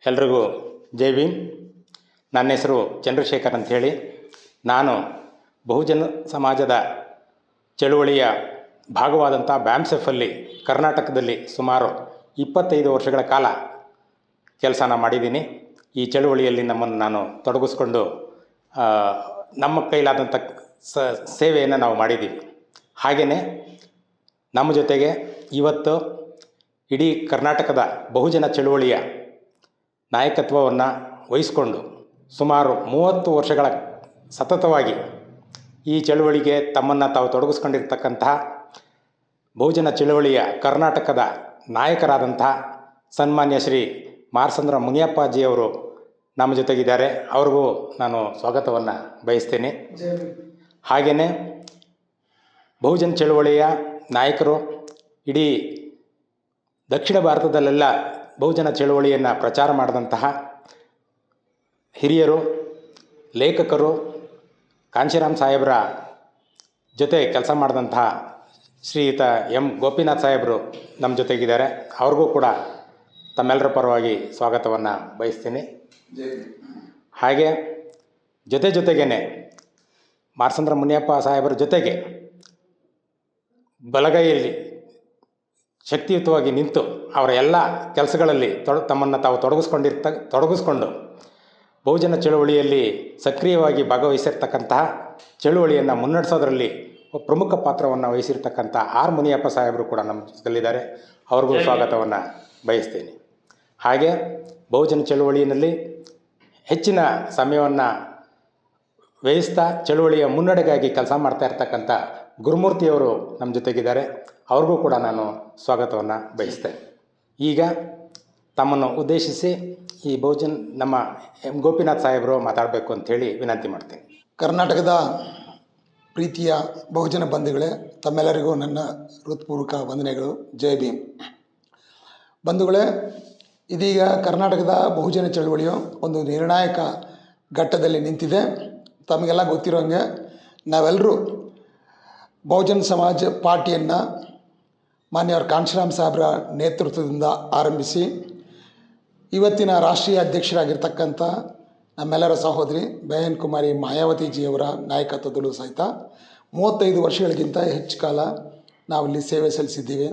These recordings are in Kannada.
ಎಲ್ರಿಗೂ ಜೈ ಭೀಮ್. ನನ್ನ ಹೆಸರು ಚಂದ್ರಶೇಖರ್ ಅಂಥೇಳಿ. ನಾನು ಬಹುಜನ ಸಮಾಜದ ಚಳುವಳಿಯ ಭಾಗವಾದಂಥ ಬ್ಯಾಮ್ಸೆಫಲ್ಲಿ ಕರ್ನಾಟಕದಲ್ಲಿ ಸುಮಾರು 25 ವರ್ಷಗಳ ಕಾಲ ಕೆಲಸನ ಮಾಡಿದ್ದೀನಿ. ಈ ಚಳುವಳಿಯಲ್ಲಿ ನಮ್ಮನ್ನು ನಾನು ತೊಡಗಿಸ್ಕೊಂಡು ನಮ್ಮ ಕೈಲಾದಂಥ ಸೇವೆಯನ್ನು ನಾವು ಮಾಡಿದ್ದೀವಿ. ಹಾಗೆಯೇ ನಮ್ಮ ಜೊತೆಗೆ ಇವತ್ತು ಇಡೀ ಕರ್ನಾಟಕದ ಬಹುಜನ ಚಳುವಳಿಯ ನಾಯಕತ್ವವನ್ನು ವಹಿಸಿಕೊಂಡು ಸುಮಾರು 30 ವರ್ಷಗಳ ಸತತವಾಗಿ ಈ ಚಳುವಳಿಗೆ ತಮ್ಮನ್ನು ತಾವು ತೊಡಗಿಸ್ಕೊಂಡಿರ್ತಕ್ಕಂತಹ ಬಹುಜನ ಚಳುವಳಿಯ ಕರ್ನಾಟಕದ ನಾಯಕರಾದಂತಹ ಸನ್ಮಾನ್ಯ ಶ್ರೀ ಮಾರ್ಸಂದ್ರ ಮುನಿಯಪ್ಪಾಜಿಯವರು ನಮ್ಮ ಜೊತೆಗಿದ್ದಾರೆ. ಅವ್ರಿಗೂ ನಾನು ಸ್ವಾಗತವನ್ನು ಬಯಸ್ತೇನೆ. ಹಾಗೆಯೇ ಬಹುಜನ ಚಳುವಳಿಯ ನಾಯಕರು ಇಡೀ ದಕ್ಷಿಣ ಭಾರತದಲ್ಲೆಲ್ಲ ಬಹುಜನ ಚಳುವಳಿಯನ್ನು ಪ್ರಚಾರ ಮಾಡಿದಂತಹ ಹಿರಿಯರು, ಲೇಖಕರು, ಕಾಂಶಿರಾಮ್ ಸಾಹೇಬರ ಜೊತೆ ಕೆಲಸ ಮಾಡಿದಂತಹ ಶ್ರೀಯುತ ಎಂ ಗೋಪಿನಾಥ್ ಸಾಹೇಬರು ನಮ್ಮ ಜೊತೆಗಿದ್ದಾರೆ. ಅವ್ರಿಗೂ ಕೂಡ ತಮ್ಮೆಲ್ಲರ ಪರವಾಗಿ ಸ್ವಾಗತವನ್ನು ಬಯಸ್ತೀನಿ. ಹಾಗೆ ಜೊತೆಗೇ ಮಾರ್ಸಂದ್ರ ಮುನಿಯಪ್ಪ ಸಾಹೇಬರ ಜೊತೆಗೆ ಬಲಗೈಯಲ್ಲಿ ಶಕ್ತಿಯುತವಾಗಿ ನಿಂತು ಅವರ ಎಲ್ಲ ಕೆಲಸಗಳಲ್ಲಿ ತಮ್ಮನ್ನು ತಾವು ತೊಡಗಿಸ್ಕೊಂಡು ಬಹುಜನ ಚಳುವಳಿಯಲ್ಲಿ ಸಕ್ರಿಯವಾಗಿ ಭಾಗವಹಿಸಿರ್ತಕ್ಕಂತಹ ಚಳುವಳಿಯನ್ನು ಮುನ್ನಡೆಸೋದರಲ್ಲಿ ಪ್ರಮುಖ ಪಾತ್ರವನ್ನು ವಹಿಸಿರ್ತಕ್ಕಂಥ ಆರ್ ಮುನಿಯಪ್ಪ ಸಾಹೇಬರು ಕೂಡ ನಮ್ಮ ಜೊತೆಲಿದ್ದಾರೆ. ಅವ್ರಿಗೂ ಸ್ವಾಗತವನ್ನು ಬಯಸ್ತೇನೆ. ಹಾಗೆ ಬಹುಜನ ಚಳುವಳಿಯಲ್ಲಿ ಹೆಚ್ಚಿನ ಸಮಯವನ್ನು ವ್ಯಯಿಸ್ತಾ ಚಳುವಳಿಯ ಮುನ್ನಡೆಗಾಗಿ ಕೆಲಸ ಮಾಡ್ತಾ ಇರ್ತಕ್ಕಂಥ ಗುರುಮೂರ್ತಿಯವರು ನಮ್ಮ ಜೊತೆಗಿದ್ದಾರೆ. ಅವ್ರಿಗೂ ಕೂಡ ನಾನು ಸ್ವಾಗತವನ್ನು ಬಯಸ್ತೇನೆ. ಈಗ ತಮ್ಮನ್ನು ಉದ್ದೇಶಿಸಿ ಈ ನಮ್ಮ ಎಂ ಗೋಪಿನಾಥ್ ಸಾಹೇಬರು ಮಾತಾಡಬೇಕು ಅಂಥೇಳಿ ವಿನಂತಿ ಮಾಡ್ತೀನಿ. ಕರ್ನಾಟಕದ ಪ್ರೀತಿಯ ಬಹುಜನ ಬಂಧುಗಳೇ, ತಮ್ಮೆಲ್ಲರಿಗೂ ನನ್ನ ಹೃತ್ಪೂರ್ವಕ ವಂದನೆಗಳು. ಜೈ ಭೀಮ್. ಬಂಧುಗಳೇ, ಇದೀಗ ಕರ್ನಾಟಕದ ಬಹುಜನ ಚಳವಳಿಯು ಒಂದು ನಿರ್ಣಾಯಕ ಘಟ್ಟದಲ್ಲಿ ನಿಂತಿದೆ. ತಮಗೆಲ್ಲ ಗೊತ್ತಿರೋಂಗೆ ನಾವೆಲ್ಲರೂ ಬಹುಜನ ಸಮಾಜ ಪಾರ್ಟಿಯನ್ನು ಮಾನ್ಯವ್ರ ಕಾಂಶಿರಾಮ್ ಸಾಹೇಬರ ನೇತೃತ್ವದಿಂದ ಆರಂಭಿಸಿ ಇವತ್ತಿನ ರಾಷ್ಟ್ರೀಯ ಅಧ್ಯಕ್ಷರಾಗಿರ್ತಕ್ಕಂಥ ನಮ್ಮೆಲ್ಲರ ಸಹೋದರಿ ಬಹನ್ ಕುಮಾರಿ ಮಾಯಾವತಿಜಿಯವರ ನಾಯಕತ್ವದಲ್ಲೂ ಸಹಿತ 35 ವರ್ಷಗಳಿಗಿಂತ ಹೆಚ್ಚು ಕಾಲ ನಾವಿಲ್ಲಿ ಸೇವೆ ಸಲ್ಲಿಸಿದ್ದೀವಿ.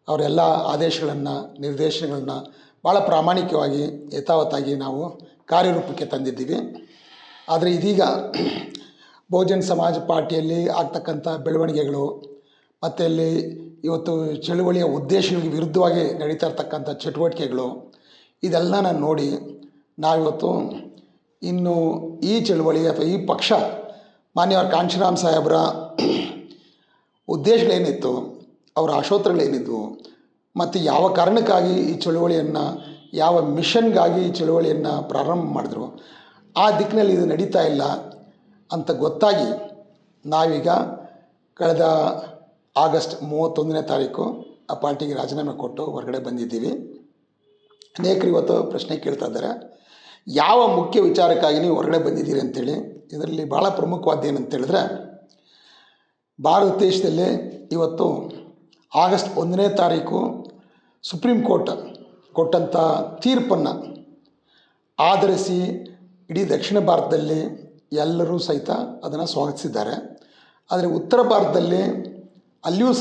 ಅವರೆಲ್ಲ ಆದೇಶಗಳನ್ನು, ನಿರ್ದೇಶನಗಳನ್ನು ಭಾಳ ಪ್ರಾಮಾಣಿಕವಾಗಿ ಯಥಾವತ್ತಾಗಿ ನಾವು ಕಾರ್ಯರೂಪಕ್ಕೆ ತಂದಿದ್ದೀವಿ. ಆದರೆ ಇದೀಗ ಬಹುಜನ ಸಮಾಜ ಪಾರ್ಟಿಯಲ್ಲಿ ಆಗ್ತಕ್ಕಂಥ ಬೆಳವಣಿಗೆಗಳು ಮತ್ತು ಅಲ್ಲಿ ಇವತ್ತು ಚಳುವಳಿಯ ಉದ್ದೇಶಗಳಿಗೆ ವಿರುದ್ಧವಾಗಿ ನಡೀತಾ ಇರ್ತಕ್ಕಂಥ ಚಟುವಟಿಕೆಗಳು ಇದೆಲ್ಲನ ನೋಡಿ ನಾವಿವತ್ತು ಇನ್ನು ಈ ಚಳುವಳಿ ಅಥವಾ ಈ ಪಕ್ಷ ಮಾನ್ಯವ್ರ ಕಾಂಶಿರಾಮ್ ಸಾಹೇಬರ ಉದ್ದೇಶಗಳೇನಿತ್ತು, ಅವರ ಆಶೋತ್ತರಗಳೇನಿದ್ವು ಮತ್ತು ಯಾವ ಕಾರಣಕ್ಕಾಗಿ ಈ ಚಳುವಳಿಯನ್ನು, ಯಾವ ಮಿಷನ್ಗಾಗಿ ಈ ಚಳುವಳಿಯನ್ನು ಪ್ರಾರಂಭ ಮಾಡಿದ್ರು, ಆ ದಿಕ್ಕಿನಲ್ಲಿ ಇದು ನಡೀತಾ ಇಲ್ಲ ಅಂತ ಗೊತ್ತಾಗಿ ನಾವೀಗ ಕಳೆದ ಆಗಸ್ಟ್ 31ನೇ ತಾರೀಕು ಆ ಪಾರ್ಟಿಗೆ ರಾಜೀನಾಮೆ ಕೊಟ್ಟು ಹೊರಗಡೆ ಬಂದಿದ್ದೀವಿ. ಅನೇಕರು ಇವತ್ತು ಪ್ರಶ್ನೆ ಕೇಳ್ತಾ ಇದ್ದಾರೆ, ಯಾವ ಮುಖ್ಯ ವಿಚಾರಕ್ಕಾಗಿ ನೀವು ಹೊರಗಡೆ ಬಂದಿದ್ದೀರಿ ಅಂತೇಳಿ. ಇದರಲ್ಲಿ ಭಾಳ ಪ್ರಮುಖವಾದ ಏನಂತೇಳಿದ್ರೆ, ಭಾರತ ದೇಶದಲ್ಲಿ ಇವತ್ತು ಆಗಸ್ಟ್ 1ನೇ ತಾರೀಕು ಸುಪ್ರೀಂ ಕೋರ್ಟ್ ಕೊಟ್ಟಂಥ ತೀರ್ಪನ್ನು ಆಧರಿಸಿ ಇಡೀ ದಕ್ಷಿಣ ಭಾರತದಲ್ಲಿ ಎಲ್ಲರೂ ಸಹಿತ ಅದನ್ನು ಸ್ವಾಗತಿಸಿದ್ದಾರೆ. ಆದರೆ ಉತ್ತರ ಭಾರತದಲ್ಲಿ ಅಲ್ಲಿಯೂ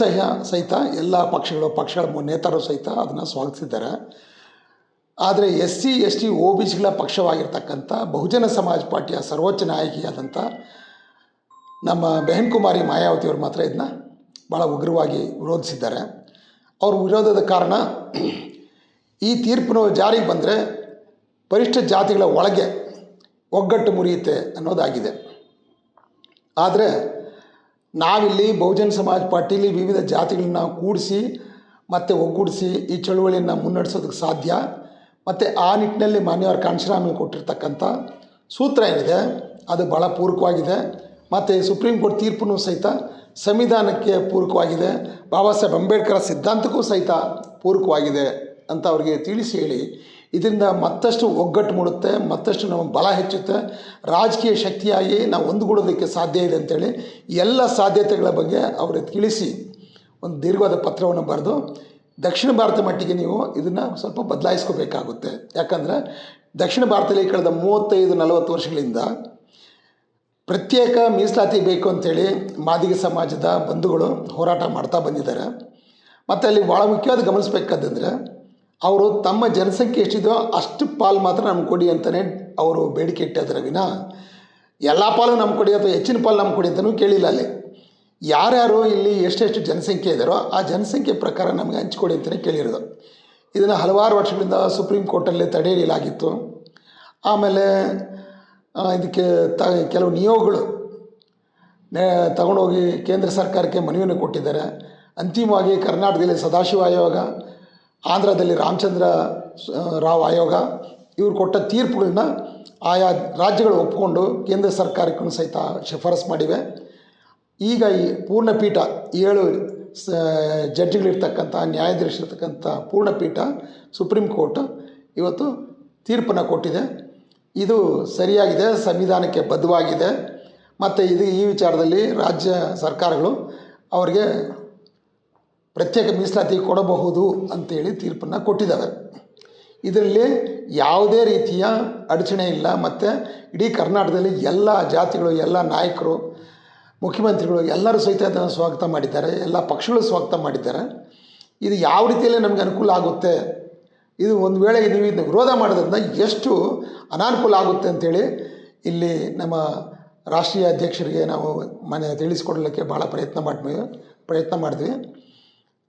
ಸಹಿತ ಎಲ್ಲ ಪಕ್ಷಗಳ ನೇತಾರರು ಸಹಿತ ಅದನ್ನು ಸ್ವಾಗತಿಸಿದ್ದಾರೆ. ಆದರೆ SC ST OBCಗಳ ಪಕ್ಷವಾಗಿರ್ತಕ್ಕಂಥ ಬಹುಜನ ಸಮಾಜ ಪಾರ್ಟಿಯ ಸರ್ವೋಚ್ಚ ನಾಯಕಿಯಾದಂಥ ನಮ್ಮ ಬಹನ್ ಕುಮಾರಿ ಮಾಯಾವತಿಯವರು ಮಾತ್ರ ಇದನ್ನ ಭಾಳ ಉಗ್ರವಾಗಿ ವಿರೋಧಿಸಿದ್ದಾರೆ. ಅವ್ರ ವಿರೋಧದ ಕಾರಣ ಈ ತೀರ್ಪು ಜಾರಿಗೆ ಬಂದರೆ ಪರಿಷ್ಠ ಜಾತಿಗಳ ಒಳಗೆ ಒಗ್ಗಟ್ಟು ಮುರಿಯುತ್ತೆ ಅನ್ನೋದಾಗಿದೆ. ಆದರೆ ನಾವಿಲ್ಲಿ ಬಹುಜನ ಸಮಾಜ ಪಾರ್ಟಿಲಿ ವಿವಿಧ ಜಾತಿಗಳನ್ನ ಕೂಡಿಸಿ ಮತ್ತು ಒಗ್ಗೂಡಿಸಿ ಈ ಚಳುವಳಿಯನ್ನು ಮುನ್ನಡೆಸೋದಕ್ಕೆ ಸಾಧ್ಯ. ಮತ್ತು ಆ ನಿಟ್ಟಿನಲ್ಲಿ ಮಾನ್ಯವ್ರ ಕಾಂಶಿರಾಮ್ ಕೊಟ್ಟಿರ್ತಕ್ಕಂಥ ಸೂತ್ರ ಏನಿದೆ ಅದು ಭಾಳ ಪೂರಕವಾಗಿದೆ. ಮತ್ತು ಸುಪ್ರೀಂ ಕೋರ್ಟ್ ತೀರ್ಪು ಸಹಿತ ಸಂವಿಧಾನಕ್ಕೆ ಪೂರಕವಾಗಿದೆ, ಬಾಬಾ ಸಾಹೇಬ್ ಅಂಬೇಡ್ಕರ್ ಸಿದ್ಧಾಂತಕ್ಕೂ ಸಹಿತ ಪೂರಕವಾಗಿದೆ ಅಂತ ಅವ್ರಿಗೆ ತಿಳಿಸಿ ಹೇಳಿ, ಇದರಿಂದ ಮತ್ತಷ್ಟು ಒಗ್ಗಟ್ಟು ಮೂಡುತ್ತೆ, ಮತ್ತಷ್ಟು ನಮ್ಮ ಬಲ ಹೆಚ್ಚುತ್ತೆ, ರಾಜಕೀಯ ಶಕ್ತಿಯಾಗಿ ನಾವು ಒಂದುಗೂಡೋದಕ್ಕೆ ಸಾಧ್ಯ ಇದೆ ಅಂಥೇಳಿ ಎಲ್ಲ ಸಾಧ್ಯತೆಗಳ ಬಗ್ಗೆ ಅವ್ರಿಗೆ ತಿಳಿಸಿ ಒಂದು ದೀರ್ಘವಾದ ಪತ್ರವನ್ನು ಬರೆದು ದಕ್ಷಿಣ ಭಾರತ ಮಟ್ಟಿಗೆ ನೀವು ಇದನ್ನು ಸ್ವಲ್ಪ ಬದಲಾಯಿಸ್ಕೋಬೇಕಾಗುತ್ತೆ. ಯಾಕಂದರೆ ದಕ್ಷಿಣ ಭಾರತದಲ್ಲಿ ಕಳೆದ 35-40 ವರ್ಷಗಳಿಂದ ಪ್ರತ್ಯೇಕ ಮೀಸಲಾತಿ ಬೇಕು ಅಂಥೇಳಿ ಮಾದಿಗ ಸಮಾಜದ ಬಂಧುಗಳು ಹೋರಾಟ ಮಾಡ್ತಾ ಬಂದಿದ್ದಾರೆ. ಮತ್ತು ಅಲ್ಲಿ ಭಾಳ ಮುಖ್ಯವಾದ ಗಮನಿಸಬೇಕಾದಂದರೆ ಅವರು ತಮ್ಮ ಜನಸಂಖ್ಯೆ ಎಷ್ಟಿದೆಯೋ ಅಷ್ಟು ಪಾಲು ಮಾತ್ರ ನಮ್ಗೆ ಕೊಡಿ ಅಂತಲೇ ಅವರು ಬೇಡಿಕೆ ಇಟ್ಟಿದ್ದಾರೆ ವಿನ ಎಲ್ಲ ಪಾಲು ನಮ್ಗೆ ಕೊಡಿ ಅಥವಾ ಹೆಚ್ಚಿನ ಪಾಲು ನಮ್ಗೆ ಕೊಡಿ ಅಂತಲೂ ಕೇಳಿಲ್ಲ. ಅಲ್ಲಿ ಯಾರ್ಯಾರು ಇಲ್ಲಿ ಎಷ್ಟೆಷ್ಟು ಜನಸಂಖ್ಯೆ ಇದ್ದಾರೋ ಆ ಜನಸಂಖ್ಯೆ ಪ್ರಕಾರ ನಮಗೆ ಹಂಚ್ಕೊಡಿ ಅಂತಲೇ ಕೇಳಿರೋದು. ಇದನ್ನು ಹಲವಾರು ವರ್ಷಗಳಿಂದ ಸುಪ್ರೀಂ ಕೋರ್ಟಲ್ಲಿ ತಡೆ ಹಿಡಿಯಲಾಗಿತ್ತು. ಆಮೇಲೆ ಇದಕ್ಕೆ ಕೆಲವು ನಿಯೋಗಗಳು ತಗೊಂಡೋಗಿ ಕೇಂದ್ರ ಸರ್ಕಾರಕ್ಕೆ ಮನವಿಯನ್ನು ಕೊಟ್ಟಿದ್ದಾರೆ. ಅಂತಿಮವಾಗಿ ಕರ್ನಾಟಕದಲ್ಲಿ ಸದಾಶಿವ ಆಯೋಗ, ಆಂಧ್ರದಲ್ಲಿ ರಾಮಚಂದ್ರ ರಾವ್ ಆಯೋಗ ಇವರು ಕೊಟ್ಟ ತೀರ್ಪುಗಳನ್ನ ಆಯಾ ರಾಜ್ಯಗಳು ಒಪ್ಪಿಕೊಂಡು ಕೇಂದ್ರ ಸರ್ಕಾರಕ್ಕೂ ಸಹಿತ ಶಿಫಾರಸು ಮಾಡಿವೆ. ಈಗ ಈ ಪೂರ್ಣಪೀಠ 7 ಜಡ್ಜಿಗಳಿರ್ತಕ್ಕಂಥ ನ್ಯಾಯಾಧೀಶರಿರ್ತಕ್ಕಂಥ ಪೂರ್ಣಪೀಠ ಸುಪ್ರೀಂ ಕೋರ್ಟ್ ಇವತ್ತು ತೀರ್ಪನ್ನು ಕೊಟ್ಟಿದೆ. ಇದು ಸರಿಯಾಗಿದೆ, ಸಂವಿಧಾನಕ್ಕೆ ಬದ್ಧವಾಗಿದೆ. ಮತ್ತು ಈ ವಿಚಾರದಲ್ಲಿ ರಾಜ್ಯ ಸರ್ಕಾರಗಳು ಅವರಿಗೆ ಪ್ರತ್ಯೇಕ ಮೀಸಲಾತಿ ಕೊಡಬಹುದು ಅಂತೇಳಿ ತೀರ್ಪನ್ನು ಕೊಟ್ಟಿದ್ದಾವೆ. ಇದರಲ್ಲಿ ಯಾವುದೇ ರೀತಿಯ ಅಡಚಣೆ ಇಲ್ಲ. ಮತ್ತು ಇಡೀ ಕರ್ನಾಟಕದಲ್ಲಿ ಎಲ್ಲ ಜಾತಿಗಳು, ಎಲ್ಲ ನಾಯಕರು, ಮುಖ್ಯಮಂತ್ರಿಗಳು ಎಲ್ಲರೂ ಸಹಿತ ಅದನ್ನು ಸ್ವಾಗತ ಮಾಡಿದ್ದಾರೆ. ಎಲ್ಲ ಪಕ್ಷಗಳು ಸ್ವಾಗತ ಮಾಡಿದ್ದಾರೆ. ಇದು ಯಾವ ರೀತಿಯಲ್ಲಿ ನಮಗೆ ಅನುಕೂಲ ಆಗುತ್ತೆ, ಇದು ಒಂದು ವೇಳೆ ನೀವು ಇದನ್ನು ವಿರೋಧ ಮಾಡೋದ್ರಿಂದ ಎಷ್ಟು ಅನಾನುಕೂಲ ಆಗುತ್ತೆ ಅಂಥೇಳಿ ಇಲ್ಲಿ ನಮ್ಮ ರಾಷ್ಟ್ರೀಯ ಅಧ್ಯಕ್ಷರಿಗೆ ನಾವು ತಿಳಿಸ್ಕೊಡ್ಲಿಕ್ಕೆ ಭಾಳ ಪ್ರಯತ್ನ ಮಾಡಿದ್ವಿ.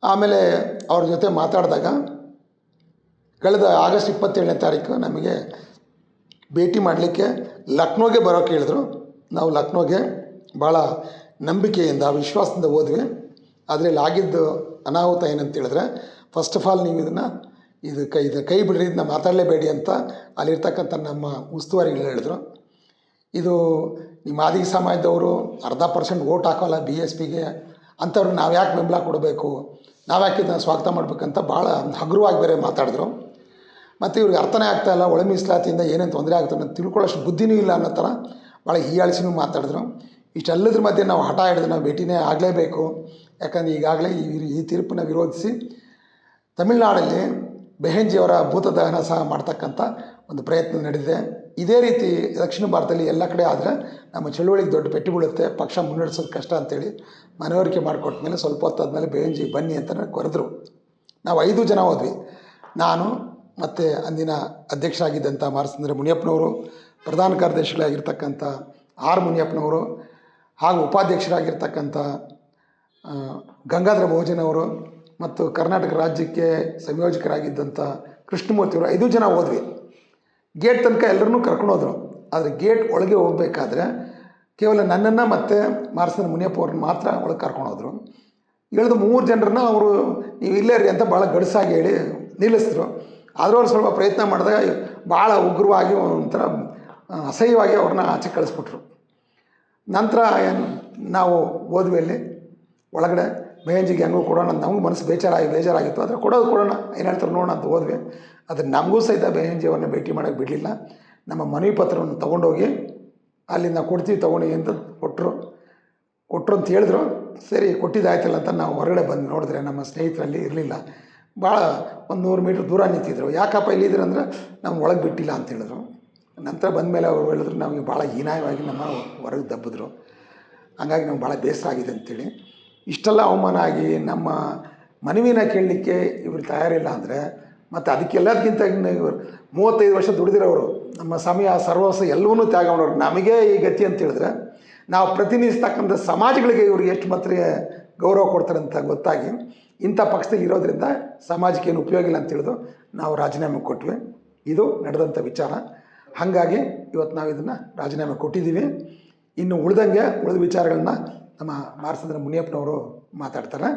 ಆಮೇಲೆ ಅವ್ರ ಜೊತೆ ಮಾತಾಡಿದಾಗ ಕಳೆದ ಆಗಸ್ಟ್ 27ನೇ ತಾರೀಕು ನಮಗೆ ಭೇಟಿ ಮಾಡಲಿಕ್ಕೆ ಲಕ್ನೋಗೆ ಬರೋಕ್ಕೆ ಹೇಳಿದ್ರು. ನಾವು ಲಕ್ನೋಗೆ ಭಾಳ ನಂಬಿಕೆಯಿಂದ ವಿಶ್ವಾಸದಿಂದ ಹೋದ್ವಿ. ಅದರಲ್ಲಿ ಆಗಿದ್ದು ಅನಾಹುತ ಏನಂತ ಹೇಳಿದ್ರೆ, ಫಸ್ಟ್ ಆಫ್ ಆಲ್ ನೀವು ಇದು ಕೈ ಬಿಡ್ರಿ, ಇದನ್ನ ಮಾತಾಡಲೇಬೇಡಿ ಅಂತ ಅಲ್ಲಿರ್ತಕ್ಕಂಥ ನಮ್ಮ ಉಸ್ತುವಾರಿಗಳು ಹೇಳಿದ್ರು. ಇದು ನಿಮ್ಮ ಮಾದಿಗ ಸಮಾಜದವರು 0.5% ವೋಟ್ ಹಾಕೋಲ್ಲ BSPಗೆ, ಅಂಥವ್ರು ನಾವು ಯಾಕೆ ಬೆಂಬಲ ಕೊಡಬೇಕು, ನಾವು ಯಾಕೆ ಇದನ್ನು ಸ್ವಾಗತ ಮಾಡಬೇಕಂತ ಭಾಳ ಹಗುರವಾಗಿ ಬೇರೆ ಮಾತಾಡಿದ್ರು. ಮತ್ತು ಇವ್ರಿಗೆ ಅರ್ಥನೇ ಆಗ್ತಾಯಿಲ್ಲ, ಒಳ ಮೀಸಲಾತಿಯಿಂದ ಏನೇನು ತೊಂದರೆ ಆಗುತ್ತೆ ಅನ್ನೋದು ತಿಳ್ಕೊಳ್ಳೋಷ್ಟು ಬುದ್ಧಿನೂ ಇಲ್ಲ ಅನ್ನೋ ಥರ ಭಾಳ ಹೀಯಾಳಿಸಿನೂ ಮಾತಾಡಿದ್ರು. ಇಷ್ಟೆಲ್ಲದ್ರ ಮಧ್ಯೆ ನಾವು ಹಠ ಹಿಡಿದು ನಾವು ಭೇಟಿನೇ ಆಗಲೇಬೇಕು. ಯಾಕಂದರೆ ಈಗಾಗಲೇ ಈ ತೀರ್ಪನ್ನು ವಿರೋಧಿಸಿ ತಮಿಳುನಾಡಲ್ಲಿ ಬೆಹೆನ್ಜಿಯವರ ಭೂತ ದಹನ ಸಹ ಮಾಡ್ತಕ್ಕಂಥ ಒಂದು ಪ್ರಯತ್ನ ನಡೆದಿದೆ. ಇದೇ ರೀತಿ ದಕ್ಷಿಣ ಭಾರತದಲ್ಲಿ ಎಲ್ಲ ಕಡೆ ಆದರೆ ನಮ್ಮ ಚಳುವಳಿಗೆ ದೊಡ್ಡ ಪೆಟ್ಟು ಬೀಳುತ್ತೆ, ಪಕ್ಷ ಮುನ್ನಡೆಸೋದು ಕಷ್ಟ ಅಂತೇಳಿ ಮನವರಿಕೆ ಮಾಡಿಕೊಟ್ಟ ಮೇಲೆ ಸ್ವಲ್ಪ ಹೊತ್ತಾದ್ಮೇಲೆ ಬೆಹೆನ್ಜಿ ಬನ್ನಿ ಅಂತ ಕರೆದ್ರು. ನಾವು 5 ಜನ ಹೋದ್ವಿ. ನಾನು ಮತ್ತು ಅಂದಿನ ಅಧ್ಯಕ್ಷರಾಗಿದ್ದಂಥ ಮಾರಸಂದ್ರ ಮುನಿಯಪ್ಪನವರು, ಪ್ರಧಾನ ಕಾರ್ಯದರ್ಶಿಗಳಾಗಿರ್ತಕ್ಕಂಥ ಆರ್ ಮುನಿಯಪ್ಪನವರು, ಹಾಗೂ ಉಪಾಧ್ಯಕ್ಷರಾಗಿರ್ತಕ್ಕಂಥ ಗಂಗಾಧರ ಬಹುಜನ್ ಅವರು ಮತ್ತು ಕರ್ನಾಟಕ ರಾಜ್ಯಕ್ಕೆ ಸಂಯೋಜಕರಾಗಿದ್ದಂಥ ಕೃಷ್ಣಮೂರ್ತಿಯವರು 5 ಜನ ಹೋದ್ವಿ. ಗೇಟ್ ತನಕ ಎಲ್ಲರನ್ನೂ ಕರ್ಕೊಂಡೋದ್ರು. ಆದರೆ ಗೇಟ್ ಒಳಗೆ ಹೋಗಬೇಕಾದ್ರೆ ಕೇವಲ ನನ್ನನ್ನು ಮತ್ತು ಮಾರಸಂದ್ರ ಮುನಿಯಪ್ಪ ಅವ್ರನ್ನ ಮಾತ್ರ ಒಳಗೆ ಕರ್ಕೊಂಡೋದ್ರು. ಇಳಿದು 3 ಜನರನ್ನ ಅವರು ನೀವು ಇಲ್ಲೇ ರೀ ಅಂತ ಭಾಳ ಗಡಸಾಗಿ ಹೇಳಿ ನಿಲ್ಲಿಸಿದ್ರು. ಆದರೂ ಅವ್ರು ಸ್ವಲ್ಪ ಪ್ರಯತ್ನ ಮಾಡಿದಾಗ ಭಾಳ ಉಗ್ರವಾಗಿ ಒಂಥರ ಅಸಹ್ಯವಾಗಿ ಅವ್ರನ್ನ ಆಚೆ ಕಳಿಸ್ಬಿಟ್ರು. ನಂತರ ನಾವು ಹೋದ್ವಿ ಅಲ್ಲಿ ಒಳಗಡೆ ಬೆಹೆನ್ಜಿಗೆ ಹೆಂಗೂ ಕೊಡೋಣ, ನಮಗೂ ಮನಸ್ಸು ಬೇಜಾರಾಗಿತ್ತು. ಆದರೆ ಕೊಡೋಣ ಏನು ಹೇಳ್ತಾರೆ ನೋಡೋಣ ಅಂತ ಹೋದ್ವಿ. ಆದರೆ ನಮಗೂ ಸಹಿತ ಬೆಹೆನ್ಜಿ ಅವ್ರನ್ನ ಭೇಟಿ ಮಾಡೋಕ್ಕೆ ಬಿಡಲಿಲ್ಲ. ನಮ್ಮ ಮನವಿ ಪತ್ರವನ್ನು ತೊಗೊಂಡೋಗಿ ಅಲ್ಲಿ ನಾವು ಕೊಡ್ತೀವಿ ತೊಗೊಂಡು ಅಂತ ಕೊಟ್ಟರು ಅಂತ ಹೇಳಿದ್ರು. ಸರಿ ಕೊಟ್ಟಿದ್ದಾಯ್ತಲ್ಲ ಅಂತ ನಾವು ಹೊರಗಡೆ ಬಂದು ನೋಡಿದ್ರೆ ನಮ್ಮ ಸ್ನೇಹಿತರಲ್ಲಿ ಇರಲಿಲ್ಲ. ಭಾಳ 100 ಮೀಟ್ರ್ ದೂರ ನಿಂತಿದ್ರು. ಯಾಕಪ್ಪ ಇಲ್ಲಿದ್ರು ಅಂದರೆ ನಮ್ಮ ಒಳಗೆ ಬಿಟ್ಟಿಲ್ಲ ಅಂತ ಹೇಳಿದ್ರು. ನಂತರ ಬಂದಮೇಲೆ ಅವರು ಹೇಳಿದ್ರು ನಮಗೆ ಭಾಳ ಹೀನಾಯವಾಗಿ ನಮ್ಮ ಹೊರಗೆ ದಬ್ಬಿದ್ರು. ಹಂಗಾಗಿ ನಮ್ಗೆ ಭಾಳ ಬೇಸರ ಆಗಿದೆ ಅಂಥೇಳಿ. ಇಷ್ಟೆಲ್ಲ ಅವಮಾನ ಆಗಿ ನಮ್ಮ ಮನವಿನ ಕೇಳಲಿಕ್ಕೆ ಇವರು ತಯಾರಿಲ್ಲ ಅಂದರೆ ಮತ್ತು ಅದಕ್ಕೆಲ್ಲದಕ್ಕಿಂತ ಇವರು 35 ವರ್ಷ ದುಡಿದಿರೋರು, ನಮ್ಮ ಸಮಯ ಸರ್ವಸ್ವ ಎಲ್ಲವನ್ನೂ ತ್ಯಾಗ ಮಾಡೋರು. ನಮಗೆ ಈ ಗತಿ ಅಂತ ಹೇಳಿದ್ರೆ ನಾವು ಪ್ರತಿನಿಧಿಸ್ತಕ್ಕಂಥ ಸಮಾಜಗಳಿಗೆ ಇವ್ರಿಗೆ ಎಷ್ಟು ಮಾತ್ರ ಗೌರವ ಕೊಡ್ತಾರೆ ಅಂತ ಗೊತ್ತಾಗಿ ಇಂಥ ಪಕ್ಷದಲ್ಲಿ ಇರೋದ್ರಿಂದ ಸಮಾಜಕ್ಕೆ ಏನು ಉಪಯೋಗ ಇಲ್ಲ ಅಂತ ತಿಳಿದು ನಾವು ರಾಜೀನಾಮೆ ಕೊಟ್ವಿ. ಇದು ನಡೆದಂಥ ವಿಚಾರ. ಹಾಗಾಗಿ ಇವತ್ತು ನಾವು ಇದನ್ನು ರಾಜೀನಾಮೆ ಕೊಟ್ಟಿದ್ದೀವಿ. ಇನ್ನು ಉಳಿದ ವಿಚಾರಗಳನ್ನ ನಮ್ಮ ಮಾರಸಂದ್ರ ಮುನಿಯಪ್ಪನವರು ಮಾತಾಡ್ತಾರೆ.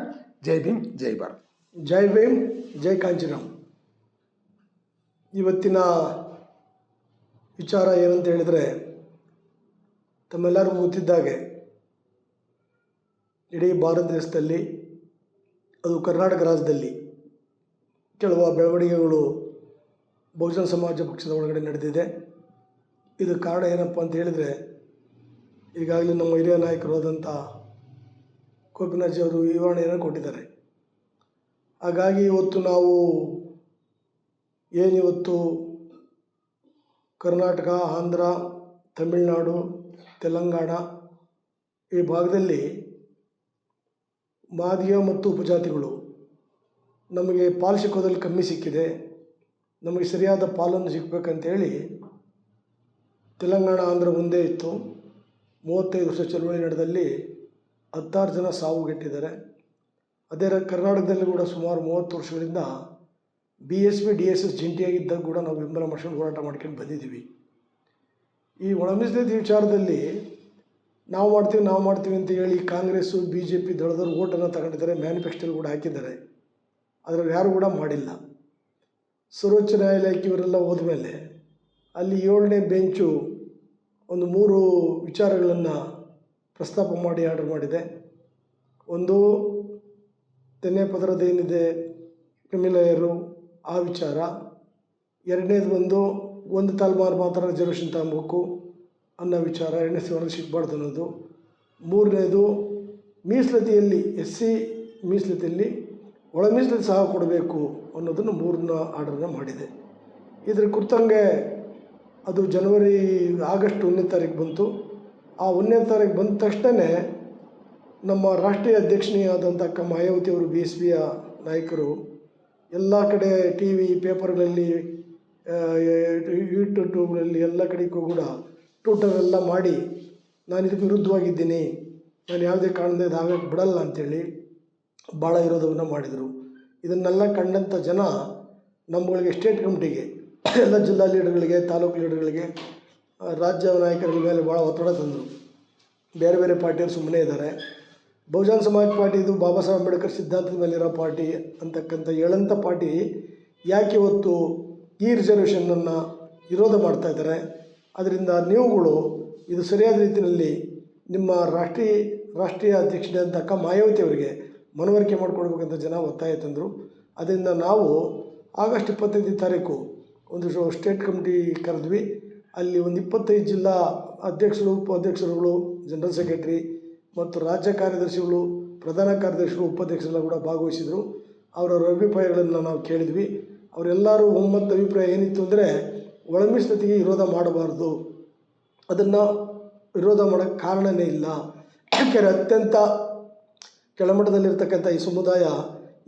ಜೈ ಭೀಮ್, ಜೈ ಭಾರತ್. ಜೈ ಭೀಮ್, ಜೈ ಕಾಂಚೀರಾಮ್. ಇವತ್ತಿನ ವಿಚಾರ ಏನಂತ ಹೇಳಿದರೆ, ತಮ್ಮೆಲ್ಲರಿಗೂ ಗೊತ್ತಿದ್ದಾಗೆ ಇಡೀ ಭಾರತ ದೇಶದಲ್ಲಿ, ಅದು ಕರ್ನಾಟಕ ರಾಜ್ಯದಲ್ಲಿ ಕೆಲವು ಬೆಳವಣಿಗೆಗಳು ಬಹುಜನ ಸಮಾಜ ಪಕ್ಷದ ಒಳಗಡೆ ನಡೆದಿದೆ. ಇದು ಕಾರಣ ಏನಪ್ಪ ಅಂತ ಹೇಳಿದರೆ, ಈಗಾಗಲೇ ನಮ್ಮ ಹಿರಿಯ ನಾಯಕರು ಆದಂಥ ಗೋಪಿನಾಥ್ಜಿಯವರು ವಿವರಣೆಯನ್ನು ಕೊಟ್ಟಿದ್ದಾರೆ. ಹಾಗಾಗಿ ಇವತ್ತು ನಾವು ಏನಿವತ್ತು ಕರ್ನಾಟಕ, ಆಂಧ್ರ, ತಮಿಳುನಾಡು, ತೆಲಂಗಾಣ ಈ ಭಾಗದಲ್ಲಿ ಮಾದಿಗ ಮತ್ತು ಉಪಜಾತಿಗಳು ನಮಗೆ ಪಾಲು ಸಿಕ್ಕೋದ್ರಲ್ಲಿ ಕಮ್ಮಿ ಸಿಕ್ಕಿದೆ, ನಮಗೆ ಸರಿಯಾದ ಪಾಲನ್ನು ಸಿಗಬೇಕಂತೇಳಿ ತೆಲಂಗಾಣ, ಆಂಧ್ರ ಒಂದೇ ಇತ್ತು. 35 ವರ್ಷ ಚಳುವಳಿ ನಡೆದಲ್ಲಿ 16 ಜನ ಸಾವುಗಟ್ಟಿದ್ದಾರೆ. ಅದೇ ಕರ್ನಾಟಕದಲ್ಲಿ ಕೂಡ ಸುಮಾರು 30 ವರ್ಷಗಳಿಂದ BSP DSS ಜಂಟಿಯಾಗಿದ್ದಾಗ ಕೂಡ ನಾವು ಬೆಂಬಲ ಮಾಡ್ಕೊಂಡು ಹೋರಾಟ ಮಾಡ್ಕೊಂಡು ಬಂದಿದ್ದೀವಿ. ಈ ಒಳ ಮೀಸಲಾತಿ ವಿಚಾರದಲ್ಲಿ ನಾವು ಮಾಡ್ತೀವಿ ಅಂತ ಹೇಳಿ ಕಾಂಗ್ರೆಸ್ಸು BJP ದಳದವರು ಓಟನ್ನು ತಗೊಂಡಿದ್ದಾರೆ, ಮ್ಯಾನಿಫೆಸ್ಟೋಲ್ಲಿ ಕೂಡ ಹಾಕಿದ್ದಾರೆ. ಅದರಲ್ಲಿ ಯಾರು ಕೂಡ ಮಾಡಿಲ್ಲ. ಸರ್ವೋಚ್ಚ ನ್ಯಾಯಾಲಯಕ್ಕೆ ಇವರೆಲ್ಲ ಹೋದ್ಮೇಲೆ ಅಲ್ಲಿ 7ನೇ ಬೆಂಚು ಒಂದು 3 ವಿಚಾರಗಳನ್ನು ಪ್ರಸ್ತಾಪ ಮಾಡಿ ಆರ್ಡರ್ ಮಾಡಿದೆ. ಒಂದು ತೆನ್ನೆ ಪದರದ ಏನಿದೆ ಕ್ರಿಮಿಲೇಯರು ಆ ವಿಚಾರ, ಎರಡನೇದು ಒಂದು ತಲೆಮಾರು ಮಾತ್ರ ರಿಸರ್ವೇಷನ್ ತಗೊಬೇಕು ಅನ್ನೋ ವಿಚಾರ, ಎರಡನೇ ಸ್ಥಾನಕ್ಕೆ ಸಿಗಬಾರ್ದು ಅನ್ನೋದು, ಮೂರನೇದು ಮೀಸಲಾತಿಯಲ್ಲಿ SC ಮೀಸಲಾತಿಯಲ್ಲಿ ಒಳ ಮೀಸಲಾತಿ ಸಹ ಕೊಡಬೇಕು ಅನ್ನೋದನ್ನು 3ನ ಆರ್ಡರ್ನ ಮಾಡಿದೆ. ಇದರ ಕುರಿತಂಗೆ ಅದು ಆಗಸ್ಟ್ 1ನೇ ತಾರೀಕು ಬಂತು. ಆ 1ನೇ ತಾರೀಕು ಬಂದ ತಕ್ಷಣ ನಮ್ಮ ರಾಷ್ಟ್ರೀಯ ಅಧ್ಯಕ್ಷೀಯಾದಂಥ ಅಕ್ಕ ಮಾಯಾವತಿಯವರು BSPಯ ನಾಯಕರು ಎಲ್ಲ ಕಡೆ TV ಪೇಪರ್ಗಳಲ್ಲಿ ಯೂಟ್ಯೂಬ್ಗಳಲ್ಲಿ ಎಲ್ಲ ಕಡೆಗೂ ಕೂಡ ಟ್ವಿಟರೆಲ್ಲ ಮಾಡಿ ನಾನು ಇದಕ್ಕೆ ವಿರುದ್ಧವಾಗಿದ್ದೀನಿ, ನಾನು ಯಾವುದೇ ಕಾರಣದಿಂದ ಇದಾಗಕ್ಕೆ ಬಿಡಲ್ಲ ಅಂಥೇಳಿ ಭಾಳ ವಿರೋಧವನ್ನು ಮಾಡಿದರು. ಇದನ್ನೆಲ್ಲ ಕಂಡಂಥ ಜನ ನಮ್ಮಗಳಿಗೆ ಸ್ಟೇಟ್ ಕಮಿಟಿಗೆ, ಎಲ್ಲ ಜಿಲ್ಲಾ ಲೀಡರ್ಗಳಿಗೆ, ತಾಲೂಕು ಲೀಡರ್ಗಳಿಗೆ, ರಾಜ್ಯ ನಾಯಕರ ಮೇಲೆ ಭಾಳ ಒತ್ತಡ ತಂದರು. ಬೇರೆ ಬೇರೆ ಪಾರ್ಟಿಯವರು ಸುಮ್ಮನೆ ಇದ್ದಾರೆ. ಬಹುಜನ ಸಮಾಜ ಪಾರ್ಟಿ ಇದು ಬಾಬಾ ಸಾಹೇಬ್ ಅಂಬೇಡ್ಕರ್ ಸಿದ್ಧಾಂತದ ಮೇಲಿರೋ ಪಾರ್ಟಿ ಅಂತಕ್ಕಂಥ ಹೇಳಂಥ ಪಾರ್ಟಿ ಯಾಕೆ ಇವತ್ತು ಈ ರಿಸರ್ವೇಷನನ್ನು ವಿರೋಧ ಮಾಡ್ತಾಯಿದ್ದಾರೆ? ಅದರಿಂದ ನೀವುಗಳು ಇದು ಸರಿಯಾದ ರೀತಿಯಲ್ಲಿ ನಿಮ್ಮ ರಾಷ್ಟ್ರೀಯ ಅಧ್ಯಕ್ಷತೆ ಅಂತ ಅಕ್ಕ ಮಾಯಾವತಿಯವರಿಗೆ ಮನವರಿಕೆ ಮಾಡಿಕೊಡ್ಬೇಕಂತ ಜನ ಒತ್ತಾಯ ತಂದರು. ಅದರಿಂದ ನಾವು ಆಗಸ್ಟ್ 25ನೇ ತಾರೀಕು ಒಂದು ಸ್ಟೇಟ್ ಕಮಿಟಿ ಕರೆದ್ವಿ. ಅಲ್ಲಿ ಒಂದು 25 ಜಿಲ್ಲಾ ಅಧ್ಯಕ್ಷರು, ಉಪಾಧ್ಯಕ್ಷರುಗಳು, ಜನರಲ್ ಸೆಕ್ರೆಟರಿ ಮತ್ತು ರಾಜ್ಯ ಕಾರ್ಯದರ್ಶಿಗಳು, ಪ್ರಧಾನ ಕಾರ್ಯದರ್ಶಿಗಳು, ಉಪಾಧ್ಯಕ್ಷರೆಲ್ಲ ಕೂಡ ಭಾಗವಹಿಸಿದರು. ಅವರವರ ಅಭಿಪ್ರಾಯಗಳನ್ನು ನಾವು ಕೇಳಿದ್ವಿ. ಅವರೆಲ್ಲರೂ ಒಮ್ಮತ ಅಭಿಪ್ರಾಯ ಏನಿತ್ತು ಅಂದರೆ ಒಳ ಮೀಸಲಾತಿಗೆ ವಿರೋಧ ಮಾಡಬಾರ್ದು, ಅದನ್ನು ವಿರೋಧ ಮಾಡೋಕ್ಕೆ ಕಾರಣವೇ ಇಲ್ಲ. ಯಾಕೆಂದರೆ ಅತ್ಯಂತ ಕೆಳಮಟ್ಟದಲ್ಲಿರ್ತಕ್ಕಂಥ ಈ ಸಮುದಾಯ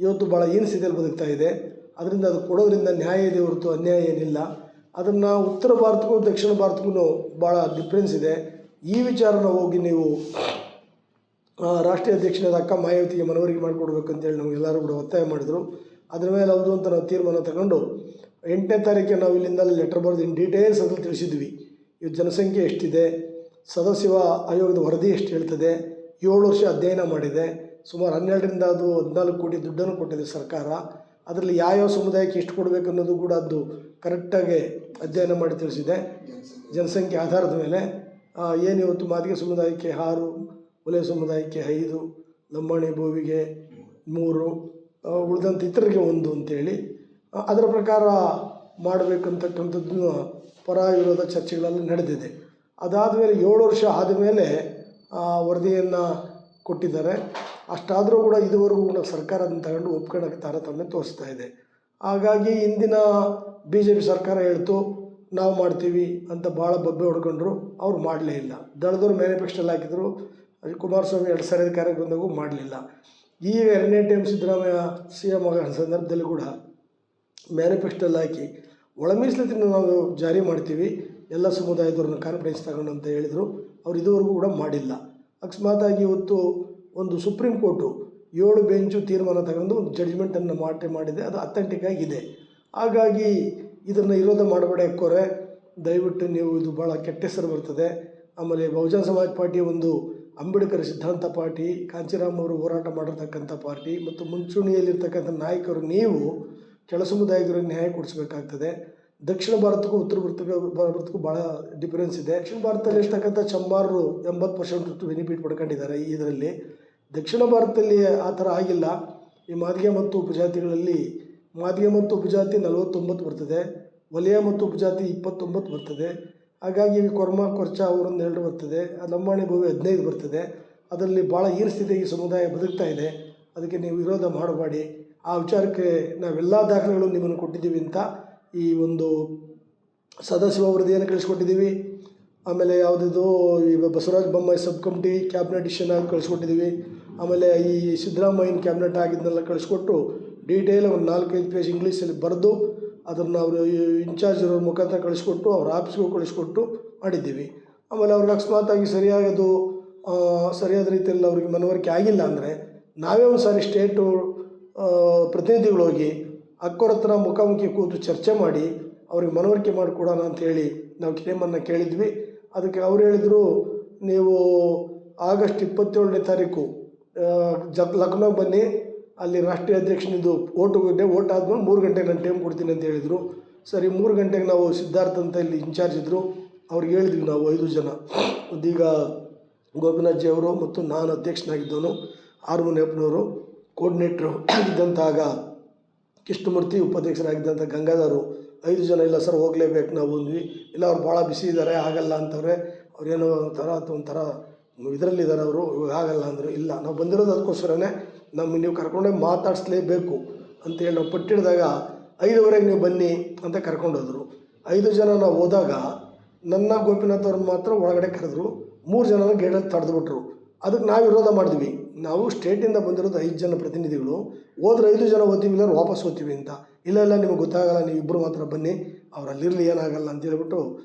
ಇವತ್ತು ಭಾಳ ಹೀನಸ್ಥಿತಿಯಲ್ಲಿ ಬದುಕ್ತಾ ಇದೆ. ಅದರಿಂದ ಅದು ಕೊಡೋದ್ರಿಂದ ನ್ಯಾಯ ಇದೆ ಹೊರತು ಅನ್ಯಾಯ ಏನಿಲ್ಲ. ಅದನ್ನು ಉತ್ತರ ಭಾರತಕ್ಕೂ ದಕ್ಷಿಣ ಭಾರತಕ್ಕೂ ಭಾಳ ಡಿಫ್ರೆನ್ಸ್ ಇದೆ. ಈ ವಿಚಾರನ ಹೋಗಿ ನೀವು ರಾಷ್ಟ್ರೀಯ ಅಧ್ಯಕ್ಷರಾದ ಅಕ್ಕ ಮಾಯಾವತಿಗೆ ಮನವರಿಕೆ ಮಾಡಿಕೊಡ್ಬೇಕು ಅಂತೇಳಿ ನಮಗೆಲ್ಲರೂ ಕೂಡ ಒತ್ತಾಯ ಮಾಡಿದರು. ಅದ್ರ ಮೇಲೆ ಹೌದು ಅಂತ ನಾವು ತೀರ್ಮಾನ ತಗೊಂಡು 8ನೇ ತಾರೀಕಿಗೆ ನಾವು ಇಲ್ಲಿಂದ ಲೆಟರ್ ಬರೆದು ಇನ್ ಡೀಟೇಲ್ಸ್ ಅದ್ರಲ್ಲಿ ತಿಳಿಸಿದ್ವಿ. ಇವತ್ತು ಜನಸಂಖ್ಯೆ ಎಷ್ಟಿದೆ, ಸದಸ್ಯ ಆಯೋಗದ ವರದಿ ಎಷ್ಟು ಹೇಳ್ತದೆ, 7 ವರ್ಷ ಅಧ್ಯಯನ ಮಾಡಿದೆ, ಸುಮಾರು 12ರಿಂದ 14 ಕೋಟಿ ದುಡ್ಡನ್ನು ಕೊಟ್ಟಿದೆ ಸರ್ಕಾರ. ಅದರಲ್ಲಿ ಯಾವ್ಯಾವ ಸಮುದಾಯಕ್ಕೆ ಎಷ್ಟು ಕೊಡಬೇಕು ಅನ್ನೋದು ಕೂಡ ಅದು ಕರೆಕ್ಟಾಗಿ ಅಧ್ಯಯನ ಮಾಡಿ ತಿಳಿಸಿದೆ. ಜನಸಂಖ್ಯೆ ಆಧಾರದ ಮೇಲೆ ಏನಿವತ್ತು ಮಾದಿಗ ಸಮುದಾಯಕ್ಕೆ 6, ಒಲೆ ಸಮುದಾಯಕ್ಕೆ 5, ಲಂಬಾಣಿ ಬೋವಿಗೆ 3, ಉಳಿದಂಥ ಇತರರಿಗೆ 1 ಅಂತೇಳಿ ಅದರ ಪ್ರಕಾರ ಮಾಡಬೇಕಂತಕ್ಕಂಥದ್ದನ್ನು ಪರ ವಿರೋಧ ಚರ್ಚೆಗಳೆಲ್ಲ ನಡೆದಿದೆ. ಅದಾದಮೇಲೆ 7 ವರ್ಷ ಆದಮೇಲೆ ವರದಿಯನ್ನು ಕೊಟ್ಟಿದ್ದಾರೆ. ಅಷ್ಟಾದರೂ ಕೂಡ ಇದುವರೆಗೂ ಕೂಡ ಸರ್ಕಾರ ಅದನ್ನು ತಗೊಂಡು ಒಪ್ಕೊಳ್ಳೋಕ್ಕೆ ತಾರತಮ್ಯ ತೋರಿಸ್ತಾ ಇದೆ. ಹಾಗಾಗಿ ಇಂದಿನ BJP ಸರ್ಕಾರ ಹೇಳ್ತು ನಾವು ಮಾಡ್ತೀವಿ ಅಂತ ಭಾಳ ಬಬ್ಬೆ ಹೊಡ್ಕೊಂಡ್ರು, ಅವ್ರು ಮಾಡಲೇ ಇಲ್ಲ. ದಳದವ್ರು ಮ್ಯಾನಿಫೆಸ್ಟೋಲ್ಲಿ ಹಾಕಿದ್ರು, ಕುಮಾರಸ್ವಾಮಿ 2 ಸಾರಿ ಅಧಿಕಾರಕ್ಕೆ ಬಂದಾಗೂ ಮಾಡಲಿಲ್ಲ. ಈಗ 2ನೇ ಟೈಮ್ ಸಿದ್ದರಾಮಯ್ಯ CM ಆಗೋ ಸಂದರ್ಭದಲ್ಲಿ ಕೂಡ ಮ್ಯಾನಿಫೆಸ್ಟೋಲ್ಲಿ ಹಾಕಿ ಒಳ ಮೀಸಲಾತಿನ ನಾವು ಜಾರಿ ಮಾಡ್ತೀವಿ, ಎಲ್ಲ ಸಮುದಾಯದವ್ರನ್ನ ಕಾನ್ಫಿಡೆನ್ಸ್ ತಗೊಂಡು ಅಂತ ಹೇಳಿದರು. ಅವ್ರು ಇದುವರೆಗೂ ಕೂಡ ಮಾಡಿಲ್ಲ. ಅಕಸ್ಮಾತಾಗಿ ಇವತ್ತು ಒಂದು ಸುಪ್ರೀಂ ಕೋರ್ಟು 7 ಬೆಂಚು ತೀರ್ಮಾನ ತಗೊಂಡು ಒಂದು ಜಡ್ಜ್ಮೆಂಟನ್ನು ಮಾಡಿದೆ, ಅದು ಅಥೆಂಟಿಕ್ ಆಗಿದೆ. ಹಾಗಾಗಿ ಇದನ್ನು ವಿರೋಧ ಮಾಡಬೇಡ ಎಕ್ಕೋರೆ, ದಯವಿಟ್ಟು ನೀವು ಇದು ಭಾಳ ಕೆಟ್ಟ ಹೆಸರು ಬರ್ತದೆ. ಆಮೇಲೆ ಬಹುಜನ ಸಮಾಜ ಪಾರ್ಟಿ ಒಂದು ಅಂಬೇಡ್ಕರ್ ಸಿದ್ಧಾಂತ ಪಾರ್ಟಿ, ಕಾಂಚೀರಾಮ್ ಅವರು ಹೋರಾಟ ಮಾಡಿರ್ತಕ್ಕಂಥ ಪಾರ್ಟಿ ಮತ್ತು ಮುಂಚೂಣಿಯಲ್ಲಿರ್ತಕ್ಕಂಥ ನಾಯಕರು. ನೀವು ಕೆಳ ಸಮುದಾಯದವರಿಗೆ ನ್ಯಾಯ ಕೊಡಿಸ್ಬೇಕಾಗ್ತದೆ. ದಕ್ಷಿಣ ಭಾರತಕ್ಕೂ ಉತ್ತರ ಭಾರತಕ್ಕೂ ಭಾಳ ಡಿಫರೆನ್ಸ್ ಇದೆ. ದಕ್ಷಿಣ ಭಾರತದಲ್ಲಿ ಇರ್ತಕ್ಕಂಥ ಚಮ್ಮಾರರು 80% ಬೆನಿಫಿಟ್ ಪಡ್ಕೊಂಡಿದ್ದಾರೆ. ಇದರಲ್ಲಿ ದಕ್ಷಿಣ ಭಾರತದಲ್ಲಿ ಆ ಥರ ಆಗಿಲ್ಲ. ಈ ಮಾದಿಗ ಮತ್ತು ಉಪಜಾತಿಗಳಲ್ಲಿ ಮಾದಿಗ ಮತ್ತು ಉಪಜಾತಿ 49 ಬರ್ತದೆ, ವಲಯ ಮತ್ತು ಉಪಜಾತಿ 29 ಬರ್ತದೆ. ಹಾಗಾಗಿ ಕೊರ್ಚ ಅವರೊಂದು 2 ಬರ್ತದೆ, ಲಂಬಾಣಿ ಬೋವಿ 15 ಬರ್ತದೆ. ಅದರಲ್ಲಿ ಭಾಳ ಹೀನಸ್ಥಿತಿಯಾಗಿ ಸಮುದಾಯ ಬದುಕ್ತಾ ಇದೆ. ಅದಕ್ಕೆ ನೀವು ವಿರೋಧ ಮಾಡಬೇಡಿ. ಆ ವಿಚಾರಕ್ಕೆ ನಾವೆಲ್ಲ ದಾಖಲೆಗಳು ನಿಮ್ಮನ್ನು ಕೊಟ್ಟಿದ್ದೀವಿ ಅಂತ ಈ ಒಂದು ಸದಾಶಿವ ವರದಿಯನ್ನು ಕಳಿಸ್ಕೊಟ್ಟಿದ್ದೀವಿ. ಆಮೇಲೆ ಯಾವುದಿದು ಈ Basavaraj Bommai sub committee cabinet decision ಆಗಿ ಕಳಿಸ್ಕೊಟ್ಟಿದ್ದೀವಿ. ಆಮೇಲೆ ಈ ಸಿದ್ದರಾಮಯ್ಯನ ಕ್ಯಾಬಿನೆಟ್ ಆಗಿದ್ದನ್ನೆಲ್ಲ ಕಳಿಸ್ಕೊಟ್ಟು ಡೀಟೇಲ್ ಒಂದು 4-5 ಪೇಜ್ ಇಂಗ್ಲೀಷಲ್ಲಿ ಬರೆದು ಅದನ್ನು ಅವರು ಇನ್ಚಾರ್ಜ್ ಇರೋರ ಮುಖಾಂತರ ಕಳಿಸ್ಕೊಟ್ಟು ಅವ್ರ ಆಫೀಸ್ಗೂ ಕಳಿಸ್ಕೊಟ್ಟು ಮಾಡಿದ್ದೀವಿ. ಆಮೇಲೆ ಅವ್ರಿಗೆ ಅಕಸ್ಮಾತಾಗಿ ಸರಿಯಾದ ರೀತಿಯಲ್ಲಿ ಅವ್ರಿಗೆ ಮನವರಿಕೆ ಆಗಿಲ್ಲ ಅಂದರೆ ನಾವೇ ಒಂದು ಸಾರಿ ಸ್ಟೇಟು ಪ್ರತಿನಿಧಿಗಳು ಹೋಗಿ ಅಕ್ಕೋರ ಹತ್ರ ಮುಖಾಮುಖಿ ಕೂತು ಚರ್ಚೆ ಮಾಡಿ ಅವ್ರಿಗೆ ಮನವರಿಕೆ ಮಾಡಿಕೊಡೋಣ ಅಂಥೇಳಿ ನಾವು ಕ್ಲೇಮನ್ನು ಕೇಳಿದ್ವಿ. ಅದಕ್ಕೆ ಅವ್ರು ಹೇಳಿದರು, ನೀವು ಆಗಸ್ಟ್ 27ನೇ ತಾರೀಕು ಲಕ್ನೋಗೆ ಬನ್ನಿ, ಅಲ್ಲಿ ರಾಷ್ಟ್ರೀಯ ಅಧ್ಯಕ್ಷನಿದ್ದು ಓಟ್ ಆದಮೇಲೆ 3 ಗಂಟೆಗೆ ನಾನು ಟೈಮ್ ಕೊಡ್ತೀನಿ ಅಂತ ಹೇಳಿದರು. ಸರಿ, 3 ಗಂಟೆಗೆ ನಾವು ಸಿದ್ಧಾರ್ಥ ಅಂತ ಇಲ್ಲಿ ಇನ್ಚಾರ್ಜ್ ಇದ್ದರು, ಅವ್ರಿಗೆ ಹೇಳಿದ್ವಿ ನಾವು 5 ಜನ. ಇದೀಗ ಗೋಪಿನಾಥ್ ಜಿ ಅವರು ಮತ್ತು ನಾನು ಅಧ್ಯಕ್ಷನಾಗಿದ್ದವನು, ಆರ್ಮುನಿಯಪ್ಪನವರು ಕೋರ್ಡಿನೇಟ್ರು ಆಗಿದ್ದಂಥ ಆಗ ಕೃಷ್ಣಮೂರ್ತಿ ಉಪಾಧ್ಯಕ್ಷರಾಗಿದ್ದಂಥ ಗಂಗಾಧರು 5 ಜನ ಇಲ್ಲ ಸರ್ ಹೋಗಲೇಬೇಕು ನಾವು ಅಂದ್ವಿ. ಇಲ್ಲ ಅವ್ರು ಭಾಳ ಬಿಸಿ ಇದ್ದಾರೆ ಆಗಲ್ಲ ಅಂತವ್ರೆ, ಅವ್ರೇನೋ ಒಂಥರ ಇದರಲ್ಲಿದ್ದಾರೆ ಅವರು, ಇವಾಗ ಆಗಲ್ಲ ಅಂದರು. ಇಲ್ಲ ನಾವು ಬಂದಿರೋದು ಅದಕ್ಕೋಸ್ಕರನೇ ನೀವು ಕರ್ಕೊಂಡೋಗಿ ಮಾತಾಡಿಸ್ಲೇಬೇಕು ಅಂತೇಳಿ ನಾವು ಪಟ್ಟಿಡಿದಾಗ 5:15 ನೀವು ಬನ್ನಿ ಅಂತ ಕರ್ಕೊಂಡೋದ್ರು. 5 ಜನ ನಾವು ಹೋದಾಗ ನನ್ನ ಗೋಪಿನಾಥ್ ಅವ್ರನ್ನ ಮಾತ್ರ ಒಳಗಡೆ ಕರೆದ್ರು, 3 ಜನನ ಗೇಟಲ್ಲಿ ತಡೆದ್ಬಿಟ್ರು. ಅದಕ್ಕೆ ನಾವು ವಿರೋಧ ಮಾಡಿದ್ವಿ. ನಾವು ಸ್ಟೇಟಿಂದ ಬಂದಿರೋದು 5 ಜನ ಪ್ರತಿನಿಧಿಗಳು, ಹೋದ್ರೆ 5 ಜನ ಓದ್ತೀವಿ ಇಲ್ಲ ವಾಪಸ್ ಓದ್ತೀವಿ ಅಂತ. ಇಲ್ಲ ನಿಮಗೆ ಗೊತ್ತಾಗಲ್ಲ, ನೀವು ಇಬ್ಬರು ಮಾತ್ರ ಬನ್ನಿ, ಅವ್ರು ಅಲ್ಲಿರಲಿ ಏನಾಗಲ್ಲ ಅಂತ ಹೇಳ್ಬಿಟ್ಟು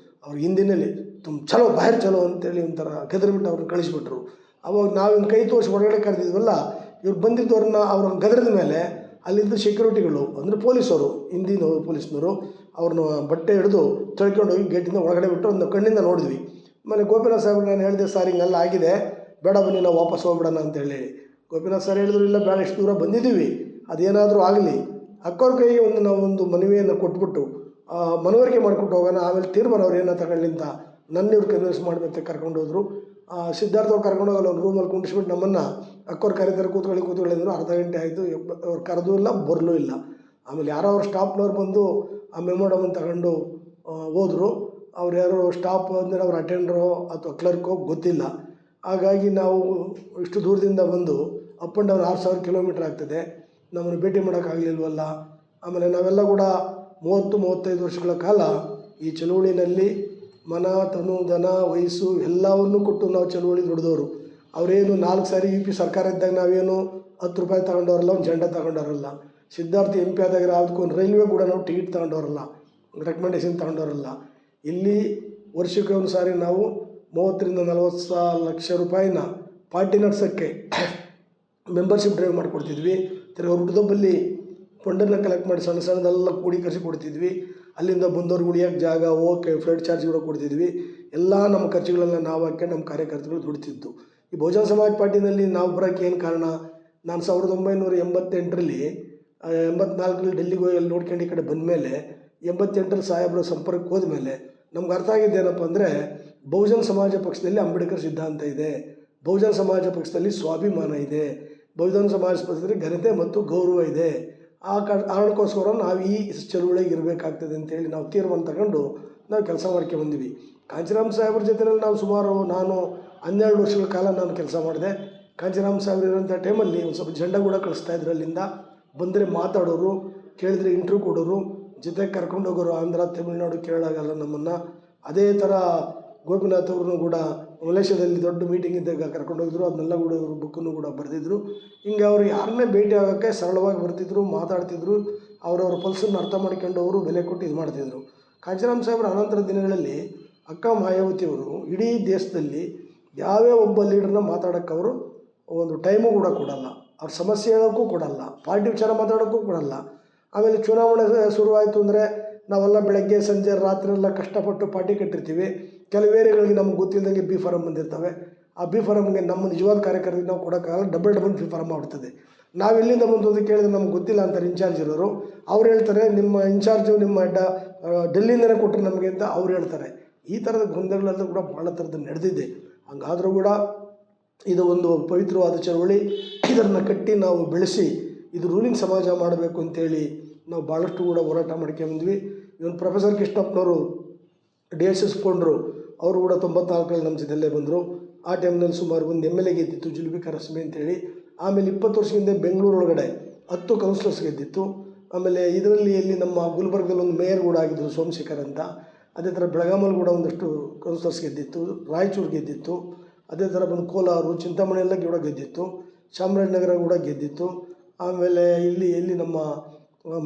ಅವ್ರ ಹಿಂದಿನಲ್ಲಿ ಚಲೋ ಬಾಹಿರ್ ಚಲೋ ಅಂತೇಳಿ ಒಂಥರ ಗದರ್ಬಿಟ್ಟು ಅವ್ರನ್ನ ಕಳಿಸ್ಬಿಟ್ರು. ಅವಾಗ ನಾವು ಹಿಂಗೆ ಕೈ ತೋರಿಸಿ ಹೊರಗಡೆ ಕರೆದಿದ್ವಲ್ಲ, ಇವ್ರು ಬಂದಿದ್ದವ್ರನ್ನ ಅವ್ರನ್ನ ಗದರಿದ ಮೇಲೆ ಅಲ್ಲಿದ್ದ ಸೆಕ್ಯೂರಿಟಿಗಳು ಅಂದರೆ ಪೊಲೀಸವರು, ಹಿಂದಿನ ಪೊಲೀಸ್ನವರು ಅವ್ರನ್ನ ಬಟ್ಟೆ ಹಿಡಿದು ತಳ್ಕೊಂಡು ಹೋಗಿ ಗೇಟಿಂದ ಒಳಗಡೆ ಬಿಟ್ಟು ಒಂದು ಕಣ್ಣಿಂದ ನೋಡಿದ್ವಿ. ಆಮೇಲೆ ಗೋಪಿನಾಥ್ ಸಾಹೇಬ್ರು ನಾನು ಹೇಳಿದೆ, ಸರ್ ಹಿಂಗೆಲ್ಲ ಆಗಿದೆ, ಬೇಡ ಬನ್ನಿ ನಾವು ವಾಪಸ್ ಹೋಗ್ಬಿಡೋಣ ಅಂತೇಳಿ. ಗೋಪಿನಾಥ್ ಸರ್ ಹೇಳಿದ್ರು, ಇಲ್ಲ ಬೇಡ, ಇಷ್ಟು ದೂರ ಬಂದಿದ್ದೀವಿ, ಅದೇನಾದರೂ ಆಗಲಿ ಅಕ್ಕವ್ರ ಕೈಗೆ ಒಂದು ಮನವಿಯನ್ನು ಕೊಟ್ಬಿಟ್ಟು ಮನವರಿಕೆ ಮಾಡಿಕೊಟ್ಟು ಹೋಗೋಣ, ಆಮೇಲೆ ತೀರ್ಮಾನ ಅವ್ರು ಏನೋ ತಗೊಳ್ಳಿ ಅಂತ ನನ್ನ ಇವ್ರು ಕನ್ವಿನ್ಸ್ ಮಾಡಿಬಿಟ್ಟು ಕರ್ಕೊಂಡು ಹೋದರು. ಸಿದ್ಧಾರ್ಥ ಅವ್ರು ಕರ್ಕೊಂಡು ಹೋಗಲ್ಲ, ಒಂದು ರೂಮಲ್ಲಿ ಕುಂಡಿಸ್ಬಿಟ್ಟು ನಮ್ಮನ್ನು ಅಕ್ಕವ್ರು ಕರೀತಾರೆ ಕೂತ್ಕೊಳ್ಳಿ ಅಂದರು. ಅರ್ಧ ಗಂಟೆ ಆಯಿತು, ಅವ್ರು ಕರೆದೂ ಇಲ್ಲ ಬರಲೂ ಇಲ್ಲ. ಆಮೇಲೆ ಯಾರೋ ಅವ್ರ ಸ್ಟಾಫ್ನವ್ರು ಬಂದು ಆ ಮೆಮೋಡಮನ್ನು ತಗೊಂಡು ಹೋದರು. ಅವ್ರು ಯಾರೋ ಸ್ಟಾಫ್ ಅಂದರೆ ಅವ್ರ ಅಟೆಂಡ್ರೋ ಅಥವಾ ಕ್ಲರ್ಕೋ ಗೊತ್ತಿಲ್ಲ. ಹಾಗಾಗಿ ನಾವು ಇಷ್ಟು ದೂರದಿಂದ ಬಂದು ಅಪ್ ಆ್ಯಂಡ್ ಡೌನ್ 6000 ಕಿಲೋಮೀಟ್ರ್ ಆಗ್ತದೆ, ನಮ್ಮನ್ನು ಭೇಟಿ ಮಾಡೋಕ್ಕಾಗಲಿಲ್ವಲ್ಲ. ಆಮೇಲೆ ನಾವೆಲ್ಲ ಕೂಡ 30-35 ವರ್ಷಗಳ ಕಾಲ ಈ ಚಳುವಳಿನಲ್ಲಿ ಮನ, ತನು, ಧನ, ವಯಸ್ಸು ಎಲ್ಲವನ್ನೂ ಕೊಟ್ಟು ನಾವು ಚಳುವಳಿ ದುಡಿದವರು. ಅವರೇನು 4 ಸಾರಿ UP ಸರ್ಕಾರ ಇದ್ದಾಗ ನಾವೇನು 10 ರೂಪಾಯಿ ತಗೊಂಡವ್ರಲ್ಲ, ಒಂದು ಜೆಂಡ ತಗೊಂಡವ್ರಲ್ಲ. ಸಿದ್ಧಾರ್ಥ MP ಆದಾಗ ಅದಕ್ಕೊಂದು ರೈಲ್ವೆ ಕೂಡ ನಾವು ಟಿಕೆಟ್ ತಗೊಂಡವ್ರಲ್ಲ, ರೆಕಮೆಂಡೇಶನ್ ತಗೊಂಡವ್ರಲ್ಲ. ಇಲ್ಲಿ ವರ್ಷಕ್ಕೆ ಒಂದು ಸಾರಿ ನಾವು 30-40 ಲಕ್ಷ ರೂಪಾಯಿನ ಪಾರ್ಟಿ ನಡೆಸೋಕ್ಕೆ ಮೆಂಬರ್ಶಿಪ್ ಡ್ರೈವ್ ಮಾಡಿಕೊಡ್ತಿದ್ವಿ. ತಿರ್ಗಿ ಹುಟ್ಟದಬ್ಬಲ್ಲಿ ಫಂಡನ್ನು ಕಲೆಕ್ಟ್ ಮಾಡಿ ಸಣ್ಣದೆಲ್ಲ ಕೂಡಿಕರಿಸಿ ಕೊಡ್ತಿದ್ವಿ. ಅಲ್ಲಿಂದ ಬಂದವ್ರಿಗೆ ಉಳಿಯೋಕ್ಕೆ ಜಾಗ, ಹೋಗೋಕ್ಕೆ ಫ್ಲೈಟ್ ಚಾರ್ಜ್ ಕೂಡ ಕೊಡ್ತಿದ್ವಿ. ಎಲ್ಲ ನಮ್ಮ ಖರ್ಚುಗಳೆಲ್ಲ ನಾವು ಹಾಕಿ ನಮ್ಮ ಕಾರ್ಯಕರ್ತರು ದುಡಿತಿದ್ದು. ಈ ಬಹುಜನ ಸಮಾಜ ಪಾರ್ಟಿನಲ್ಲಿ ನಾವು ಬರೋಕ್ಕೆ ಏನು ಕಾರಣ, ನಾನು 1988ರಲ್ಲಿ 84ರಲ್ಲಿ ಡೆಲ್ಲಿಗೆ ಹೋಗಿ ಅಲ್ಲಿ ನೋಡ್ಕೊಂಡು ಈ ಕಡೆ ಬಂದಮೇಲೆ 88ರಲ್ಲಿ ಸಾಹೇಬರ ಸಂಪರ್ಕಕ್ಕೆ ಹೋದ್ಮೇಲೆ ನಮ್ಗೆ ಅರ್ಥ ಆಗಿದ್ದೇನಪ್ಪ ಅಂದರೆ, ಬಹುಜನ ಸಮಾಜ ಪಕ್ಷದಲ್ಲಿ ಅಂಬೇಡ್ಕರ್ ಸಿದ್ಧಾಂತ ಇದೆ, ಬಹುಜನ ಸಮಾಜ ಪಕ್ಷದಲ್ಲಿ ಸ್ವಾಭಿಮಾನ ಇದೆ, ಬಹುಜನ ಸಮಾಜ ಪಕ್ಷದಲ್ಲಿ ಘನತೆ ಮತ್ತು ಗೌರವ ಇದೆ. ಆ ಕಾರಣಕ್ಕೋಸ್ಕರ ನಾವು ಈ ಚಳುವಳಿಗೆ ಇರಬೇಕಾಗ್ತದೆ ಅಂತೇಳಿ ನಾವು ತೀರ್ಮಾನ ತಗೊಂಡು ನಾವು ಕೆಲಸ ಮಾಡ್ಕೊಂಡ್ಬಂದ್ವಿ. ಕಾಂಚೀರಾಮ್ ಸಾಹೇಬ್ರ ಜೊತೆಯಲ್ಲಿ ನಾವು ಸುಮಾರು ನಾನು 12 ವರ್ಷಗಳ ಕಾಲ ನಾನು ಕೆಲಸ ಮಾಡಿದೆ. ಕಾಂಚೀರಾಮ್ ಸಾಹೇಬ್ರು ಇರೋಂಥ ಟೈಮಲ್ಲಿ ಒಂದು ಸ್ವಲ್ಪ ಜೆಂಡ ಕೂಡ ಕಳಿಸ್ತಾಯಿದ್ರು. ಅಲ್ಲಿಂದ ಬಂದರೆ ಮಾತಾಡೋರು, ಕೇಳಿದ್ರೆ ಇಂಟ್ರ್ಯೂ ಕೊಡೋರು, ಜೊತೆಗೆ ಕರ್ಕೊಂಡು ಹೋಗೋರು ಆಂಧ್ರ, ತಮಿಳ್ನಾಡು, ಕೇರಳಗೆಲ್ಲ ನಮ್ಮನ್ನು. ಅದೇ ಥರ ಗೋಪಿನಾಥ್ ಅವ್ರನ್ನೂ ಕೂಡ ಮಲೇಷ್ಯಾದಲ್ಲಿ ದೊಡ್ಡ ಮೀಟಿಂಗ್ ಇದ್ದಾಗ ಕರ್ಕೊಂಡು ಹೋಗಿದ್ರು. ಅದನ್ನೆಲ್ಲ ಕೂಡ ಇವರು ಬುಕ್ಕನ್ನು ಕೂಡ ಬರೆದಿದ್ರು. ಹಿಂಗೆ ಅವರು ಯಾರನ್ನೇ ಭೇಟಿ ಆಗೋಕ್ಕೆ ಸರಳವಾಗಿ ಬರ್ತಿದ್ರು, ಮಾತಾಡ್ತಿದ್ರು, ಅವರವ್ರ ಪಲ್ಸನ್ನು ಅರ್ಥ ಮಾಡ್ಕೊಂಡು ಅವರು ಬೆಲೆ ಕೊಟ್ಟು ಇದು ಮಾಡ್ತಿದ್ರು. ಕಾಂಚೀರಾಮ್ ಸಾಹೇಬ್ರ ಅನಂತರ ದಿನಗಳಲ್ಲಿ ಅಕ್ಕ ಮಾಯಾವತಿಯವರು ಇಡೀ ದೇಶದಲ್ಲಿ ಯಾವ್ಯಾವ ಒಬ್ಬ ಲೀಡರ್ನ ಮಾತಾಡೋಕ್ಕೆ ಅವರು ಒಂದು ಟೈಮು ಕೂಡ ಕೊಡಲ್ಲ, ಅವ್ರ ಸಮಸ್ಯೆ ಹೇಳೋಕ್ಕೂ ಕೊಡಲ್ಲ, ಪಾರ್ಟಿ ವಿಚಾರ ಮಾತಾಡೋಕ್ಕೂ ಕೊಡಲ್ಲ. ಆಮೇಲೆ ಚುನಾವಣೆ ಶುರುವಾಯಿತು ಅಂದರೆ ನಾವೆಲ್ಲ ಬೆಳಗ್ಗೆ ಸಂಜೆ ರಾತ್ರಿ ಎಲ್ಲ ಕಷ್ಟಪಟ್ಟು ಪಾರ್ಟಿ ಕಟ್ಟಿರ್ತೀವಿ. ಕೆಲವು ಏರಿಯಾಗಳಿಗೆ ನಮ್ಗೆ ಗೊತ್ತಿಲ್ಲದಂಗೆ ಬಿ ಫಾರಮ್ ಬಂದಿರ್ತವೆ. ಆ ಬಿ ಫಾರಮ್ಗೆ ನಮ್ಮ ನಿಜವಾದ ಕಾರ್ಯಕರ್ತರಿಗೆ ನಾವು ಕೊಡೋಕ್ಕಾಗಲ್ಲ, ಡಬಲ್ ಬಿ ಫಾರಮ್ ಆಗ್ಬಿಡ್ತದೆ. ನಾವು ಎಲ್ಲಿಂದ ಬಂದು ಅಂತ ಕೇಳಿದ್ರೆ ನಮ್ಗೆ ಗೊತ್ತಿಲ್ಲ ಅಂತಾರೆ ಇನ್ಚಾರ್ಜ್ ಇರೋರು. ಅವ್ರು ಹೇಳ್ತಾರೆ ನಿಮ್ಮ ಇನ್ಚಾರ್ಜು ನಿಮ್ಮ ಡೆಲ್ಲಿಯಿಂದನೇ ಕೊಟ್ಟರು ನಮಗೆ ಅಂತ ಅವ್ರು ಹೇಳ್ತಾರೆ. ಈ ಥರದ ಗೊಂದಲಗಳೆಲ್ಲ ಕೂಡ ಭಾಳ ಥರದ್ದು ನಡೆದಿದೆ. ಹಂಗಾದರೂ ಕೂಡ ಇದು ಒಂದು ಪವಿತ್ರವಾದ ಚಳವಳಿ, ಇದನ್ನು ಕಟ್ಟಿ ನಾವು ಬೆಳೆಸಿ ಇದು ರೂಲಿಂಗ್ ಸಮಾಜ ಮಾಡಬೇಕು ಅಂತೇಳಿ ನಾವು ಭಾಳಷ್ಟು ಕೂಡ ಹೋರಾಟ ಮಾಡ್ಕೊಂಡ್ಬಂದ್ವಿ. ಇವನು ಪ್ರೊಫೆಸರ್ ಕೃಷ್ಣಪ್ಪನವರು DSS ಕೊಂಡರು, ಅವರು ಕೂಡ 94ರಲ್ಲಿ ನಮ್ಮ ಜೊತೆಯಲ್ಲೇ ಬಂದರು. ಆ ಟೈಮ್ನಲ್ಲಿ ಸುಮಾರು ಒಂದು MLA ಗೆದ್ದಿತ್ತು ಜುಲ್ಫಿಕರ್ ರಸ್ಮಿ ಅಂತೇಳಿ. ಆಮೇಲೆ 20 ವರ್ಷ ಹಿಂದೆ ಬೆಂಗಳೂರೊಳಗಡೆ 10 ಕೌನ್ಸಿಲರ್ಸ್ ಗೆದ್ದಿತ್ತು. ಆಮೇಲೆ ಇದರಲ್ಲಿ ಎಲ್ಲಿ ನಮ್ಮ ಗುಲ್ಬರ್ಗದಲ್ಲಿ ಒಂದು ಮೇಯರ್ ಕೂಡ ಆಗಿದ್ದರು ಸೋಮಶೇಖರ್ ಅಂತ. ಅದೇ ಥರ ಬೆಳಗಾಮಲ್ಲಿ ಕೂಡ ಒಂದಷ್ಟು ಕೌನ್ಸಿಲರ್ಸ್ ಗೆದ್ದಿತ್ತು, ರಾಯಚೂರು ಗೆದ್ದಿತ್ತು, ಅದೇ ಥರ ಬಂದು ಕೋಲಾರ, ಚಿಂತಾಮಣಿ ಎಲ್ಲ ಕೂಡ ಗೆದ್ದಿತ್ತು, ಚಾಮರಾಜನಗರ ಕೂಡ ಗೆದ್ದಿತ್ತು. ಆಮೇಲೆ ಎಲ್ಲಿ ನಮ್ಮ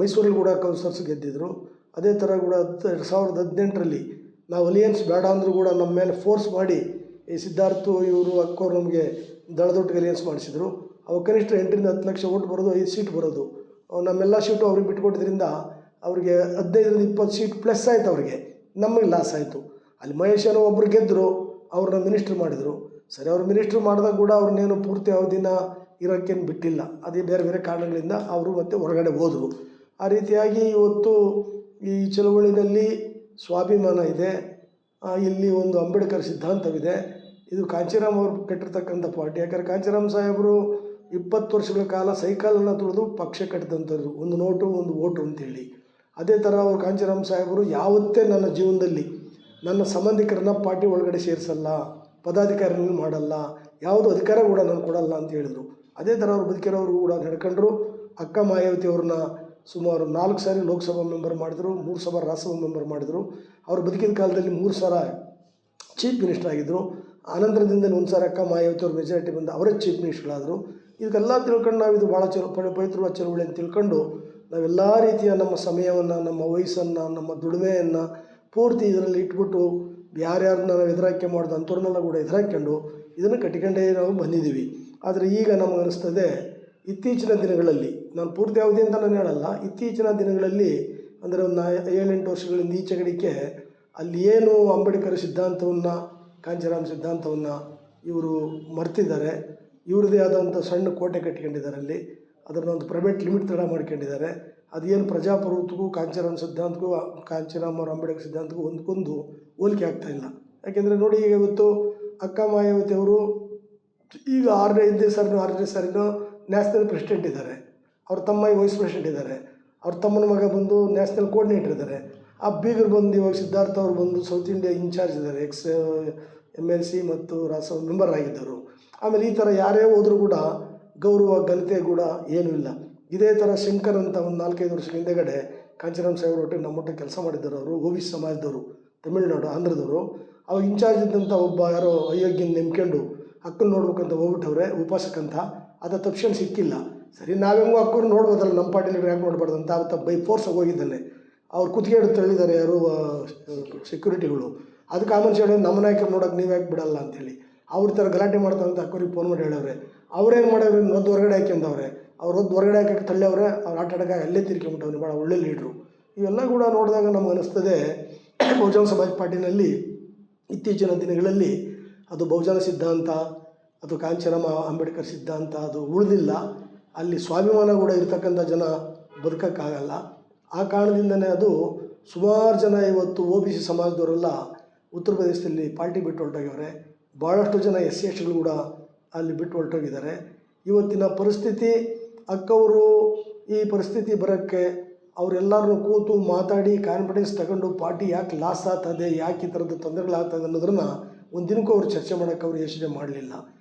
ಮೈಸೂರಲ್ಲಿ ಕೂಡ ಕೌನ್ಸಿಲರ್ಸ್ ಗೆದ್ದಿದ್ರು. ಅದೇ ಥರ ಕೂಡ 2018ರಲ್ಲಿ ನಾವು ಅಲಿಯನ್ಸ್ ಬೇಡ ಅಂದರೂ ಕೂಡ ನಮ್ಮ ಮೇಲೆ ಫೋರ್ಸ್ ಮಾಡಿ ಈ ಸಿದ್ಧಾರ್ಥು ಇವರು ಅಕ್ಕೋರು ನಮಗೆ ದಳದೊಟ್ಟಿಗೆ ಅಲಿಯನ್ಸ್ ಮಾಡಿಸಿದರು. ಅವು ಕನಿಷ್ಠ 8ರಿಂದ 10 ಲಕ್ಷ ಓಟ್ ಬರೋದು, 5 ಸೀಟ್ ಬರೋದು. ನಮ್ಮೆಲ್ಲ ಸೀಟು ಅವ್ರಿಗೆ ಬಿಟ್ಕೊಟ್ಟಿದ್ರಿಂದ ಅವ್ರಿಗೆ 15ರಿಂದ 20 ಸೀಟ್ ಪ್ಲಸ್ ಆಯಿತು, ಅವ್ರಿಗೆ ನಮಗೆ ಲಾಸ್ ಆಯಿತು. ಅಲ್ಲಿ ಮಹೇಶ್ ಏನೋ ಒಬ್ಬರು ಗೆದ್ದರು, ಅವ್ರನ್ನ ಮಿನಿಸ್ಟ್ರ್ ಮಾಡಿದರು. ಸರಿ, ಅವ್ರು ಮಿನಿಸ್ಟ್ರ್ ಮಾಡಿದಾಗ ಕೂಡ ಅವ್ರನ್ನೇನು ಪೂರ್ತಿ ಅವಧಿನ ಇರೋಕ್ಕೇನು ಬಿಟ್ಟಿಲ್ಲ. ಅದೇ ಬೇರೆ ಬೇರೆ ಕಾರಣಗಳಿಂದ ಅವರು ಮತ್ತೆ ಹೊರಗಡೆ ಹೋದರು. ಆ ರೀತಿಯಾಗಿ ಇವತ್ತು ಈ ಚಳವಳಿನಲ್ಲಿ ಸ್ವಾಭಿಮಾನ ಇದೆ. ಇಲ್ಲಿ ಒಂದು ಅಂಬೇಡ್ಕರ್ ಸಿದ್ಧಾಂತವಿದೆ. ಇದು ಕಾಂಚೀರಾಮ್ ಅವರು ಕಟ್ಟಿರ್ತಕ್ಕಂಥ ಪಾರ್ಟಿ. ಯಾಕಂದರೆ ಕಾಂಚೀರಾಮ್ ಸಾಹೇಬರು 20 ವರ್ಷಗಳ ಕಾಲ ಸೈಕಲನ್ನು ತುಳಿದು ಪಕ್ಷ ಕಟ್ಟಿದಂಥವ್ರು, ಒಂದು ನೋಟು ಒಂದು ಓಟು ಅಂತೇಳಿ. ಅದೇ ಥರ ಅವರು ಕಾಂಚೀರಾಮ್ ಸಾಹೇಬರು ಯಾವತ್ತೇ ನನ್ನ ಜೀವನದಲ್ಲಿ ನನ್ನ ಸಂಬಂಧಿಕರನ್ನ ಪಾರ್ಟಿ ಒಳಗಡೆ ಸೇರಿಸಲ್ಲ, ಪದಾಧಿಕಾರಿಗಳನ್ನ ಮಾಡಲ್ಲ, ಯಾವುದೂ ಅಧಿಕಾರ ಕೂಡ ನಾನು ಕೊಡಲ್ಲ ಅಂತ ಹೇಳಿದರು. ಅದೇ ಥರ ಅವ್ರು ಬದುಕಿರೋರು ಕೂಡ ನಡ್ಕೊಂಡ್ರು. ಅಕ್ಕ ಮಾಯಾವತಿ ಅವ್ರನ್ನ ಸುಮಾರು 4 ಸಾರಿ ಲೋಕಸಭಾ ಮೆಂಬರ್ ಮಾಡಿದ್ರು, 3 ಸಲ ರಾಜ್ಯಸಭಾ ಮೆಂಬರ್ ಮಾಡಿದರು. ಅವರು ಬದುಕಿದ ಕಾಲದಲ್ಲಿ 3 ಸಲ ಚೀಫ್ ಮಿನಿಸ್ಟರ್ ಆಗಿದ್ದರು. ಆನಂತರದಿಂದಲೇ 1 ಸಾರಿ ಅಕ್ಕ ಮಾಯಾವತಿ ಅವ್ರ ಮೆಜಾರಿಟಿ ಬಂದು ಅವರೇ ಚೀಫ್ ಮಿನಿಸ್ಟರ್ಗಳಾದರು. ಇದಕ್ಕೆಲ್ಲ ತಿಳ್ಕೊಂಡು ನಾವು ಇದು ಭಾಳ ಪವಿತ್ರವಾದ ಚಳವಳಿ ಅಂತ ತಿಳ್ಕೊಂಡು ನಾವೆಲ್ಲ ರೀತಿಯ ನಮ್ಮ ಸಮಯವನ್ನು, ನಮ್ಮ ವಯಸ್ಸನ್ನು, ನಮ್ಮ ದುಡಿಮೆಯನ್ನು ಪೂರ್ತಿ ಇದರಲ್ಲಿ ಇಟ್ಬಿಟ್ಟು ಯಾರ್ಯಾರನ್ನ ನಾವು ಎದುರಾಕೆ ಮಾಡೋದು ಅಂಥವ್ರನ್ನೆಲ್ಲ ಕೂಡ ಎದುರಾಕೊಂಡು ಇದನ್ನು ಕಟ್ಟಿಕೊಂಡೇ ನಾವು ಬಂದಿದ್ದೀವಿ. ಆದರೆ ಈಗ ನಮಗೆ ಅನ್ನಿಸ್ತದೆ, ಇತ್ತೀಚಿನ ದಿನಗಳಲ್ಲಿ, ನಾನು ಪೂರ್ತಿ ಅವಧಿ ಅಂತ ನಾನು ಹೇಳಲ್ಲ, ಇತ್ತೀಚಿನ ದಿನಗಳಲ್ಲಿ ಅಂದರೆ ಒಂದು 7-8 ವರ್ಷಗಳಿಂದ ಈಚೆಗಡಿಕೆ ಅಲ್ಲಿ ಏನು ಅಂಬೇಡ್ಕರ್ ಸಿದ್ಧಾಂತವನ್ನು, ಕಾಂಚೀರಾಮ್ ಸಿದ್ಧಾಂತವನ್ನು ಇವರು ಮರ್ತಿದ್ದಾರೆ. ಇವ್ರದ್ದೇ ಆದಂಥ ಸಣ್ಣ ಕೋಟೆ ಕಟ್ಕೊಂಡಿದ್ದಾರೆ. ಅಲ್ಲಿ ಅದನ್ನೊಂದು ಪ್ರೈವೇಟ್ ಲಿಮಿಟ್ ತಡ ಮಾಡ್ಕೊಂಡಿದ್ದಾರೆ. ಅದೇನು ಪ್ರಜಾಪ್ರಭುತ್ವಕ್ಕೂ ಕಾಂಚೀರಾಮ್ ಸಿದ್ಧಾಂತಕ್ಕೂ, ಕಾಂಚೀರಾಮ್ ಅವ್ರ ಅಂಬೇಡ್ಕರ್ ಸಿದ್ಧಾಂತಕ್ಕೂ ಒಂದಕ್ಕೊಂದು ಹೋಲಿಕೆ ಆಗ್ತಾಯಿಲ್ಲ. ಯಾಕೆಂದರೆ ನೋಡಿ, ಈಗ ಇವತ್ತು ಅಕ್ಕ ಮಾಯಾವತಿ ಅವರು ಈಗ 6ನೇ ಸಾರಿನೋ ನ್ಯಾಷನಲ್ ಪ್ರೆಸಿಡೆಂಟ್ ಇದ್ದಾರೆ. ಅವ್ರ ತಮ್ಮ ವೈಸ್ ಪ್ರೆಸಿಡೆಂಟ್ ಇದ್ದಾರೆ. ಅವ್ರ ತಮ್ಮನ ಮಗ ಬಂದು ನ್ಯಾಷನಲ್ ಕೋಆರ್ಡಿನೇಟರ್ ಇದ್ದಾರೆ. ಆ ಬೀಗರು ಬಂದು ಇವಾಗ ಸಿದ್ಧಾರ್ಥ ಅವರು ಬಂದು ಸೌತ್ ಇಂಡಿಯಾ ಇನ್ಚಾರ್ಜ್ ಇದ್ದಾರೆ, ಎಕ್ಸ್ MLC ಮತ್ತು ರಾಜ್ಯಸಭಾ ಮೆಂಬರ್ ಆಗಿದ್ದರು. ಆಮೇಲೆ ಈ ಥರ ಯಾರೇ ಹೋದರೂ ಕೂಡ ಗೌರವ ಘನತೆ ಕೂಡ ಏನೂ ಇಲ್ಲ. ಇದೇ ಥರ ಶಂಕರ್ ಅಂತ ಒಂದು 4-5 ವರ್ಷದ ಹಿಂದೆಗಡೆ ಕಾಂಚೀರಾಮ್ ಸಾಹೇಬ್ರ ಒಟ್ಟಿಗೆ ನಮ್ಮೊಟ್ಟಿಗೆ ಕೆಲಸ ಮಾಡಿದ್ದರು. ಅವರು OBC ಸಮಾಜದವರು, ತಮಿಳುನಾಡು, ಆಂಧ್ರದವರು. ಅವಾಗ ಇನ್ಚಾರ್ಜ್ ಇದ್ದಂಥ ಒಬ್ಬ ಯಾರೋ ಅಯೋಗ್ಯನ ನೆಮ್ಕೊಂಡು ಅಕ್ಕನ ನೋಡ್ಬೇಕಂತ ಹೋಗ್ಬಿಟ್ಟವ್ರೆ, ಉಪಾಸಕಂತ. ಅದು ತಕ್ಷಣ ಸಿಕ್ಕಿಲ್ಲ. ಸರಿ, ನಾವೆಂಗೋ ಅಕ್ಕವ್ರು ನೋಡ್ಬೋದಲ್ಲ, ನಮ್ಮ ಪಾರ್ಟಿಲಿ ಯಾಕೆ ನೋಡ್ಬಾರ್ದು ಅಂತ ಅವತ್ತು ಬೈ ಫೋರ್ಸಾಗಿ ಹೋಗಿದ್ದಾನೆ. ಅವ್ರು ಕುತ್ತಿಗೆ ತಳ್ಳಿದ್ದಾರೆ ಯಾರು ಸೆಕ್ಯೂರಿಟಿಗಳು. ಅದಕ್ಕೆ ಆಮೇಲೆ ಹೇಳಿ ನಮ್ಮ ನಾಯಕರು ನೋಡೋಕೆ ನೀವು ಯಾಕೆ ಬಿಡಲ್ಲ ಅಂತೇಳಿ ಅವ್ರ ಥರ ಗಲಾಟೆ ಮಾಡ್ತಾವಂತ ಅಕ್ಕವ್ರಿಗೆ ಫೋನ್ ಮಾಡಿ ಹೇಳವ್ರೆ. ಅವ್ರೇನು ಮಾಡೋರು, ಒದ್ದು ಹೊರಗಡೆ ಹಾಕ್ಯಂದವ್ರೆ. ಅವ್ರು ಒದ್ದು ಹೊರಗಡೆ ಹಾಕಕ್ಕೆ ತಳ್ಳಿಯವ್ರೆ. ಅವ್ರು ಆಟ ಆಡೋಕೆ ಅಲ್ಲೇ ತಿರ್ಕೊಂಬಿಟ್ಟವ್ರು. ಭಾಳ ಒಳ್ಳೆ ಲೀಡ್ರು. ಇವೆಲ್ಲ ಕೂಡ ನೋಡಿದಾಗ ನಮ್ಗೆ ಅನ್ನಿಸ್ತದೆ, ಬಹುಜನ ಸಮಾಜ ಪಾರ್ಟಿನಲ್ಲಿ ಇತ್ತೀಚಿನ ದಿನಗಳಲ್ಲಿ ಅದು ಬಹುಜನ ಸಿದ್ಧಾಂತ, ಅದು ಕಾಂಚೀರಾಮ್ ಅಂಬೇಡ್ಕರ್ ಸಿದ್ಧಾಂತ ಅದು ಉಳಿದಿಲ್ಲ. ಅಲ್ಲಿ ಸ್ವಾಭಿಮಾನ ಕೂಡ ಇರ್ತಕ್ಕಂಥ ಜನ ಬದುಕೋಕ್ಕಾಗಲ್ಲ. ಆ ಕಾರಣದಿಂದನೇ ಅದು ಸುಮಾರು ಜನ ಇವತ್ತು OBC ಸಮಾಜದವರೆಲ್ಲ ಉತ್ತರ ಪ್ರದೇಶದಲ್ಲಿ ಪಾರ್ಟಿ ಬಿಟ್ಟು ಹೊರಟೋಗ್ಯವ್ರೆ. ಭಾಳಷ್ಟು ಜನ SC/STಗಳು ಕೂಡ ಅಲ್ಲಿ ಬಿಟ್ಟು ಹೊರಟೋಗಿದ್ದಾರೆ. ಇವತ್ತಿನ ಪರಿಸ್ಥಿತಿ, ಅಕ್ಕವರು ಈ ಪರಿಸ್ಥಿತಿ ಬರೋಕ್ಕೆ ಅವರೆಲ್ಲರನ್ನೂ ಕೂತು ಮಾತಾಡಿ ಕಾನ್ಫಿಡೆನ್ಸ್ ತಗೊಂಡು ಪಾರ್ಟಿ ಯಾಕೆ ಲಾಸ್ ಆಗ್ತದೆ, ಯಾಕೆ ಈ ಥರದ್ದು ತೊಂದರೆಗಳಾಗ್ತದೆ ಅನ್ನೋದನ್ನು ಒಂದು ದಿನಕ್ಕೂ ಅವ್ರು ಚರ್ಚೆ ಮಾಡೋಕ್ಕೆ ಅವ್ರು ಯೋಚನೆ ಮಾಡಲಿಲ್ಲ.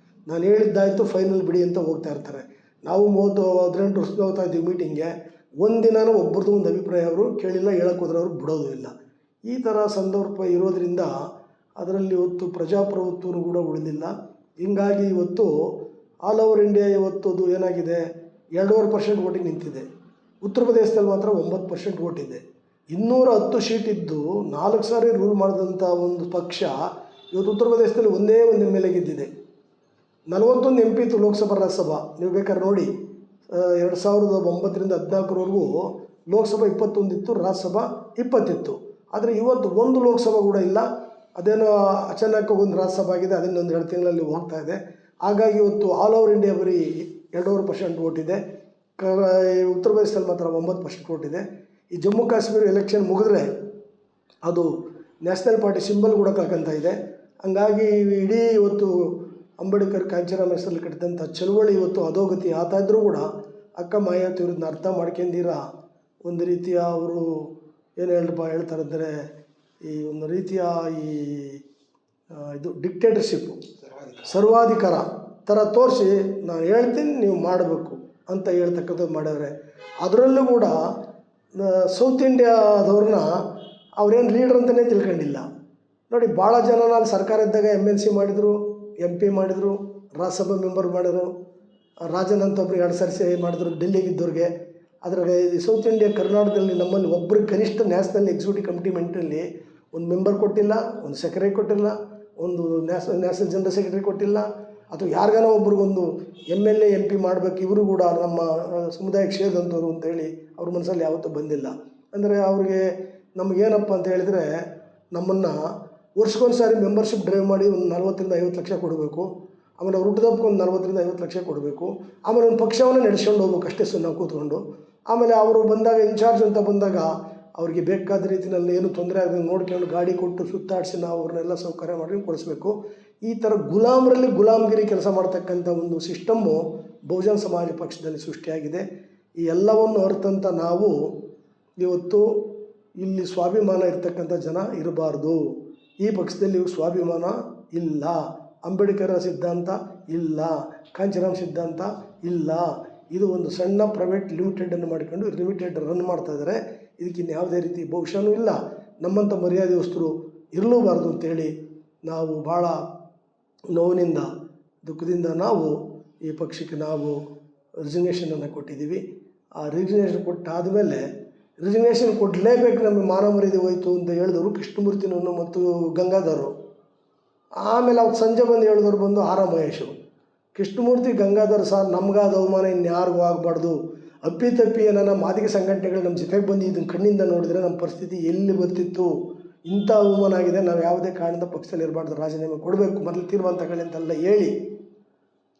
ನಾನು ಹೇಳಿದ್ದಾಯಿತು ಫೈನಲ್ ಬಿಡಿ ಅಂತ ಹೋಗ್ತಾ ಇರ್ತಾರೆ. ನಾವು 18 ವರ್ಷದ ಹೋಗ್ತಾ ಇದ್ದೀವಿ ಮೀಟಿಂಗ್ಗೆ. ಒಂದಿನೂ ಒಬ್ಬರದ್ದು ಒಂದು ಅಭಿಪ್ರಾಯ ಅವರು ಕೇಳಿಲ್ಲ, ಹೇಳಕ್ಕೆ ಹೋದ್ರೆ ಅವರು ಬಿಡೋದು ಇಲ್ಲ. ಈ ಥರ ಸಂದರ್ಭ ಇರೋದರಿಂದ ಅದರಲ್ಲಿ ಇವತ್ತು ಪ್ರಜಾಪ್ರಭುತ್ವನೂ ಕೂಡ ಉಳಿದಿಲ್ಲ. ಹೀಗಾಗಿ ಇವತ್ತು ಆಲ್ ಓವರ್ ಇಂಡಿಯಾ ಇವತ್ತು ಅದು ಏನಾಗಿದೆ, 2.5% ವೋಟಿಂಗ್ ನಿಂತಿದೆ. ಉತ್ತರ ಪ್ರದೇಶದಲ್ಲಿ ಮಾತ್ರ 9% ವೋಟ್ ಇದೆ. 210 ಸೀಟ್ ಇದ್ದು 4 ಸಾರಿ ರೂಲ್ ಮಾಡಿದಂಥ ಒಂದು ಪಕ್ಷ ಇವತ್ತು ಉತ್ತರ ಪ್ರದೇಶದಲ್ಲಿ ಒಂದೇ ಒಂದು MLA ಗೆದ್ದಿದೆ. 41 MP ಇತ್ತು ಲೋಕಸಭಾ, ರಾಜ್ಯಸಭಾ. ನೀವು ಬೇಕಾದ್ರೆ ನೋಡಿ, 2009ರಿಂದ 14ವರೆಗೂ ಲೋಕಸಭಾ 21 ಇತ್ತು, ರಾಜ್ಯಸಭಾ 20 ಇತ್ತು. ಆದರೆ ಇವತ್ತು ಒಂದು ಲೋಕಸಭಾ ಕೂಡ ಇಲ್ಲ. ಅದೇನೋ ಅಚಾನಕ್ ಒಂದು ರಾಜ್ಯಸಭಾ ಆಗಿದೆ, ಅದನ್ನೊಂದು 2 ತಿಂಗಳಲ್ಲಿ ಹೋಗ್ತಾ ಇದೆ. ಹಾಗಾಗಿ ಇವತ್ತು ಆಲ್ ಓವರ್ ಇಂಡಿಯಾ ಬರೀ 2.5% ವೋಟ್ ಇದೆ. ಉತ್ತರ ಪ್ರದೇಶದಲ್ಲಿ ಮಾತ್ರ 9% ವೋಟ್ ಇದೆ. ಈ ಜಮ್ಮು ಕಾಶ್ಮೀರ ಎಲೆಕ್ಷನ್ ಮುಗಿದ್ರೆ ಅದು ನ್ಯಾಷನಲ್ ಪಾರ್ಟಿ ಸಿಂಬಲ್ ಕೂಡ ಕಳ್ಕೊತಾ ಇದೆ. ಹಂಗಾಗಿ ಇಡೀ ಇವತ್ತು ಅಂಬೇಡ್ಕರ್ ಕಾಂಚೀರಾಮ್ ಹೆಸರಲ್ಲಿ ಕಟ್ಟಿದಂಥ ಚಳುವಳಿ ಇವತ್ತು ಅಧೋಗತಿ ಆಗ್ತಾ ಇದ್ದರೂ ಕೂಡ ಅಕ್ಕ ಮಾಯಾವತಿ ಅವ್ರನ್ನ ಅರ್ಥ ಮಾಡ್ಕೊಂಡಿರ ಒಂದು ರೀತಿಯ ಅವರು ಏನು ಹೇಳ್ತಾರೆ ಅಂದರೆ, ಈ ಒಂದು ರೀತಿಯ ಈ ಇದು ಡಿಕ್ಟೇಟರ್ಶಿಪ್ಪು, ಸರ್ವಾಧಿಕಾರ ಥರ ತೋರಿಸಿ ನಾನು ಹೇಳ್ತೀನಿ ನೀವು ಮಾಡಬೇಕು, ಅಂತ ಹೇಳ್ತಕ್ಕಂಥದ್ದು ಮಾಡ್ಯಾರೆ. ಅದರಲ್ಲೂ ಕೂಡ ಸೌತ್ ಇಂಡಿಯಾದವ್ರನ್ನ ಅವ್ರೇನು ಲೀಡ್ರ್ ಅಂತಲೇ ತಿಳ್ಕೊಂಡಿಲ್ಲ ನೋಡಿ. ಭಾಳ ಜನ ನಾನು ಸರ್ಕಾರ ಇದ್ದಾಗ MLC ಮಾಡಿದರು, MP ಮಾಡಿದರು, ರಾಜ್ಯಸಭಾ ಮೆಂಬರ್ ಮಾಡಿದ್ರು, ರಾಜನ್ ಅಂತ ಒಬ್ರಿಗೆ 2 ಸರ್ತಿ ಮಾಡಿದ್ರು ಡೆಲ್ಲಿಗಿದ್ದವ್ರಿಗೆ. ಅದ್ರಾಗ ಈ ಸೌತ್ ಇಂಡಿಯಾ ಕರ್ನಾಟಕದಲ್ಲಿ ನಮ್ಮಲ್ಲಿ ಒಬ್ಬರಿಗೆ ಕನಿಷ್ಠ ನ್ಯಾಷನಲ್ ಎಕ್ಸಿಕ್ಯೂಟಿವ್ ಕಮಿಟಿ ಮೆಂಟಲ್ಲಿ ಒಂದು ಮೆಂಬರ್ ಕೊಟ್ಟಿಲ್ಲ, ಒಂದು ಸೆಕ್ರೆಟರಿ ಕೊಟ್ಟಿಲ್ಲ, ಒಂದು ನ್ಯಾಷನಲ್ ಜನರಲ್ ಸೆಕ್ರೆಟರಿ ಕೊಟ್ಟಿಲ್ಲ, ಅಥವಾ ಯಾರಿಗಾನ ಒಬ್ರಿಗೊಂದು MLA MP ಮಾಡಬೇಕು, ಇವರು ಕೂಡ ನಮ್ಮ ಸಮುದಾಯಕ್ಕೆ ಸೇರಿದಂಥವ್ರು ಅಂತೇಳಿ ಅವ್ರ ಮನಸ್ಸಲ್ಲಿ ಯಾವತ್ತೂ ಬಂದಿಲ್ಲ. ಅಂದರೆ ಅವ್ರಿಗೆ ನಮಗೇನಪ್ಪ ಅಂತ ಹೇಳಿದರೆ, ನಮ್ಮನ್ನು ವರ್ಷಕ್ಕೊಂದು ಸಾರಿ ಮೆಂಬರ್ಶಿಪ್ ಡ್ರೈವ್ ಮಾಡಿ ಒಂದು 40-50 ಲಕ್ಷ ಕೊಡಬೇಕು, ಆಮೇಲೆ ಅವ್ರು ಹುಟ್ಟಿದಬ್ಬಕ್ಕೆ ಒಂದು 40-50 ಲಕ್ಷ ಕೊಡಬೇಕು, ಆಮೇಲೆ ಒಂದು ಪಕ್ಷವನ್ನು ನಡೆಸ್ಕೊಂಡು ಹೋಗ್ಬೇಕು ಅಷ್ಟೇ ನಾವು ಕೂತ್ಕೊಂಡು. ಆಮೇಲೆ ಅವರು ಬಂದಾಗ ಇನ್ಚಾರ್ಜ್ ಅಂತ ಬಂದಾಗ ಅವ್ರಿಗೆ ಬೇಕಾದ ರೀತಿಯಲ್ಲಿ ಏನು ತೊಂದರೆ ಆಗದೆ ನೋಡ್ಕೊಂಡು ಗಾಡಿ ಕೊಟ್ಟು ಸುತ್ತಾಡಿಸಿ ನಾವು ಅವ್ರನ್ನೆಲ್ಲ ಸೌಕರ್ಯ ಮಾಡಿ ಕೊಡಿಸ್ಬೇಕು. ಈ ಥರ ಗುಲಾಮರಲ್ಲಿ ಗುಲಾಮಗಿರಿ ಕೆಲಸ ಮಾಡ್ತಕ್ಕಂಥ ಒಂದು ಸಿಸ್ಟಮ್ಮು ಬಹುಜನ ಸಮಾಜ ಪಕ್ಷದಲ್ಲಿ ಸೃಷ್ಟಿಯಾಗಿದೆ. ಈ ಎಲ್ಲವನ್ನು ಅರ್ಥಂತ ನಾವು ಇವತ್ತು ಇಲ್ಲಿ ಸ್ವಾಭಿಮಾನ ಇರ್ತಕ್ಕಂಥ ಜನ ಇರಬಾರ್ದು. ಈ ಪಕ್ಷದಲ್ಲಿ ಸ್ವಾಭಿಮಾನ ಇಲ್ಲ, ಅಂಬೇಡ್ಕರ್ ಸಿದ್ಧಾಂತ ಇಲ್ಲ, ಕಾಂಚೀರಾಮ್ ಸಿದ್ಧಾಂತ ಇಲ್ಲ. ಇದು ಒಂದು ಸಣ್ಣ ಪ್ರೈವೇಟ್ ಲಿಮಿಟೆಡನ್ನು ಮಾಡಿಕೊಂಡು ಲಿಮಿಟೆಡ್ ರನ್ ಮಾಡ್ತಾಯಿದ್ದಾರೆ. ಇದಕ್ಕಿನ್ನು ಯಾವುದೇ ರೀತಿ ಭವಿಷ್ಯನೂ ಇಲ್ಲ. ನಮ್ಮಂಥ ಮರ್ಯಾದೆಯಸ್ತರು ಇರಲೂಬಾರ್ದು ಅಂತೇಳಿ ನಾವು ಭಾಳ ನೋವಿನಿಂದ ದುಃಖದಿಂದ ನಾವು ಈ ಪಕ್ಷಕ್ಕೆ ನಾವು ರಿಸಿಗ್ನೇಷನನ್ನು ಕೊಟ್ಟಿದ್ದೀವಿ. ಆ ರಿಸಿಗ್ನೇಷನ್ ಕೊಟ್ಟಾದಮೇಲೆ ರಿಸಿಗ್ನೇಷನ್ ಕೊಡಲೇಬೇಕು, ನಮಗೆ ಮಾನ ಮರ್ಯಾದೆ ಹೋಯಿತು ಅಂತ ಹೇಳಿದವರು ಕೃಷ್ಣಮೂರ್ತಿನನ್ನು ಮತ್ತು ಗಂಗಾಧರು. ಆಮೇಲೆ ಅವ್ರು ಸಂಜೆ ಬಂದು ಹೇಳಿದವರು ಬಂದು ಆರ್ ಮಹೇಶು. ಕೃಷ್ಣಮೂರ್ತಿ ಗಂಗಾಧರ್ ಸರ್, ನಮಗಾದ ಅವಮಾನ ಇನ್ಯಾರಿಗೂ ಆಗಬಾರ್ದು, ಅಪ್ಪಿತಪ್ಪಿ ನನ್ನ ಮಾದಿಗ ಸಂಘಟನೆಗಳು ನಮ್ಮ ಜೊತೆಗೆ ಬಂದು ಇದನ್ನು ಕಣ್ಣಿಂದ ನೋಡಿದರೆ ನಮ್ಮ ಪರಿಸ್ಥಿತಿ ಎಲ್ಲಿ ಬರ್ತಿತ್ತು, ಇಂಥ ಅವಮಾನ ಆಗಿದೆ, ನಾವು ಯಾವುದೇ ಕಾರಣದ ಪಕ್ಷದಲ್ಲಿ ಇರಬಾರ್ದು, ರಾಜೀನಾಮೆ ಕೊಡಬೇಕು, ಮೊದಲು ತೀರ್ಮಾನ ತಗೊಳ್ಳಿ ಅಂತೆಲ್ಲ ಹೇಳಿ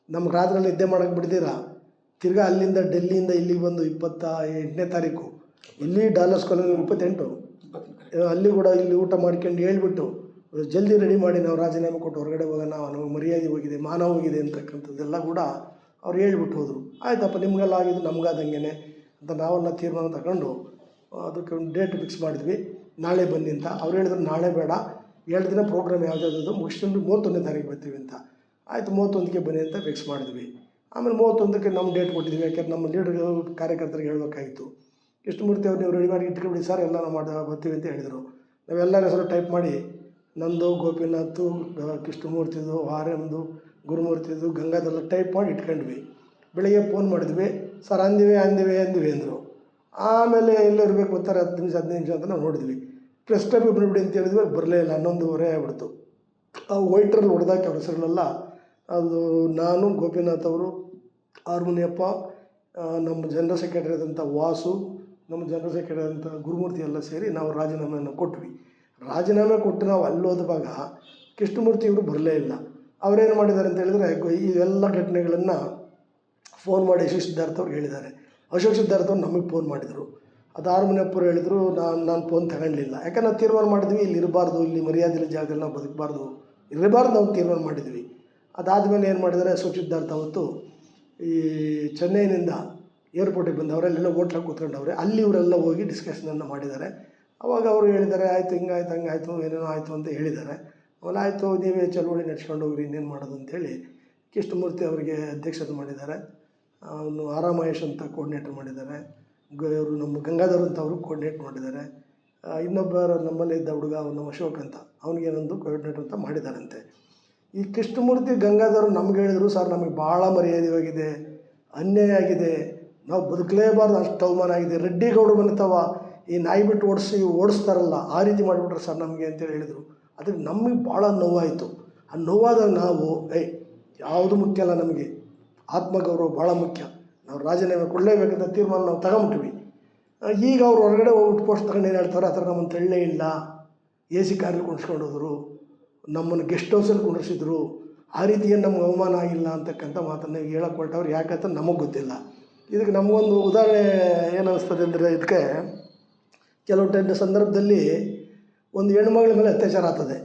ನಮ್ಗೆ ರಾತ್ರಿಯಲ್ಲಿ ನಿದ್ದೆ ಮಾಡೋಕ್ಕೆ ಬಿಡ್ತೀರಾ. ತಿರ್ಗಾ ಅಲ್ಲಿಂದ ಡೆಲ್ಲಿಯಿಂದ ಇಲ್ಲಿಗೆ ಬಂದು 28ನೇ ತಾರೀಕು ಇಲ್ಲಿ ಡಾಲರ್ಸ್ ಕಾಲೋನಿ 28 ಅಲ್ಲಿ ಕೂಡ ಇಲ್ಲಿ ಊಟ ಮಾಡ್ಕೊಂಡು ಹೇಳ್ಬಿಟ್ಟು ಜಲ್ದಿ ರೆಡಿ ಮಾಡಿ ನಾವು ರಾಜೀನಾಮೆ ಕೊಟ್ಟು ಹೊರಗಡೆ ಹೋಗೋಣ, ನಮಗೆ ಮರ್ಯಾದೆ ಹೋಗಿದೆ, ಮಾನ ಹೋಗಿದೆ ಅಂತಕ್ಕಂಥದ್ದೆಲ್ಲ ಕೂಡ ಅವ್ರು ಹೇಳ್ಬಿಟ್ಟು ಹೋದರು. ಆಯ್ತಪ್ಪ, ನಿಮಗೆಲ್ಲ ಆಗಿದ್ದು ನಮಗಾದಂಗೆ ಅಂತ ನಾವೆಲ್ಲ ತೀರ್ಮಾನ ತಗೊಂಡು ಅದಕ್ಕೆ ಒಂದು ಡೇಟ್ ಫಿಕ್ಸ್ ಮಾಡಿದ್ವಿ, ನಾಳೆ ಬನ್ನಿ ಅಂತ. ಅವ್ರು ಹೇಳಿದ್ರು ನಾಳೆ ಬೇಡ, 2 ದಿನ ಪ್ರೋಗ್ರಾಮ್ ಯಾವುದಾದ್ರು ಮುಗಿಸ್ಕೊಂಡು 31ನೇ ತಾರೀಕು ಬರ್ತೀವಿ ಅಂತ. ಆಯಿತು, 31ಕ್ಕೆ ಬನ್ನಿ ಅಂತ ಫಿಕ್ಸ್ ಮಾಡಿದ್ವಿ. ಆಮೇಲೆ 31ಕ್ಕೆ ನಮ್ಮ ಡೇಟ್ ಕೊಟ್ಟಿದ್ವಿ, ಯಾಕೆಂದ್ರೆ ನಮ್ಮ ಲೀಡರ್ಗಳು ಕಾರ್ಯಕರ್ತರಿಗೆ ಹೇಳಬೇಕಾಗಿತ್ತು. ಕೃಷ್ಣಮೂರ್ತಿ ಅವ್ರು ನೀವು ರೆಡಿ ಮಾಡಿ ಇಟ್ಕೊಬಿಡಿ ಸರ್, ಎಲ್ಲ ನಾವು ಬರ್ತೀವಿ ಅಂತ ಹೇಳಿದರು. ನಾವೆಲ್ಲರ ಹೆಸರು ಟೈಪ್ ಮಾಡಿ ನಂದು, ಗೋಪಿನಾಥ್, ಕೃಷ್ಣಮೂರ್ತಿದು, ಆರ್ಯಮ್ದು, ಗುರುಮೂರ್ತಿದು, ಗಂಗಾಧೆಲ್ಲ ಟೈಪ್ ಮಾಡಿ ಇಟ್ಕೊಂಡ್ವಿ. ಬೆಳಗ್ಗೆ ಫೋನ್ ಮಾಡಿದ್ವಿ, ಸರ್ ಅಂದಿವೆ ಅಂದರು. ಆಮೇಲೆ ಎಲ್ಲಿರಬೇಕು ಬರ್ತಾರೆ 10 ನಿಮಿಷ 15 ನಿಮಿಷ ಅಂತ ನಾವು ನೋಡಿದ್ವಿ. ಪ್ರೆಸ್ ಕ್ಲಬ್ಗೆ ಬಂದುಬಿಡಿ ಅಂತ ಹೇಳಿದ್ವಿ, ಬರಲೇ ಇಲ್ಲ. 11:30 ಆಗ್ಬಿಡ್ತು. ಆ ವೈಟ್ರಲ್ಲಿ ಹೊಡೆದಾಕಿ ಅವ್ರ ಹೆಸರಲ್ಲೆಲ್ಲ ಅದು ನಾನು, ಗೋಪಿನಾಥ್ ಅವರು, ಹಾರ್ಮೋನಿಯಪ್ಪ, ನಮ್ಮ ಜನರಲ್ ಸೆಕ್ರೆಟರಿ ಆದಂಥ ವಾಸು, ನಮ್ಮ ಜನರಲ್ ಸೆಕ್ರೆಟರಿ ಆದಂಥ ಗುರುಮೂರ್ತಿ ಎಲ್ಲ ಸೇರಿ ನಾವು ರಾಜೀನಾಮೆಯನ್ನು ಕೊಟ್ವಿ. ರಾಜೀನಾಮೆ ಕೊಟ್ಟು ನಾವು ಅಲ್ಲಿ ಹೋದವಾಗ ಕೃಷ್ಣಮೂರ್ತಿ ಇವರು ಬರಲೇ ಇಲ್ಲ. ಅವರೇನು ಮಾಡಿದ್ದಾರೆ ಅಂತ ಹೇಳಿದರೆ, ಈ ಎಲ್ಲ ಘಟನೆಗಳನ್ನು ಫೋನ್ ಮಾಡಿ ಅಶೋಕ್ ಸಿದ್ಧಾರ್ಥ ಅವ್ರಿಗೆ ಹೇಳಿದ್ದಾರೆ. ಅಶೋಕ್ ಸಿದ್ಧಾರ್ಥ ಅವ್ರು ನಮಗೆ ಫೋನ್ ಮಾಡಿದರು. ಅದು ಹಾರ್ಮೋನಿಯಪ್ಪರು ಹೇಳಿದರು, ನಾನು ಫೋನ್ ತಗೊಳ್ಳಿಲ್ಲ. ಯಾಕಂದ್ರೆ ನಾವು ತೀರ್ಮಾನ ಮಾಡಿದ್ವಿ, ಇಲ್ಲಿ ಇರಬಾರ್ದು, ಇಲ್ಲಿ ಮರ್ಯಾದೆ ಜಾಗದಲ್ಲಿ ನಾವು ಬದುಕಬಾರ್ದು, ಇರಬಾರ್ದು ನಾವು ತೀರ್ಮಾನ ಮಾಡಿದ್ವಿ. ಅದಾದಮೇಲೆ ಏನು ಮಾಡಿದ್ದಾರೆ, ಅಶೋಕ್ ಸಿದ್ಧಾರ್ಥ ಅವತ್ತು ಈ ಚೆನ್ನೈನಿಂದ ಏರ್ಪೋರ್ಟಿಗೆ ಬಂದು ಅವರೆಲ್ಲ ಹೋಟ್ಲಾಗಿ ಕೂತ್ಕೊಂಡವ್ರೆ. ಅಲ್ಲಿ ಇವರೆಲ್ಲ ಹೋಗಿ ಡಿಸ್ಕಷನನ್ನು ಮಾಡಿದ್ದಾರೆ. ಅವಾಗ ಅವರು ಹೇಳಿದ್ದಾರೆ, ಆಯಿತು ಹಿಂಗಾಯ್ತು ಹಂಗಾಯ್ತು ಏನೇನೋ ಆಯಿತು ಅಂತ ಹೇಳಿದ್ದಾರೆ. ಆಮೇಲೆ ಆಯಿತು, ನೀವೇ ಚಳವಳಿ ನಡ್ಸ್ಕೊಂಡು ಹೋಗ್ರಿ, ಇನ್ನೇನು ಮಾಡೋದು ಅಂತೇಳಿ ಕೃಷ್ಣಮೂರ್ತಿ ಅವರಿಗೆ ಅಧ್ಯಕ್ಷತೆ ಮಾಡಿದ್ದಾರೆ. ಅವನು ಆರ್ ಮಹೇಶ್ ಅಂತ ಕೋರ್ಡಿನೇಟರ್ ಮಾಡಿದ್ದಾರೆ. ಇವರು ನಮ್ಮ ಗಂಗಾಧರ್ ಅಂತ ಅವರು ಕೋರ್ಡಿನೇಟ್ ಮಾಡಿದ್ದಾರೆ. ಇನ್ನೊಬ್ಬರು ನಮ್ಮಲ್ಲೇ ಇದ್ದ ಹುಡುಗ ಅವನು ಅಶೋಕ್ ಅಂತ, ಅವನಿಗೇನೊಂದು ಕೋರ್ಡಿನೇಟರ್ ಅಂತ ಮಾಡಿದ್ದಾರಂತೆ. ಈ ಕೃಷ್ಣಮೂರ್ತಿ ಗಂಗಾಧರ್ ನಮ್ಗೆ ಹೇಳಿದರು, ಸರ್ ನಮಗೆ ಭಾಳ ಮರ್ಯಾದೆ ಹೋಗಿದೆ, ಅನ್ಯಾಯ ಆಗಿದೆ, ನಾವು ಬದುಕಲೇಬಾರ್ದು, ಅಷ್ಟು ಅವಮಾನ ಆಗಿದೆ, ರೆಡ್ಡಿಗೌಡರು ಬಂತಾವ ಈ ನಾಯಿ ಬಿಟ್ಟು ಓಡಿಸ್ತಾರಲ್ಲ ಆ ರೀತಿ ಮಾಡಿಬಿಟ್ರೆ ಸರ್ ನಮಗೆ ಅಂತೇಳಿ ಹೇಳಿದರು. ಅದಕ್ಕೆ ನಮಗೆ ಭಾಳ ನೋವಾಯಿತು. ಆ ನೋವಾದಾಗ ನಾವು ಯಾವುದು ಮುಖ್ಯ ಅಲ್ಲ, ನಮಗೆ ಆತ್ಮಗೌರವ ಭಾಳ ಮುಖ್ಯ, ನಾವು ರಾಜೀನಾಮೆ ಕೊಡಲೇಬೇಕಂತ ತೀರ್ಮಾನ ನಾವು ತಗೊಂಬಿಟ್ವಿ. ಈಗ ಅವ್ರು ಹೊರಗಡೆ ಹೋಗ್ಬಿಟ್ಟು ಪೋಸ್ಟ್ ತಗೊಂಡು ಏನು ಹೇಳ್ತಾರೆ, ಆ ಥರ ನಮ್ಮನ್ನು ತಳ್ಳೇ ಇಲ್ಲ, AC ಕಾರಲ್ಲಿ ಕುಣಿಸ್ಕೊಂಡು ಹೋದರು, ನಮ್ಮನ್ನು ಗೆಸ್ಟ್ ಹೌಸಲ್ಲಿ ಕುಂಡಿಸಿದ್ರು, ಆ ರೀತಿ ಏನು ನಮ್ಗೆ ಅವಮಾನ ಆಗಿಲ್ಲ ಅಂತಕ್ಕಂಥ ಮಾತನ್ನು ಹೇಳಕ್ಕೆ ಹೊರಟವ್ರು. ಯಾಕಂತ ನಮಗೆ ಗೊತ್ತಿಲ್ಲ. ಇದಕ್ಕೆ ನಮಗೊಂದು ಉದಾಹರಣೆ ಏನು ಅನ್ನಿಸ್ತದೆ ಅಂದರೆ, ಇದಕ್ಕೆ ಕೆಲವು ಸಂದರ್ಭದಲ್ಲಿ ಒಂದು ಹೆಣ್ಮಗಳ ಮೇಲೆ ಅತ್ಯಾಚಾರ ಆಗ್ತದೆ.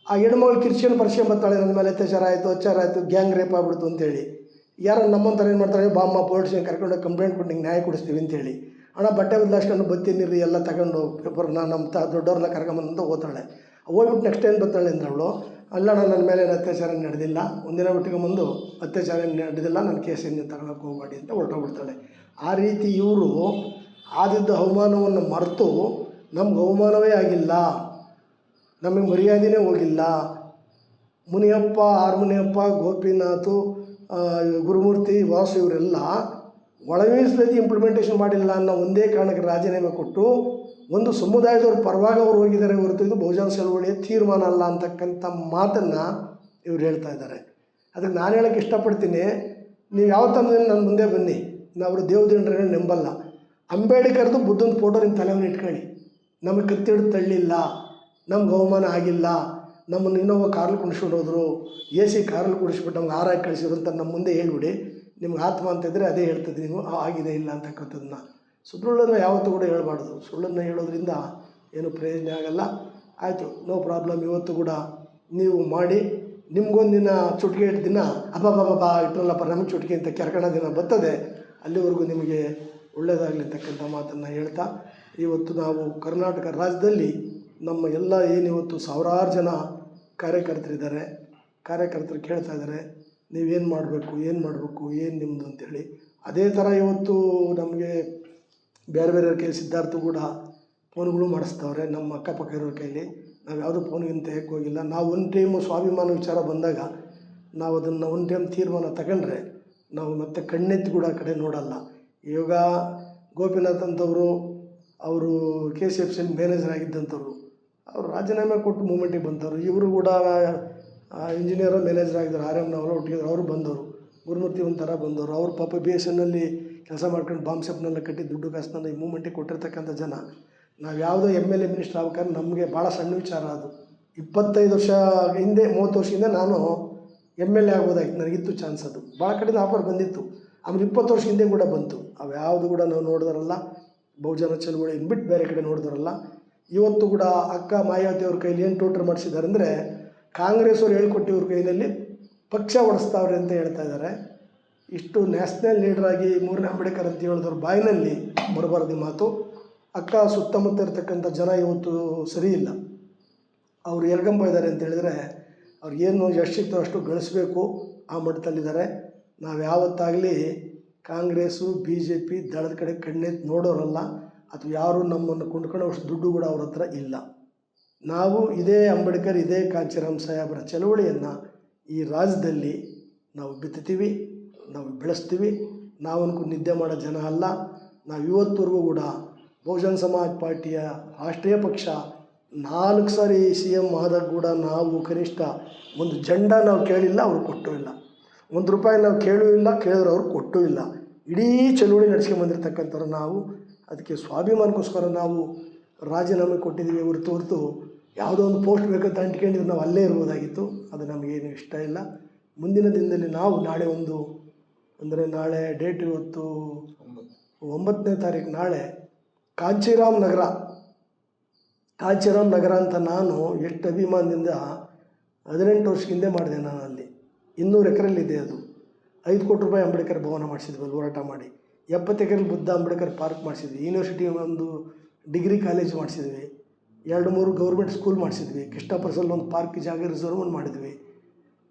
ಆ ಹೆಣ್ಮಗಳು ಕಿರ್ಚಿಯನ್ನು ಬರ್ತಾಳೆ, ನನ್ನ ಮೇಲೆ ಅತ್ಯಾಚಾರ ಆಯಿತು, ಗ್ಯಾಂಗ್ ರೇಪ್ ಆಗ್ಬಿಡ್ತು ಅಂತೇಳಿ. ಯಾರು ನಮ್ಮಂಥವ್ರು ಏನು ಮಾಡ್ತಾರೆ, ಬಾಮ್ಮ ಪೊಲೀಸ್ಗೆ ಕರ್ಕೊಂಡು ಕಂಪ್ಲೇಂಟ್ ಕೊಟ್ಟು ನಿಂಗೆ ನ್ಯಾಯ ಕೊಡಿಸ್ತೀವಿ ಅಂತೇಳಿ. ಹಣ ಬಟ್ಟೆ ಬದಲಾಯಿಸ್ಕೊಂಡು ಬತ್ತೀನಿರಿ ಎಲ್ಲ ತಗೊಂಡು ಪೇಪರ್ನ ನಮ್ಮ ದೊಡ್ಡವ್ರನ್ನ ಕರ್ಕೊಂಬಂತ ಓದ್ತಾಳೆ. ಹೋಗ್ಬಿಟ್ಟು ನೆಕ್ಸ್ಟ್ ಏನು ಬರ್ತಾಳೆ ಅಂದ್ರೆ ಅವಳು, ಅಲ್ಲಣ್ಣ ನನ್ನ ಮೇಲೆ ಏನು ಅತ್ಯಾಚಾರ ನಡೆದಿಲ್ಲ, ಒಂದಿನ ಬಿಟ್ಕೊಂಬಂದು ಅತ್ಯಾಚಾರ ನಡೆದಿಲ್ಲ, ನನ್ನ ಕೇಸನ್ನು ತಗೊಳಕ್ಕೆ ಹೋಗಬೇಡಿ ಅಂತ ಹೊರಟೋಗ್ಬಿಡ್ತಾಳೆ. ಆ ರೀತಿ ಇವರು ಆದಿದ್ದ ಅವಮಾನವನ್ನು ಮರೆತು ನಮ್ಗೆ ಅವಮಾನವೇ ಆಗಿಲ್ಲ, ನಮಗೆ ಮರ್ಯಾದೆನೇ ಹೋಗಿಲ್ಲ. ಮುನಿಯಪ್ಪ, ಆರ್ ಮುನಿಯಪ್ಪ, ಗೋಪಿನಾಥು, ಗುರುಮೂರ್ತಿ, ವಾಸು ಇವರೆಲ್ಲ ಒಳ ಮೀಸಲಾತಿ ಇಂಪ್ಲಿಮೆಂಟೇಷನ್ ಮಾಡಿಲ್ಲ ಅನ್ನೋ ಒಂದೇ ಕಾರಣಕ್ಕೆ ರಾಜೀನಾಮೆ ಕೊಟ್ಟು ಒಂದು ಸಮುದಾಯದವ್ರ ಪರವಾಗಿ ಅವರು ಹೋಗಿದ್ದಾರೆ ಹೊರತು ಇದು ಬಹುಜನ ಚಳವಳಿಯ ತೀರ್ಮಾನ ಅಲ್ಲ ಅಂತಕ್ಕಂಥ ಮಾತನ್ನು ಇವ್ರು ಹೇಳ್ತಾ ಇದ್ದಾರೆ. ಅದಕ್ಕೆ ನಾನು ಹೇಳೋಕ್ಕೆ ಇಷ್ಟಪಡ್ತೀನಿ, ನೀವು ಯಾವತ್ತಂದ್ರೆ ನನ್ನ ಮುಂದೆ ಬನ್ನಿ, ನಾವು ದೇವದಿಂಡ್ರನ್ನ ನಂಬಲ್ಲ. ಅಂಬೇಡ್ಕರ್ದು ಬುದ್ಧನ ಫೋಟೋ ನಿಮ್ಮ ತಲೆಯನ್ನು ಇಟ್ಕೊಳ್ಳಿ, ನಮಗೆ ಕತ್ತಿಡಿದು ತಳ್ಳಿಲ್ಲ, ನಮ್ಗೆ ಅವಮಾನ ಆಗಿಲ್ಲ, ನಮ್ಮನ್ನು ಇನ್ನೊಬ್ಬ ಕಾರಲ್ಲಿ ಕುಣಿಸ್ಕೊಂಡು ಹೋದರು, AC ಕಾರಲ್ಲಿ ಕುಡಿಸ್ಬಿಟ್ಟು ನಮ್ಗೆ ಹಾರಾಗಿ ಕಳಿಸಿದ್ರು ಅಂತ ನಮ್ಮ ಮುಂದೆ ಹೇಳ್ಬಿಡಿ. ನಿಮ್ಗೆ ಆತ್ಮ ಅಂತಿದ್ರೆ ಅದೇ ಹೇಳ್ತದೆ, ನೀವು ಆಗಿದೆ ಇಲ್ಲ ಅಂತಕ್ಕಂಥದ್ದನ್ನ. ಸುಳ್ಳನ್ನು ಯಾವತ್ತೂ ಕೂಡ ಹೇಳಬಾರ್ದು. ಸುಳ್ಳನ್ನು ಹೇಳೋದ್ರಿಂದ ಏನು ಪ್ರಯೋಜನ ಆಗಲ್ಲ. ಆಯಿತು, ನೋ ಪ್ರಾಬ್ಲಮ್. ಇವತ್ತು ಕೂಡ ನೀವು ಮಾಡಿ, ನಿಮ್ಗೊಂದಿನ ಚುಟ್ಕೆ ಇಟ್ಟು ದಿನ ಅಬ್ಬಬ್ಬಬ್ಬ ಇಟ್ಟರಲ್ಲಪ್ಪ ನಮಗೆ ಚುಟ್ಕೆ ಅಂತ ಕೆರ್ಕಣ ದಿನ ಬರ್ತದೆ. ಅಲ್ಲಿವರೆಗೂ ನಿಮಗೆ ಒಳ್ಳೆಯದಾಗಲಿ ಅಂತಕ್ಕಂಥ ಮಾತನ್ನು ಹೇಳ್ತಾ, ಇವತ್ತು ನಾವು ಕರ್ನಾಟಕ ರಾಜ್ಯದಲ್ಲಿ ನಮ್ಮ ಎಲ್ಲ ಏನಿವತ್ತು ಸಾವಿರಾರು ಜನ ಕಾರ್ಯಕರ್ತರಿದ್ದಾರೆ, ಕಾರ್ಯಕರ್ತರು ಕೇಳ್ತಾ ಇದ್ದಾರೆ ನೀವೇನು ಮಾಡಬೇಕು, ಏನು ನಿಮ್ಮದು ಅಂಥೇಳಿ. ಅದೇ ಥರ ಇವತ್ತು ನಮಗೆ ಬೇರೆ ಬೇರೆ ಕೈಲಿ ಸಿದ್ಧಾರ್ಥ ಕೂಡ ಫೋನ್ಗಳು ಮಾಡಿಸ್ತವ್ರೆ ನಮ್ಮ ಅಕ್ಕಪಕ್ಕ ಇರೋರ ಕೈಲಿ. ನಾವು ಯಾವುದೂ ಫೋನ್ಗಿಂತ ಹೇಗೆ ಹೋಗಿಲ್ಲ. ನಾವು ಒಂದು ಟೈಮು ಸ್ವಾಭಿಮಾನ ವಿಚಾರ ಬಂದಾಗ ನಾವು ಅದನ್ನು ಒಂದು ಟೈಮ್ ತೀರ್ಮಾನ ತಗೊಂಡ್ರೆ ನಾವು ಮತ್ತೆ ಕಣ್ಣೆತ್ತಿ ಕೂಡ ಆ ಕಡೆ ನೋಡಲ್ಲ. ಇವಾಗ ಗೋಪಿನಾಥ್ ಅಂತವರು ಅವರು KCFC ಮ್ಯಾನೇಜರ್ ಆಗಿದ್ದಂಥವ್ರು, ಅವರು ರಾಜೀನಾಮೆ ಕೊಟ್ಟು ಮೂಮೆಂಟಿಗೆ ಬಂದವರು. ಇವರು ಕೂಡ ಇಂಜಿನಿಯರ್ ಮ್ಯಾನೇಜರ್ ಆಗಿದ್ದಾರೆ, RM ಒಟ್ಟಿಗೆ ಅವರು ಬಂದವರು. ಗುರುಮೂರ್ತಿ ಒಂಥರ ಬಂದವರು. ಅವರು ಪಾಪ BSNಲ್ಲಿ ಕೆಲಸ ಮಾಡ್ಕೊಂಡು ಬಾಂಬ್ಸೆಪ್ನೆಲ್ಲ ಕಟ್ಟಿ ದುಡ್ಡು ಕಾಸನ್ನ ಈ ಮೂಮೆಂಟಿಗೆ ಕೊಟ್ಟಿರ್ತಕ್ಕಂಥ ಜನ. ನಾವು ಯಾವುದೋ MLA ಮಿನಿಸ್ಟರ್ ಆಗ್ಬೇಕಾದ್ರೆ ನಮಗೆ ಭಾಳ ಸಣ್ಣ ವಿಚಾರ ಅದು. 25 ವರ್ಷ ಹಿಂದೆ, 30 ವರ್ಷ ಹಿಂದೆ ನಾನು MLA ಆಗ್ಬೋದಾಗಿತ್ತು, ನನಗಿತ್ತು ಚಾನ್ಸ್. ಅದು ಭಾಳ ಕಡೆಯಿಂದ ಆಫರ್ ಬಂದಿತ್ತು. ಆಮೇಲೆ 20 ವರ್ಷ ಹಿಂದೆ ಕೂಡ ಬಂತು. ಅವು ಯಾವುದು ಕೂಡ ನಾವು ನೋಡಿದಾರಲ್ಲ, ಬಹುಜನ ಚಳವಳಿ ಬಿಟ್ಟು ಬೇರೆ ಕಡೆ ನೋಡಿದಾರಲ್ಲ. ಇವತ್ತು ಕೂಡ ಅಕ್ಕ ಮಾಯಾವತಿ ಅವ್ರ ಕೈಲಿ ಏನು ಟೋಟರ್ ಮಾಡಿಸಿದ್ದಾರೆ ಅಂದರೆ, ಕಾಂಗ್ರೆಸ್ ಅವ್ರು ಹೇಳ್ಕೊಟ್ಟಿವ್ರ ಕೈಯಲ್ಲಿ ಪಕ್ಷ ಓಡಿಸ್ತಾವ್ರೆ ಅಂತ ಹೇಳ್ತಾ ಇದ್ದಾರೆ. ಇಷ್ಟು ನ್ಯಾಷನಲ್ ಲೀಡ್ರಾಗಿ 3ನೇ ಅಂಬೇಡ್ಕರ್ ಅಂತ ಹೇಳಿದವ್ರ ಬಾಯಿನಲ್ಲಿ ಬರಬಾರ್ದು ಮಾತು. ಅಕ್ಕ ಸುತ್ತಮುತ್ತ ಇರ್ತಕ್ಕಂಥ ಜನ ಇವತ್ತು ಸರಿ ಇಲ್ಲ. ಅವರು ಎಲ್ಗಂಬ ಇದ್ದಾರೆ ಅಂತ ಹೇಳಿದರೆ ಅವ್ರಿಗೇನು ಎಷ್ಟು ಸಿಗ್ತೋ ಅಷ್ಟು ಗಳಿಸ್ಬೇಕು, ಆ ಮಟ್ಟದಲ್ಲಿದ್ದಾರೆ. ನಾವು ಯಾವತ್ತಾಗಲಿ ಕಾಂಗ್ರೆಸ್ಸು BJP ದಳದ ಕಡೆ ಕಣ್ಣೆತ್ತಿ ನೋಡೋರಲ್ಲ, ಅಥವಾ ಯಾರು ನಮ್ಮನ್ನು ಕೊಂಡ್ಕೊಳ್ಳೋ ಅಷ್ಟು ದುಡ್ಡು ಕೂಡ ಅವ್ರ ಹತ್ರ ಇಲ್ಲ. ನಾವು ಇದೇ ಅಂಬೇಡ್ಕರ್, ಇದೇ ಕಾಂಚೀರಾಮ್ ಸಾಹೇಬರ ಚಳವಳಿಯನ್ನು ಈ ರಾಜ್ಯದಲ್ಲಿ ನಾವು ಬಿತ್ತುತ್ತೀವಿ, ನಾವು ಬೆಳೆಸ್ತೀವಿ. ನಾವನ್ಕು ನಿದ್ದೆ ಮಾಡೋ ಜನ ಅಲ್ಲ. ನಾವು ಇವತ್ತುವರೆಗೂ ಕೂಡ ಬಹುಜನ ಸಮಾಜ್ ಪಾರ್ಟಿಯ ರಾಷ್ಟ್ರೀಯ ಪಕ್ಷ 4 ಸಾರಿ CM ಆದಾಗ ಕೂಡ ನಾವು ಕನಿಷ್ಠ ಒಂದು ಜೆಂಡ ನಾವು ಕೇಳಿಲ್ಲ, ಅವ್ರು ಕೊಟ್ಟೂ ಇಲ್ಲ. ₹1 ನಾವು ಕೇಳೂ ಇಲ್ಲ, ಕೇಳಿದ್ರೆ ಅವ್ರು ಕೊಟ್ಟೂ ಇಲ್ಲ. ಇಡೀ ಚಳುವಳಿ ನಡೆಸ್ಕೊಂಬಂದಿರ್ತಕ್ಕಂಥವ್ರು ನಾವು. ಅದಕ್ಕೆ ಸ್ವಾಭಿಮಾನಕ್ಕೋಸ್ಕರ ನಾವು ರಾಜೀನಾಮೆ ಕೊಟ್ಟಿದ್ದೀವಿ ಹೊರತು ಯಾವುದೋ ಒಂದು ಪೋಸ್ಟ್ ಬೇಕಂತ ಅಂಟ್ಕೊಂಡಿದ್ದು ನಾವು ಅಲ್ಲೇ ಇರ್ಬೋದಾಗಿತ್ತು. ಅದು ನಮಗೇನು ಇಷ್ಟ ಇಲ್ಲ. ಮುಂದಿನ ದಿನದಲ್ಲಿ ನಾವು ನಾಳೆ ಅಂದರೆ ನಾಳೆ ಡೇಟ್ ಇವತ್ತು 9ನೇ ತಾರೀಕು, ನಾಳೆ ಕಾಂಚೀರಾಮ್ ನಗರ ಅಂತ ನಾನು ಎಷ್ಟು ಅಭಿಮಾನದಿಂದ 18 ವರ್ಷ ಹಿಂದೆ ಮಾಡಿದೆ. ನಾನು ಅಲ್ಲಿ 200 ಎಕರೆಯಲ್ಲಿದೆ. ಅದು 5 ಕೋಟಿ ರೂಪಾಯಿ ಅಂಬೇಡ್ಕರ್ ಭವನ ಮಾಡಿಸಿದ್ವಿ ಅಲ್ಲಿ ಹೋರಾಟ ಮಾಡಿ. 70 ಎಕರೆಲಿ ಬುದ್ಧ ಅಂಬೇಡ್ಕರ್ ಪಾರ್ಕ್ ಮಾಡಿಸಿದ್ವಿ. ಯೂನಿವರ್ಸಿಟಿ ಒಂದು ಡಿಗ್ರಿ ಕಾಲೇಜ್ ಮಾಡಿಸಿದ್ವಿ. 2-3 ಗೌರ್ಮೆಂಟ್ ಸ್ಕೂಲ್ ಮಾಡಿಸಿದ್ವಿ. ಕೃಷ್ಣಪುರದಲ್ಲಿ ಒಂದು ಪಾರ್ಕ್ ಜಾಗ ರಿಸರ್ವ್ ಒಂದು ಮಾಡಿದ್ವಿ.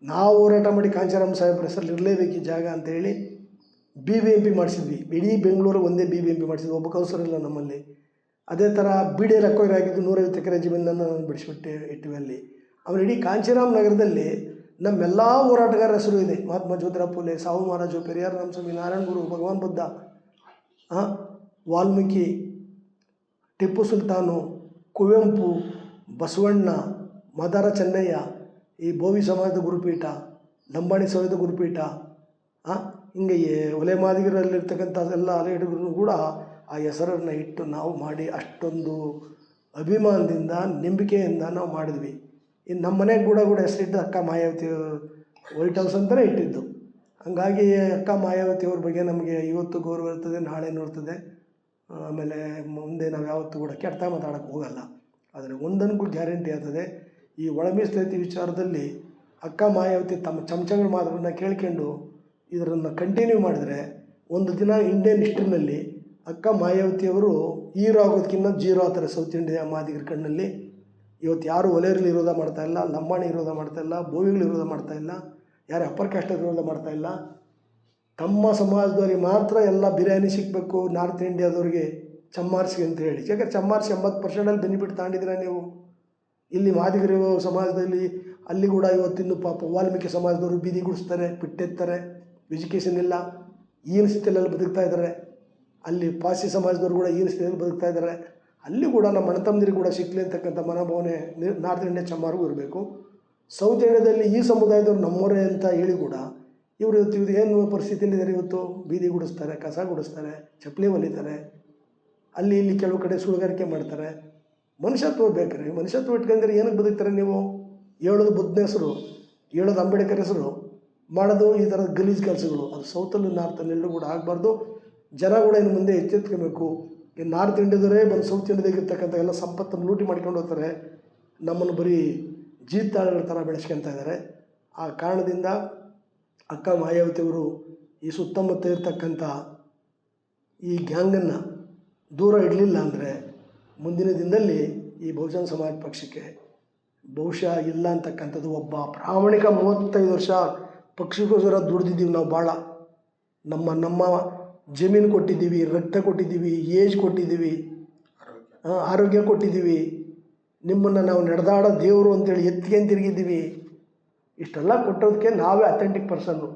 ನಾವು ಹೋರಾಟ ಮಾಡಿ ಕಾಂಚೀರಾಮ್ ಸಾಹೇಬ್ರ ಹೆಸರಲ್ಲಿ ಇರಲೇಬೇಕು ಈ ಜಾಗ ಅಂತೇಳಿ BBMP ಮಾಡಿಸಿದ್ವಿ. ಇಡೀ ಬೆಂಗಳೂರು ಒಂದೇ BBMP ಮಾಡಿಸಿದ್ವಿ. ಒಬ್ಬ ಕೌನ್ಸಿಲರ್ ಇಲ್ಲ ನಮ್ಮಲ್ಲಿ. ಅದೇ ಥರ BDL ಅಕ್ವೈರ್ ಆಗಿದ್ದು 150 ಎಕರೆ ಜಮೀನನ್ನು ಬಿಡಿಸ್ಬಿಟ್ಟು ಇಟ್ಟಿವಿ ಅಲ್ಲಿ. ಆಮೇಲೆ ಇಡೀ ಕಾಂಚೀರಾಮ್ ನಗರದಲ್ಲಿ ನಮ್ಮೆಲ್ಲ ಹೋರಾಟಗಾರರ ಹೆಸರು ಇದೆ. ಮಹಾತ್ಮ ಜ್ಯೋತಿರಾವ್ ಫುಲೆ, ಸಾಹು ಮಹಾರಾಜು, ಪೆರಿಯಾರ್ ರಾಮಸ್ವಾಮಿ, ನಾರಾಯಣ ಗುರು, ಭಗವಾನ್ ಬುದ್ಧ, ವಾಲ್ಮೀಕಿ, ಟಿಪ್ಪು ಸುಲ್ತಾನು, ಕುವೆಂಪು, ಬಸವಣ್ಣ, ಮದಾರ ಚೆನ್ನಯ್ಯ, ಈ ಬೋವಿ ಸಮಾಜದ ಗುರುಪೀಠ, ಲಂಬಾಣಿ ಸಮಾಜದ ಗುರುಪೀಠ, ಹಿಂಗೆ ಒಲೆ ಮಾದಿಗರಲ್ಲಿರ್ತಕ್ಕಂಥ ಎಲ್ಲ ಲೀಡರ್ಗಳು ಕೂಡ ಆ ಹೆಸರನ್ನು ಇಟ್ಟು ನಾವು ಮಾಡಿ ಅಷ್ಟೊಂದು ಅಭಿಮಾನದಿಂದ, ನಂಬಿಕೆಯಿಂದ ನಾವು ಮಾಡಿದ್ವಿ. ಇನ್ನು ನಮ್ಮ ಮನೆಗೆ ಕೂಡ ಹೆಸರಿಟ್ಟು ಅಕ್ಕ ಮಾಯಾವತಿ ವೈಟ್ ಹೌಸ್ ಅಂತಲೇ ಇಟ್ಟಿದ್ದು. ಹಾಗಾಗಿ ಅಕ್ಕ ಮಾಯಾವತಿ ಅವ್ರ ಬಗ್ಗೆ ನಮಗೆ ಇವತ್ತು ಗೌರವ ಇರ್ತದೆ, ನಾಳೆನೂ ಇರ್ತದೆ. ಆಮೇಲೆ ಮುಂದೆ ನಾವು ಯಾವತ್ತೂ ಕೂಡ ಕೆಟ್ಟ ಮಾತಾಡೋಕ್ಕೆ ಹೋಗಲ್ಲ. ಆದರೆ ಒಂದನ್ಗೂ ಗ್ಯಾರಂಟಿ ಆಗ್ತದೆ, ಈ ಒಳ ಮೀಸಲಾತಿ ವಿಚಾರದಲ್ಲಿ ಅಕ್ಕ ಮಾಯಾವತಿ ತಮ್ಮ ಚಮಚಗಳ ಮಾತುಗಳನ್ನ ಕೇಳ್ಕೊಂಡು ಇದನ್ನು ಕಂಟಿನ್ಯೂ ಮಾಡಿದರೆ ಒಂದು ದಿನ ಇಂಡಿಯನ್ ಹಿಸ್ಟ್ರಿನಲ್ಲಿ ಅಕ್ಕ ಮಾಯಾವತಿಯವರು ಹೀರೋ ಆಗೋದಕ್ಕಿಂತ ಜೀರೋ ಆಗ್ತಾರೆ ಸೌತ್ ಇಂಡಿಯಾ ಮಾದಿಗರ ಕಣ್ಣಲ್ಲಿ. ಇವತ್ತು ಯಾರು ಒಲೆಯರಲ್ಲಿ ವಿರೋಧ ಮಾಡ್ತಾ ಇಲ್ಲ, ಲಂಬಾಣಿ ವಿರೋಧ ಮಾಡ್ತಾ ಇಲ್ಲ, ಬೋವಿಗಳು ವಿರೋಧ ಮಾಡ್ತಾ ಇಲ್ಲ, ಯಾರು ಅಪ್ಪರ್ ಕ್ಯಾಸ್ಟ್ ವಿರೋಧ ಮಾಡ್ತಾ ಇಲ್ಲ. ತಮ್ಮ ಸಮಾಜದವ್ರಿಗೆ ಮಾತ್ರ ಎಲ್ಲ ಬಿರಿಯಾನಿ ಸಿಗಬೇಕು, ನಾರ್ತ್ ಇಂಡಿಯಾದವ್ರಿಗೆ ಚಮ್ಮಾರ್ಸಿ ಅಂತ ಹೇಳಿ. ಯಾಕಂದ್ರೆ ಚಮ್ಮಾರ್ಸಿ 80% ಬೆನಿಫಿಟ್ ತಗೊಂಡಿದ್ದೀರಾ ನೀವು. ಇಲ್ಲಿ ಮಾದಿಗರು ಸಮಾಜದಲ್ಲಿ ಅಲ್ಲಿ ಕೂಡ ಇವತ್ತಿನ್ನು ಪಾಪ ವಾಲ್ಮೀಕಿ ಸಮಾಜದವರು ಬೀದಿ ಗುಡಿಸ್ತಾರೆ, ಪಿಟ್ಟೆತ್ತಾರೆ, ಎಜುಕೇಷನ್ ಇಲ್ಲ, ಈಗಿನ ಸ್ಥಿತಿಯಲ್ಲಿ ಬದುಕ್ತಾ ಇದ್ದಾರೆ. ಅಲ್ಲಿ ಪಾಸಿ ಸಮಾಜದವರು ಕೂಡ ಈಗಿನ ಸ್ಥಿತಿಯಲ್ಲಿ ಬದುಕ್ತಾ ಇದ್ದಾರೆ. ಅಲ್ಲಿ ಕೂಡ ನಮ್ಮ ಅಣ್ಣತಮ್ಮಂದಿರಿಗೆ ಕೂಡ ಸಿಕ್ಕಲಿ ಅಂತಕ್ಕಂಥ ಮನೋಭಾವನೆ ನಾರ್ತ್ ಇಂಡಿಯಾ ಚಮ್ಮಾರಿಗೂ ಇರಬೇಕು. ಸೌತ್ ಇಂಡಿಯಾದಲ್ಲಿ ಈ ಸಮುದಾಯದವರು ನಮ್ಮವರೇ ಅಂತ ಹೇಳಿ ಕೂಡ ಇವರು ಇವತ್ತು ಏನು ಪರಿಸ್ಥಿತಿಯಲ್ಲಿದ್ದಾರೆ, ಇವತ್ತು ಬೀದಿ ಗುಡಿಸ್ತಾರೆ, ಕಸ ಗುಡಿಸ್ತಾರೆ, ಚಪ್ಪಲಿ ಹೊಲಿತಾರೆ, ಅಲ್ಲಿ ಇಲ್ಲಿ ಕೆಲವು ಕಡೆ ಸುಳ್ಗಾರಿಕೆ ಮಾಡ್ತಾರೆ. ಮನುಷ್ಯತ್ವ ಬೇಕ್ರಿ. ಮನುಷ್ಯತ್ವ ಇಟ್ಕೊಂಡ್ರೆ ಏನಕ್ಕೆ ಬದುಕ್ತಾರೆ ನೀವು? ಹೇಳೋದು ಬುದ್ಧನ ಹೆಸರು, ಹೇಳೋದು ಅಂಬೇಡ್ಕರ್ ಹೆಸರು, ಮಾಡೋದು ಈ ಥರದ ಗಲೀಜು ಕೆಲಸಗಳು. ಅದು ಸೌತಲ್ಲಿ ನಾರ್ತಲ್ಲಿ ಎಲ್ಲರೂ ಕೂಡ ಆಗಬಾರ್ದು. ಜನ ಕೂಡ ಇನ್ನು ಮುಂದೆ ಎಚ್ಚೆತ್ಕೋಬೇಕು. ಈ ನಾರ್ತ್ ಇಂಡಿಯಾದವರೇ ಬಂದು ಸೌತ್ ಇಂಡಿಯಾದಾಗಿರ್ತಕ್ಕಂಥ ಎಲ್ಲ ಸಂಪತ್ತನ್ನು ಲೂಟಿ ಮಾಡ್ಕೊಂಡು ಹೋಗ್ತಾರೆ, ನಮ್ಮನ್ನು ಬರೀ ಜೀತಾಳುಗಳ ಥರ ಬೆಳೆಸ್ಕೊಳ್ತಾ ಇದ್ದಾರೆ. ಆ ಕಾರಣದಿಂದ ಅಕ್ಕ ಮಾಯಾವತಿಯವರು ಈ ಸುತ್ತಮುತ್ತ ಇರ್ತಕ್ಕಂಥ ಈ ಗ್ಯಾಂಗನ್ನು ದೂರ ಇಡಲಿಲ್ಲ ಅಂದರೆ ಮುಂದಿನ ದಿನದಲ್ಲಿ ಈ ಬಹುಜನ ಸಮಾಜ ಪಕ್ಷಕ್ಕೆ ಬಹುಶಃ ಇಲ್ಲ ಅಂತಕ್ಕಂಥದ್ದು. ಒಬ್ಬ ಪ್ರಾಮಾಣಿಕ 35 ವರ್ಷ ಪಕ್ಷಕ್ಕೋಸ್ಕರ ದುಡ್ದಿದ್ದೀವಿ ನಾವು ಭಾಳ. ನಮ್ಮ ಜಮೀನು ಕೊಟ್ಟಿದ್ದೀವಿ, ರಕ್ತ ಕೊಟ್ಟಿದ್ದೀವಿ, ಏಜ್ ಕೊಟ್ಟಿದ್ದೀವಿ, ಆರೋಗ್ಯ ಕೊಟ್ಟಿದ್ದೀವಿ. ನಿಮ್ಮನ್ನು ನಾವು ನಡೆದಾಡೋ ದೇವರು ಅಂತೇಳಿ ಎತ್ತಿಗೆಂದು ತಿರುಗಿದ್ದೀವಿ. ಇಷ್ಟೆಲ್ಲ ಕೊಟ್ಟೋದಕ್ಕೆ ನಾವೇ ಅಥೆಂಟಿಕ್ ಪರ್ಸನ್ನು.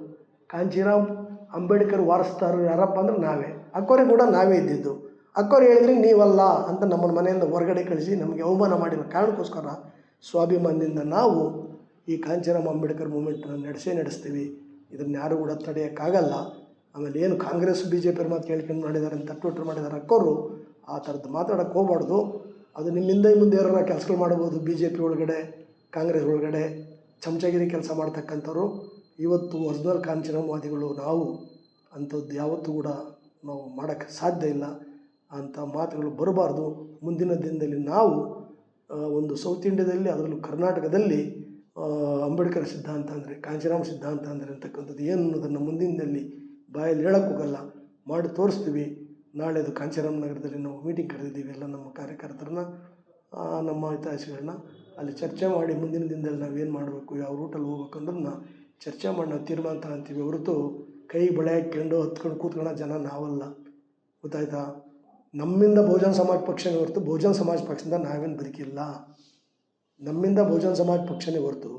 ಕಾಂಚೀರಾಮ್ ಅಂಬೇಡ್ಕರ್ ವಾರಸ್ದಾರರು ಯಾರಪ್ಪ ಅಂದ್ರೆ ನಾವೇ. ಅಕ್ಕೋರಿಗೆ ಕೂಡ ನಾವೇ ಇದ್ದಿದ್ದು. ಅಕ್ಕೋರು ಹೇಳಿದ್ರೆ ನೀವಲ್ಲ ಅಂತ ನಮ್ಮನ್ನು ಮನೆಯಿಂದ ಹೊರಗಡೆ ಕಳಿಸಿ ನಮಗೆ ಅವಮಾನ ಮಾಡಿರೋ ಕಾರಣಕ್ಕೋಸ್ಕರ ಸ್ವಾಭಿಮಾನದಿಂದ ನಾವು ಈ ಕಾಂಚೀರಾಮ್ ಅಂಬೇಡ್ಕರ್ ಮೂಮೆಂಟನ್ನು ನಡೆಸ್ತೀವಿ. ಇದನ್ನು ಯಾರು ಕೂಡ ತಡೆಯೋಕ್ಕಾಗಲ್ಲ. ಆಮೇಲೆ ಏನು ಕಾಂಗ್ರೆಸ್ BJP ಮಾತು ಕೇಳ್ಕೊಂಡು ಮಾಡಿದ್ದಾರೆ ಅಂತ ತಟ್ಟುಟ್ರು ಮಾಡಿದ್ದಾರೆ ಅಕ್ಕೋರು, ಆ ಥರದ್ದು ಮಾತಾಡೋಕ್ಕೆ ಹೋಗಬಾರ್ದು. ಅದು ನಿಮ್ಮಿಂದ ಮುಂದೆ ಯಾರು ಕೆಲಸಗಳು ಮಾಡ್ಬೋದು. BJP ಒಳಗಡೆ, ಕಾಂಗ್ರೆಸ್ ಒಳಗಡೆ ಚಮಚಗಿರಿ ಕೆಲಸ ಮಾಡ್ತಕ್ಕಂಥವ್ರು ಇವತ್ತು ಒರಿಜಿನಲ್ ಕಾಂಚನವಾದಿಗಳು ನಾವು. ಅಂಥದ್ದು ಯಾವತ್ತೂ ಕೂಡ ನಾವು ಮಾಡೋಕ್ಕೆ ಸಾಧ್ಯ ಇಲ್ಲ. ಅಂಥ ಮಾತುಗಳು ಬರಬಾರ್ದು. ಮುಂದಿನ ದಿನದಲ್ಲಿ ನಾವು ಒಂದು ಸೌತ್ ಇಂಡಿಯಾದಲ್ಲಿ, ಅದರಲ್ಲೂ ಕರ್ನಾಟಕದಲ್ಲಿ ಅಂಬೇಡ್ಕರ್ ಸಿದ್ಧಾಂತ ಅಂದರೆ, ಕಾಂಚೀರಾಮ್ ಸಿದ್ಧಾಂತ ಅಂದರೆ ಅಂತಕ್ಕಂಥದ್ದು ಏನು ಅನ್ನೋದನ್ನು ಮುಂದಿನ ದಿನದಲ್ಲಿ ಬಾಯಲ್ಲಿ ಹೇಳೋಕ್ಕೆ ಹೋಗಲ್ಲ, ಮಾಡಿ ತೋರಿಸ್ತೀವಿ. ನಾಳೆದು ಕಾಂಚೀರಾಮ್ ನಗರದಲ್ಲಿ ನಾವು ಮೀಟಿಂಗ್ ಕರೆದಿದ್ದೀವಿ. ಎಲ್ಲ ನಮ್ಮ ಕಾರ್ಯಕರ್ತರನ್ನ, ನಮ್ಮ ಹಿತೈಷಿಗಳನ್ನ ಅಲ್ಲಿ ಚರ್ಚೆ ಮಾಡಿ ಮುಂದಿನ ದಿನದಲ್ಲಿ ನಾವೇನು ಮಾಡಬೇಕು, ಯಾವ ರೂಟಲ್ಲಿ ಹೋಗ್ಬೇಕು ಅನ್ನೋದನ್ನ ಚರ್ಚೆ ಮಾಡಿ ನಾವು ತೀರ್ಮಾನ ತಗೊಂತೀವಿ. ಹೊರತು ಕೈ ಬಳೆ ಹಾಕ್ಕೊಂಡು ಹತ್ಕೊಂಡು ಕೂತ್ಕೊಳ್ಳೋ ಜನ ನಾವಲ್ಲ. ಗೊತ್ತಾಯ್ತಾ? ನಮ್ಮಿಂದ ಬಹುಜನ ಸಮಾಜ ಪಕ್ಷನೇ ಹೊರತು ಬಹುಜನ ಸಮಾಜ ಪಕ್ಷದಿಂದ ನಾವೇನು ಬದುಕಿಲ್ಲ. ನಮ್ಮಿಂದ ಬಹುಜನ ಸಮಾಜ ಪಕ್ಷನೇ ಹೊರತು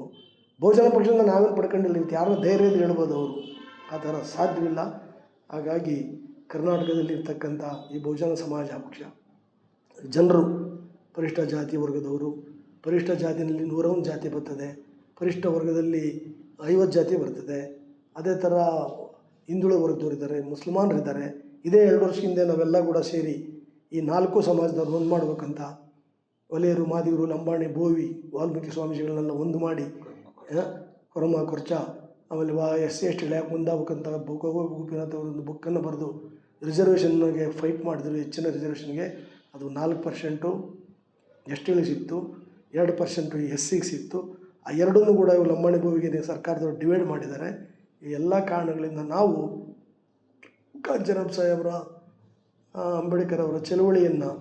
ಬಹುಜನ ಪಕ್ಷದಿಂದ ನಾವೇನು ಪಡ್ಕೊಂಡಿಲ್ಲ. ಇವತ್ತು ಯಾರನ್ನ ಧೈರ್ಯದಲ್ಲಿ ಹೇಳ್ಬೋದು ಅವರು, ಆ ಥರ ಸಾಧ್ಯವಿಲ್ಲ. ಹಾಗಾಗಿ ಕರ್ನಾಟಕದಲ್ಲಿರ್ತಕ್ಕಂಥ ಈ ಬಹುಜನ ಸಮಾಜ ಪಕ್ಷ ಜನರು, ಪರಿಷ್ಠ ಜಾತಿ ವರ್ಗದವರು, ಪರಿಷ್ಠ ಜಾತಿಯಲ್ಲಿ 101 ಜಾತಿ ಬರ್ತದೆ, ಪರಿಷ್ಠ ವರ್ಗದಲ್ಲಿ 50 ಜಾತಿ ಬರ್ತದೆ. ಅದೇ ಥರ ಹಿಂದುಳಿದ ವರ್ಗದವರಿದ್ದಾರೆ, ಮುಸಲ್ಮಾನರಿದ್ದಾರೆ. ಇದೇ 2 ವರ್ಷ ಹಿಂದೆ ನಾವೆಲ್ಲ ಕೂಡ ಸೇರಿ ಈ 4 ಸಮಾಜದವ್ರು ಒಂದು ಮಾಡ್ಬೇಕಂತ ಒಲೆಯರು, ಮಾದಿಗರು, ಲಂಬಾಣಿ, ಬೋವಿ, ವಾಲ್ಮೀಕಿ ಸ್ವಾಮೀಜಿಗಳನ್ನೆಲ್ಲ ಒಂದು ಮಾಡಿ ಕೊರಮ ಕೊರ್ಚ ಆಮೇಲೆ SC/ST ಯಾಕೆ ಮುಂದಾಗಬೇಕಂತ ಗೋಪಿನಾಥ್ ಅವರೊಂದು ಬುಕ್ಕನ್ನು ಬರೆದು ರಿಸರ್ವೇಷನ್ಗೆ ಫೈಟ್ ಮಾಡಿದ್ರು. ಹೆಚ್ಚಿನ ರಿಸರ್ವೇಷನ್ಗೆ ಅದು 4% STಗೆ ಸಿಕ್ತು, 2% SCಗೆ ಸಿಕ್ತು. ಆ ಎರಡನ್ನೂ ಕೂಡ ಇವು ಲಂಬಾಣಿ ಬೋವಿಗೆ ಸರ್ಕಾರದವರು ಡಿವೈಡ್ ಮಾಡಿದ್ದಾರೆ. ಈ ಎಲ್ಲ ಕಾರಣಗಳಿಂದ ನಾವು ಕಾಂಚೀರಾಮ್ ಸಾಹೇಬರ, ಅಂಬೇಡ್ಕರ್ ಅವರ ಚಳವಳಿಯನ್ನು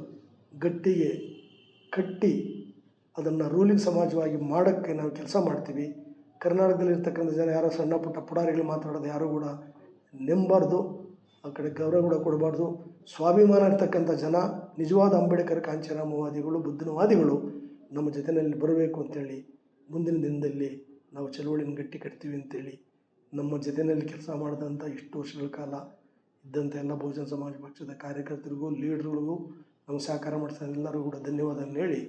ಗಟ್ಟಿಗೆ ಕಟ್ಟಿ ಅದನ್ನು ರೂಲಿಂಗ್ ಸಮಾಜವಾಗಿ ಮಾಡೋಕ್ಕೆ ನಾವು ಕೆಲಸ ಮಾಡ್ತೀವಿ. ಕರ್ನಾಟಕದಲ್ಲಿರ್ತಕ್ಕಂಥ ಜನ ಯಾರೋ ಸಣ್ಣ ಪುಟ್ಟ ಪುಡಾರಿಗಳು ಮಾತಾಡೋದು ಯಾರೂ ಕೂಡ ನೆಮ್ಮಬಾರ್ದು, ಆ ಕಡೆ ಗೌರವ ಕೂಡ ಕೊಡಬಾರ್ದು. ಸ್ವಾಭಿಮಾನ ಇರ್ತಕ್ಕಂಥ ಜನ, ನಿಜವಾದ ಅಂಬೇಡ್ಕರ್ ಕಾಂಚೀರಾಮವಾದಿಗಳು, ಬುದ್ಧನವಾದಿಗಳು ನಮ್ಮ ಜೊತೆಯಲ್ಲಿ ಬರಬೇಕು ಅಂತೇಳಿ ಮುಂದಿನ ದಿನದಲ್ಲಿ ನಾವು ಚಳವಳಿನ ಗಟ್ಟಿ ಕಟ್ತೀವಿ ಅಂತೇಳಿ ನಮ್ಮ ಜೊತೆಯಲ್ಲಿ ಕೆಲಸ ಮಾಡಿದಂಥ ಇಷ್ಟು ವರ್ಷಗಳ ಕಾಲ ಇದ್ದಂಥ ಎಲ್ಲ ಬಹುಜನ ಸಮಾಜ ಪಕ್ಷದ ಕಾರ್ಯಕರ್ತರಿಗೂ, ಲೀಡ್ರುಗಳಿಗೂ, ನಮ್ಮ ಸಹಕಾರ ಮಾಡಿದ ಎಲ್ಲರಿಗೂ ಕೂಡ ಧನ್ಯವಾದವನ್ನು ಹೇಳಿ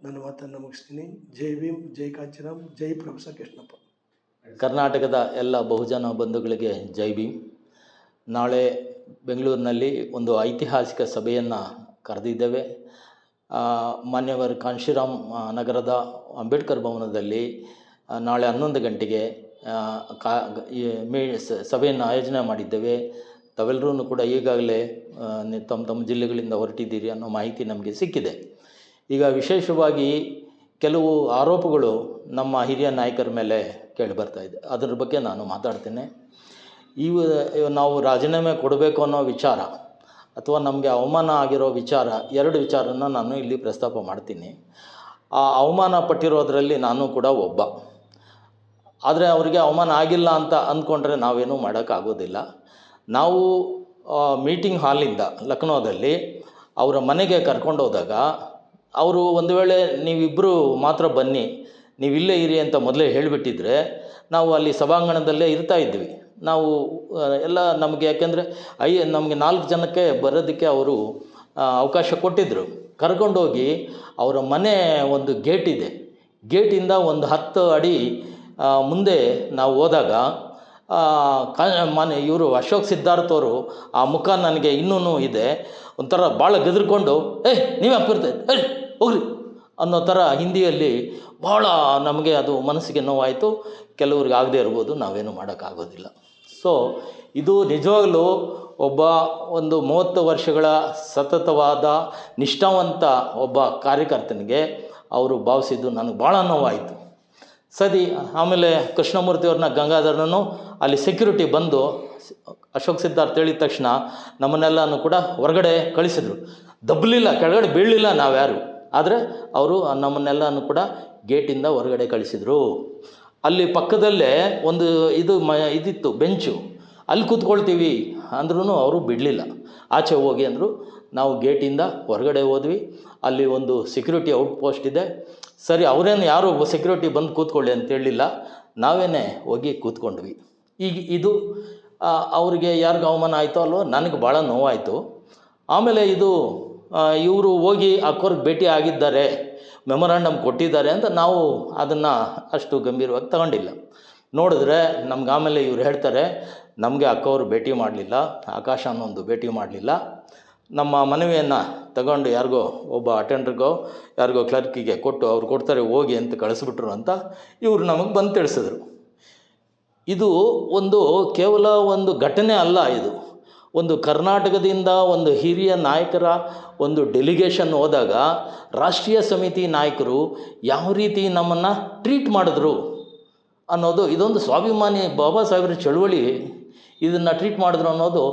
ನನ್ನ ಮಾತನ್ನು ಮುಗಿಸ್ತೀನಿ. ಜೈ ಭೀಮ್, ಜೈ ಕಾಂಚೀರಾಮ್, ಜೈ ಪ್ರೊಫೆಸರ್ ಕೃಷ್ಣಪ್ಪ. ಕರ್ನಾಟಕದ ಎಲ್ಲ ಬಹುಜನ ಬಂಧುಗಳಿಗೆ ಜೈ ಭೀಮ್. ನಾಳೆ ಬೆಂಗಳೂರಿನಲ್ಲಿ ಒಂದು ಐತಿಹಾಸಿಕ ಸಭೆಯನ್ನು ಕರೆದಿದ್ದೇವೆ. ಮಾನ್ಯವರು ಕಾಂಚೀರಾಮ್ ನಗರದ ಅಂಬೇಡ್ಕರ್ ಭವನದಲ್ಲಿ ನಾಳೆ 11 ಗಂಟೆಗೆ ಸಭೆಯನ್ನು ಆಯೋಜನೆ ಮಾಡಿದ್ದೇವೆ. ತಾವೆಲ್ಲರೂ ಕೂಡ ಈಗಾಗಲೇ ತಮ್ಮ ಜಿಲ್ಲೆಗಳಿಂದ ಹೊರಟಿದ್ದೀರಿ ಅನ್ನೋ ಮಾಹಿತಿ ನಮಗೆ ಸಿಕ್ಕಿದೆ. ಈಗ ವಿಶೇಷವಾಗಿ ಕೆಲವು ಆರೋಪಗಳು ನಮ್ಮ ಹಿರಿಯ ನಾಯಕರ ಮೇಲೆ ಕೇಳಿಬರ್ತಾ ಇದೆ. ಅದರ ಬಗ್ಗೆ ನಾನು ಮಾತಾಡ್ತೇನೆ. ನಾವು ರಾಜೀನಾಮೆ ಕೊಡಬೇಕು ಅನ್ನೋ ವಿಚಾರ ಅಥವಾ ನಮಗೆ ಅವಮಾನ ಆಗಿರೋ ವಿಚಾರ, 2 ವಿಚಾರನ ನಾನು ಇಲ್ಲಿ ಪ್ರಸ್ತಾಪ ಮಾಡ್ತೀನಿ. ಆ ಅವಮಾನ ಪಟ್ಟಿರೋದ್ರಲ್ಲಿ ನಾನು ಕೂಡ ಒಬ್ಬ. ಆದರೆ ಅವರಿಗೆ ಅವಮಾನ ಆಗಿಲ್ಲ ಅಂತ ಅಂದ್ಕೊಂಡ್ರೆ ನಾವೇನೂ ಮಾಡೋಕ್ಕಾಗೋದಿಲ್ಲ. ನಾವು ಮೀಟಿಂಗ್ ಹಾಲಿಂದ ಲಕ್ನೋದಲ್ಲಿ ಅವರ ಮನೆಗೆ ಕರ್ಕೊಂಡೋದಾಗ ಅವರು ಒಂದು ವೇಳೆ ನೀವಿಬ್ಬರು ಮಾತ್ರ ಬನ್ನಿ, ನೀವು ಇಲ್ಲೇ ಇರಿ ಅಂತ ಮೊದಲೇ ಹೇಳಿಬಿಟ್ಟಿದ್ರೆ ನಾವು ಅಲ್ಲಿ ಸಭಾಂಗಣದಲ್ಲೇ ಇರ್ತಾಯಿದ್ವಿ. ನಾವು ಎಲ್ಲ ನಮಗೆ ಯಾಕೆಂದರೆ ನಮಗೆ 4 ಜನಕ್ಕೆ ಬರೋದಕ್ಕೆ ಅವರು ಅವಕಾಶ ಕೊಟ್ಟಿದ್ದರು. ಕರ್ಕೊಂಡೋಗಿ ಅವರ ಮನೆ ಒಂದು ಗೇಟ್ ಇದೆ, ಗೇಟಿಂದ ಒಂದು 10 ಅಡಿ ಮುಂದೆ ನಾವು ಹೋದಾಗ ಇವರು ಅಶೋಕ್ ಸಿದ್ಧಾರ್ಥ್ ಅವರು ಆ ಮುಖ ನನಗೆ ಇನ್ನೂ ಇದೆ, ಒಂಥರ ಭಾಳ ಗದರ್ಕೊಂಡು ನೀವೇ ಅಪ್ಪಿರ್ತೈತೆ ಹೋಗ್ರಿ ಅನ್ನೋ ಥರ ಹಿಂದಿಯಲ್ಲಿ ಭಾಳ ನಮಗೆ ಅದು ಮನಸ್ಸಿಗೆ ನೋವಾಯಿತು. ಕೆಲವ್ರಿಗೆ ಆಗದೇ ಇರ್ಬೋದು, ನಾವೇನು ಮಾಡೋಕ್ಕಾಗೋದಿಲ್ಲ. ಸೊ ಇದು ನಿಜವಾಗಲೂ ಒಂದು 30 ವರ್ಷಗಳ ಸತತವಾದ ನಿಷ್ಠಾವಂತ ಒಬ್ಬ ಕಾರ್ಯಕರ್ತನಿಗೆ ಅವರು ಭಾವಿಸಿದ್ದು ನನಗೆ ಭಾಳ ನೋವಾಯಿತು. ಸರಿ, ಆಮೇಲೆ ಕೃಷ್ಣಮೂರ್ತಿಯವ್ರನ್ನ ಗಂಗಾಧರನೂ ಅಲ್ಲಿ ಸೆಕ್ಯೂರಿಟಿ ಬಂದು ಅಶೋಕ್ ಸಿದ್ಧಾರ್ಥ್ ಹೇಳಿದ ತಕ್ಷಣ ನಮ್ಮನ್ನೆಲ್ಲನೂ ಕೂಡ ಹೊರಗಡೆ ಕಳಿಸಿದ್ರು. ದಬ್ಬಲಿಲ್ಲ, ಕೆಳಗಡೆ ಬೀಳಲಿಲ್ಲ ನಾವ್ಯಾರು, ಆದರೆ ಅವರು ನಮ್ಮನ್ನೆಲ್ಲನೂ ಕೂಡ ಗೇಟಿಂದ ಹೊರಗಡೆ ಕಳಿಸಿದರು. ಅಲ್ಲಿ ಪಕ್ಕದಲ್ಲೇ ಒಂದು ಇದಿತ್ತು ಬೆಂಚು, ಅಲ್ಲಿ ಕೂತ್ಕೊಳ್ತೀವಿ ಅಂದ್ರೂ ಅವರು ಬಿಡಲಿಲ್ಲ. ಆಚೆ ಹೋಗಿ ಅಂದರು. ನಾವು ಗೇಟಿಂದ ಹೊರಗಡೆ ಹೋದ್ವಿ. ಅಲ್ಲಿ ಒಂದು ಸೆಕ್ಯೂರಿಟಿ ಔಟ್ಪೋಸ್ಟ್ ಇದೆ. ಸರಿ, ಅವರೇನು ಯಾರು ಸೆಕ್ಯೂರಿಟಿ ಬಂದು ಕೂತ್ಕೊಳ್ಳಿ ಅಂತ ಹೇಳಲಿಲ್ಲ, ನಾವೇ ಹೋಗಿ ಕೂತ್ಕೊಂಡ್ವಿ. ಈಗ ಇದು ಅವ್ರಿಗೆ ಯಾರಿಗೂ ಅವಮಾನ ಆಯಿತೋ ಅಲ್ವೋ, ನನಗೆ ಭಾಳ ನೋವಾಯಿತು. ಆಮೇಲೆ ಇವರು ಹೋಗಿ ಅಕ್ಕೋರ್ಗೆ ಭೇಟಿ ಆಗಿದ್ದಾರೆ, ಮೆಮೊರಾಂಡಮ್ ಕೊಟ್ಟಿದ್ದಾರೆ ಅಂತ ನಾವು ಅದನ್ನು ಅಷ್ಟು ಗಂಭೀರವಾಗಿ ತಗೊಂಡಿಲ್ಲ. ನೋಡಿದ್ರೆ ನಮ್ಗೆ ಆಮೇಲೆ ಇವ್ರು ಹೇಳ್ತಾರೆ, ನಮಗೆ ಅಕ್ಕವರು ಭೇಟಿ ಮಾಡಲಿಲ್ಲ, ಆಕಾಶ ಅನ್ನೊಂದು ಭೇಟಿ ಮಾಡಲಿಲ್ಲ, ನಮ್ಮ ಮನವಿಯನ್ನು ತಗೊಂಡು ಯಾರಿಗೋ ಒಬ್ಬ ಅಟೆಂಡ್ರಿಗೋ ಯಾರಿಗೋ ಕ್ಲರ್ಕಿಗೆ ಕೊಟ್ಟು ಅವ್ರು ಕೊಡ್ತಾರೆ ಹೋಗಿ ಅಂತ ಕಳಿಸ್ಬಿಟ್ರು ಅಂತ ಇವರು ನಮಗೆ ಬಂದು ತಿಳಿಸಿದ್ರು. ಇದು ಕೇವಲ ಒಂದು ಘಟನೆ ಅಲ್ಲ, ಇದು ಒಂದು ಕರ್ನಾಟಕದಿಂದ ಒಂದು ಹಿರಿಯ ನಾಯಕರ ಒಂದು ಡೆಲಿಗೇಷನ್ ಹೋದಾಗ ರಾಷ್ಟ್ರೀಯ ಸಮಿತಿ ನಾಯಕರು ಯಾವ ರೀತಿ ನಮ್ಮನ್ನು ಟ್ರೀಟ್ ಮಾಡಿದ್ರು ಅನ್ನೋದು, ಇದೊಂದು ಸ್ವಾಭಿಮಾನಿ ಬಾಬಾ ಸಾಹೇಬ್ರ ಚಳುವಳಿ ಇದನ್ನು ಟ್ರೀಟ್ ಮಾಡಿದ್ರು ಅನ್ನೋದು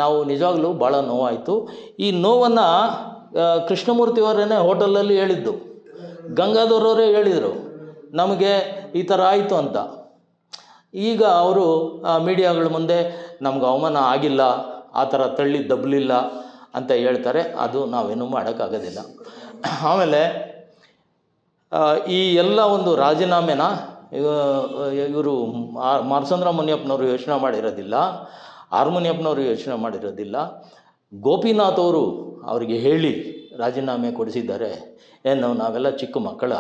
ನಾವು ನಿಜವಾಗ್ಲೂ ಭಾಳ ನೋವಾಯಿತು. ಈ ನೋವನ್ನು ಕೃಷ್ಣಮೂರ್ತಿಯವರೇ ಹೋಟೆಲಲ್ಲಿ ಹೇಳಿದ್ದು, ಗಂಗಾಧರವರೇ ಹೇಳಿದರು ನಮಗೆ ಈ ಥರ ಆಯಿತು ಅಂತ. ಈಗ ಅವರು ಮೀಡಿಯಾಗಳ ಮುಂದೆ ನಮ್ಗೆ ಅವಮಾನ ಆಗಿಲ್ಲ, ಆ ಥರ ತಳ್ಳಿ ದಬ್ಬಲಿಲ್ಲ ಅಂತ ಹೇಳ್ತಾರೆ. ಅದು ನಾವೇನು ಮಾಡೋಕ್ಕಾಗೋದಿಲ್ಲ. ಆಮೇಲೆ ಈ ಎಲ್ಲ ಒಂದು ರಾಜೀನಾಮೆನ ಇವರು ಮಾರ್ಸಂದ್ರ ಮುನಿಯಪ್ಪನವರು ಯೋಚನೆ ಮಾಡಿರೋದಿಲ್ಲ, ಆರ್ ಮುನಿಯಪ್ಪನವರು ಯೋಚನೆ ಮಾಡಿರೋದಿಲ್ಲ. ಗೋಪಿನಾಥ್ ಅವರು ಅವರಿಗೆ ಹೇಳಿ ರಾಜೀನಾಮೆ ಕೊಡಿಸಿದ್ದಾರೆ. ಏನು ನಾವೆಲ್ಲ ಚಿಕ್ಕ ಮಕ್ಕಳ?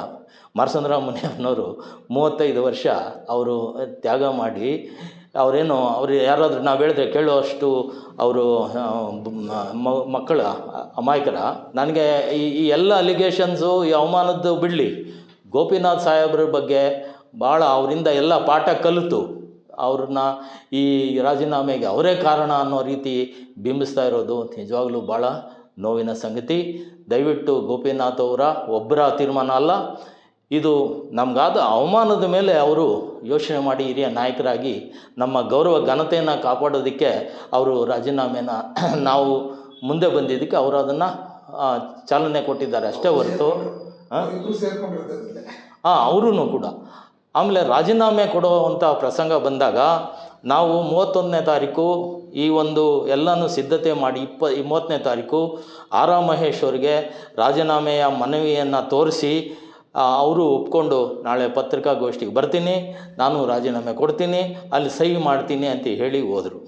ಮಾರ್ಸಂದ್ರ ಮುನಿಯಪ್ಪನವರು 35 ವರ್ಷ ಅವರು ತ್ಯಾಗ ಮಾಡಿ ಅವರು ಯಾರಾದರೂ ನಾವು ಹೇಳಿದ್ರೆ ಕೇಳುವಷ್ಟು ಅವರು ಮಕ್ಕಳ ಅಮಾಯಕರ. ನನಗೆ ಈ ಎಲ್ಲ ಅಲಿಗೇಷನ್ಸು, ಈ ಅವಮಾನದ್ದು ಬಿಡಲಿ, ಗೋಪಿನಾಥ್ ಸಾಹೇಬ್ರ ಬಗ್ಗೆ ಭಾಳ ಅವರಿಂದ ಎಲ್ಲ ಪಾಠ ಕಲಿತು ಅವ್ರನ್ನ ಈ ರಾಜೀನಾಮೆಗೆ ಅವರೇ ಕಾರಣ ಅನ್ನೋ ರೀತಿ ಬಿಂಬಿಸ್ತಾ ಇರೋದು ನಿಜವಾಗ್ಲೂ ಭಾಳ ನೋವಿನ ಸಂಗತಿ. ದಯವಿಟ್ಟು ಗೋಪಿನಾಥ್ ಅವರ ಒಬ್ಬರ ತೀರ್ಮಾನ ಅಲ್ಲ ಇದು. ನಮಗಾದ ಅವಮಾನದ ಮೇಲೆ ಅವರು ಯೋಚನೆ ಮಾಡಿ ಹಿರಿಯ ನಾಯಕರಾಗಿ ನಮ್ಮ ಗೌರವ ಘನತೆಯನ್ನು ಕಾಪಾಡೋದಕ್ಕೆ ಅವರು ರಾಜೀನಾಮೆನ ನಾವು ಮುಂದೆ ಬಂದಿದ್ದಕ್ಕೆ ಅವರು ಅದನ್ನು ಚಾಲನೆ ಕೊಟ್ಟಿದ್ದಾರೆ ಅಷ್ಟೇ ಹೊರತು ಅವರೂ ಕೂಡ. ಆಮೇಲೆ ರಾಜೀನಾಮೆ ಕೊಡುವಂಥ ಪ್ರಸಂಗ ಬಂದಾಗ ನಾವು 31ನೇ ತಾರೀಕು ಈ ಎಲ್ಲನೂ ಸಿದ್ಧತೆ ಮಾಡಿ 30ನೇ ತಾರೀಕು ಆರ್ ಮಹೇಶ್ ಅವರಿಗೆ ರಾಜೀನಾಮೆಯ ಮನವಿಯನ್ನು ತೋರಿಸಿ ಅವರು ಒಪ್ಕೊಂಡು ನಾಳೆ ಪತ್ರಿಕಾಗೋಷ್ಠಿಗೆ ಬರ್ತೀನಿ, ನಾನು ರಾಜೀನಾಮೆ ಕೊಡ್ತೀನಿ, ಅಲ್ಲಿ ಸಹಿ ಮಾಡ್ತೀನಿ ಅಂತ ಹೇಳಿ ಹೋದರು.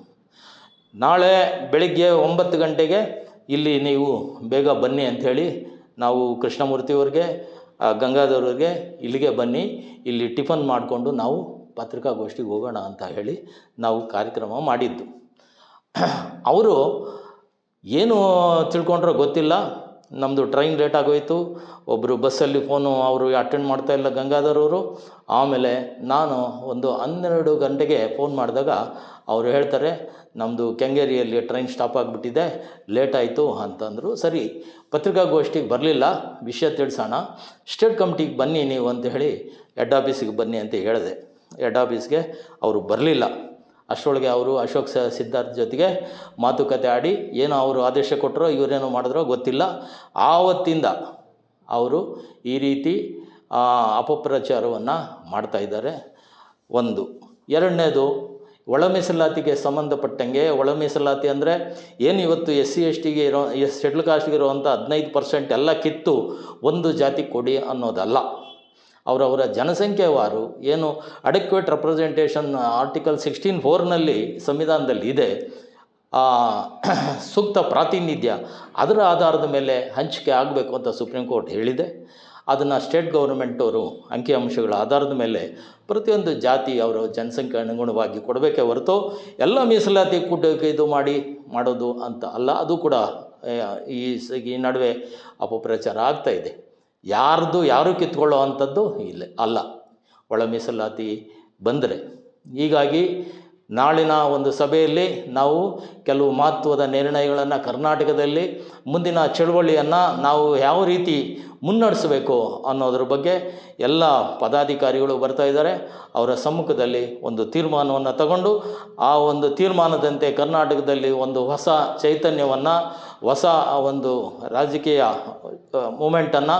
ನಾಳೆ ಬೆಳಿಗ್ಗೆ 9 ಗಂಟೆಗೆ ಇಲ್ಲಿ ನೀವು ಬೇಗ ಬನ್ನಿ ಅಂಥೇಳಿ ನಾವು ಕೃಷ್ಣಮೂರ್ತಿಯವ್ರಿಗೆ, ಗಂಗಾಧರವ್ರಿಗೆ ಇಲ್ಲಿಗೆ ಬನ್ನಿ, ಇಲ್ಲಿ ಟಿಫನ್ ಮಾಡಿಕೊಂಡು ನಾವು ಪತ್ರಿಕಾಗೋಷ್ಠಿಗೆ ಹೋಗೋಣ ಅಂತ ಹೇಳಿ ನಾವು ಕಾರ್ಯಕ್ರಮ ಮಾಡಿದ್ದು. ಅವರು ಏನು ತಿಳ್ಕೊಂಡ್ರೋ ಗೊತ್ತಿಲ್ಲ, ನಮ್ಮದು ಟ್ರೈನ್ ಲೇಟ್ ಆಗೋಯಿತು, ಒಬ್ಬರು ಬಸ್ಸಲ್ಲಿ ಫೋನು ಅವರು ಅಟೆಂಡ್ ಮಾಡ್ತಾಯಿಲ್ಲ ಗಂಗಾಧರವರು. ಆಮೇಲೆ ನಾನು 12 ಗಂಟೆಗೆ ಫೋನ್ ಮಾಡಿದಾಗ ಅವರು ಹೇಳ್ತಾರೆ ನಮ್ಮದು ಕೆಂಗೇರಿಯಲ್ಲಿ ಟ್ರೈನ್ ಸ್ಟಾಪ್ ಆಗಿಬಿಟ್ಟಿದೆ, ಲೇಟ್ ಆಯಿತು ಅಂತಂದರು. ಸರಿ, ಪತ್ರಿಕಾಗೋಷ್ಠಿಗೆ ಬರಲಿಲ್ಲ, ವಿಷಯ ತಿಳಿಸೋಣ, ಸ್ಟೇಟ್ ಕಮಿಟಿಗೆ ಬನ್ನಿ ನೀವು ಅಂತ ಹೇಳಿ ಹೆಡ್ ಆಫೀಸಿಗೆ ಬನ್ನಿ ಅಂತ ಹೇಳಿದೆ. ಹೆಡ್ ಆಫೀಸ್ಗೆ ಅವರು ಬರಲಿಲ್ಲ. ಅಷ್ಟರೊಳಗೆ ಅವರು ಅಶೋಕ್ ಸಿದ್ಧಾರ್ಥ್ ಜೊತೆಗೆ ಮಾತುಕತೆ ಆಡಿ ಏನೋ ಅವರು ಆದೇಶ ಕೊಟ್ಟರೋ ಇವರೇನೋ ಮಾಡಿದ್ರೋ ಗೊತ್ತಿಲ್ಲ. ಆವತ್ತಿಂದ ಅವರು ಈ ರೀತಿ ಅಪಪ್ರಚಾರವನ್ನು ಮಾಡ್ತಾಯಿದ್ದಾರೆ. ಒಂದು. ಎರಡನೇದು, ಒಳ ಮೀಸಲಾತಿಗೆ ಸಂಬಂಧಪಟ್ಟಂಗೆ, ಒಳ ಮೀಸಲಾತಿ ಅಂದರೆ ಏನು ಇವತ್ತು SC/ST ಇರೋ ಶೆಡ್ಯೂಲ್ ಕಾಸ್ಟ್ಗೆ ಇರುವಂಥ 15% ಎಲ್ಲ ಕಿತ್ತು ಒಂದು ಜಾತಿ ಕೊಡಿ ಅನ್ನೋದಲ್ಲ. ಅವರವರ ಜನಸಂಖ್ಯೆವಾರು ಏನು ಅಡೆಕ್ವೇಟ್ ರೆಪ್ರೆಸೆಂಟೇಷನ್ ಆರ್ಟಿಕಲ್ 16(4) ಸಂವಿಧಾನದಲ್ಲಿ ಇದೆ, ಸೂಕ್ತ ಪ್ರಾತಿನಿಧ್ಯ, ಅದರ ಆಧಾರದ ಮೇಲೆ ಹಂಚಿಕೆ ಆಗಬೇಕು ಅಂತ ಸುಪ್ರೀಂ ಕೋರ್ಟ್ ಹೇಳಿದೆ. ಅದನ್ನು ಸ್ಟೇಟ್ ಗೌರ್ಮೆಂಟವರು ಅಂಕಿಅಂಶಗಳ ಆಧಾರದ ಮೇಲೆ ಪ್ರತಿಯೊಂದು ಜಾತಿ ಅವರ ಜನಸಂಖ್ಯೆ ಅನುಗುಣವಾಗಿ ಕೊಡಬೇಕೇ ಹೊರತು ಎಲ್ಲ ಮೀಸಲಾತಿ ಇದು ಮಾಡೋದು ಅಂತ ಅಲ್ಲ. ಅದು ಕೂಡ ಈ ನಡುವೆ ಅಪಪ್ರಚಾರ ಆಗ್ತಾಯಿದೆ. ಯಾರು ಕಿತ್ಕೊಳ್ಳೋ ಅಂಥದ್ದು ಅಲ್ಲ ಒಳ ಮೀಸಲಾತಿ ಬಂದರೆ. ಹೀಗಾಗಿ ನಾಳಿನ ಒಂದು ಸಭೆಯಲ್ಲಿ ನಾವು ಕೆಲವು ಮಹತ್ವದ ನಿರ್ಣಯಗಳನ್ನು ಕರ್ನಾಟಕದಲ್ಲಿ ಮುಂದಿನ ಚಳುವಳಿಯನ್ನು ನಾವು ಯಾವ ರೀತಿ ಮುನ್ನಡೆಸಬೇಕು ಅನ್ನೋದ್ರ ಬಗ್ಗೆ ಎಲ್ಲ ಪದಾಧಿಕಾರಿಗಳು ಬರ್ತಾ ಇದ್ದಾರೆ. ಅವರ ಸಮ್ಮುಖದಲ್ಲಿ ಒಂದು ತೀರ್ಮಾನವನ್ನು ತಗೊಂಡು ಆ ಒಂದು ತೀರ್ಮಾನದಂತೆ ಕರ್ನಾಟಕದಲ್ಲಿ ಒಂದು ಹೊಸ ಚೈತನ್ಯವನ್ನು, ಹೊಸ ಒಂದು ರಾಜಕೀಯ ಮೂಮೆಂಟನ್ನು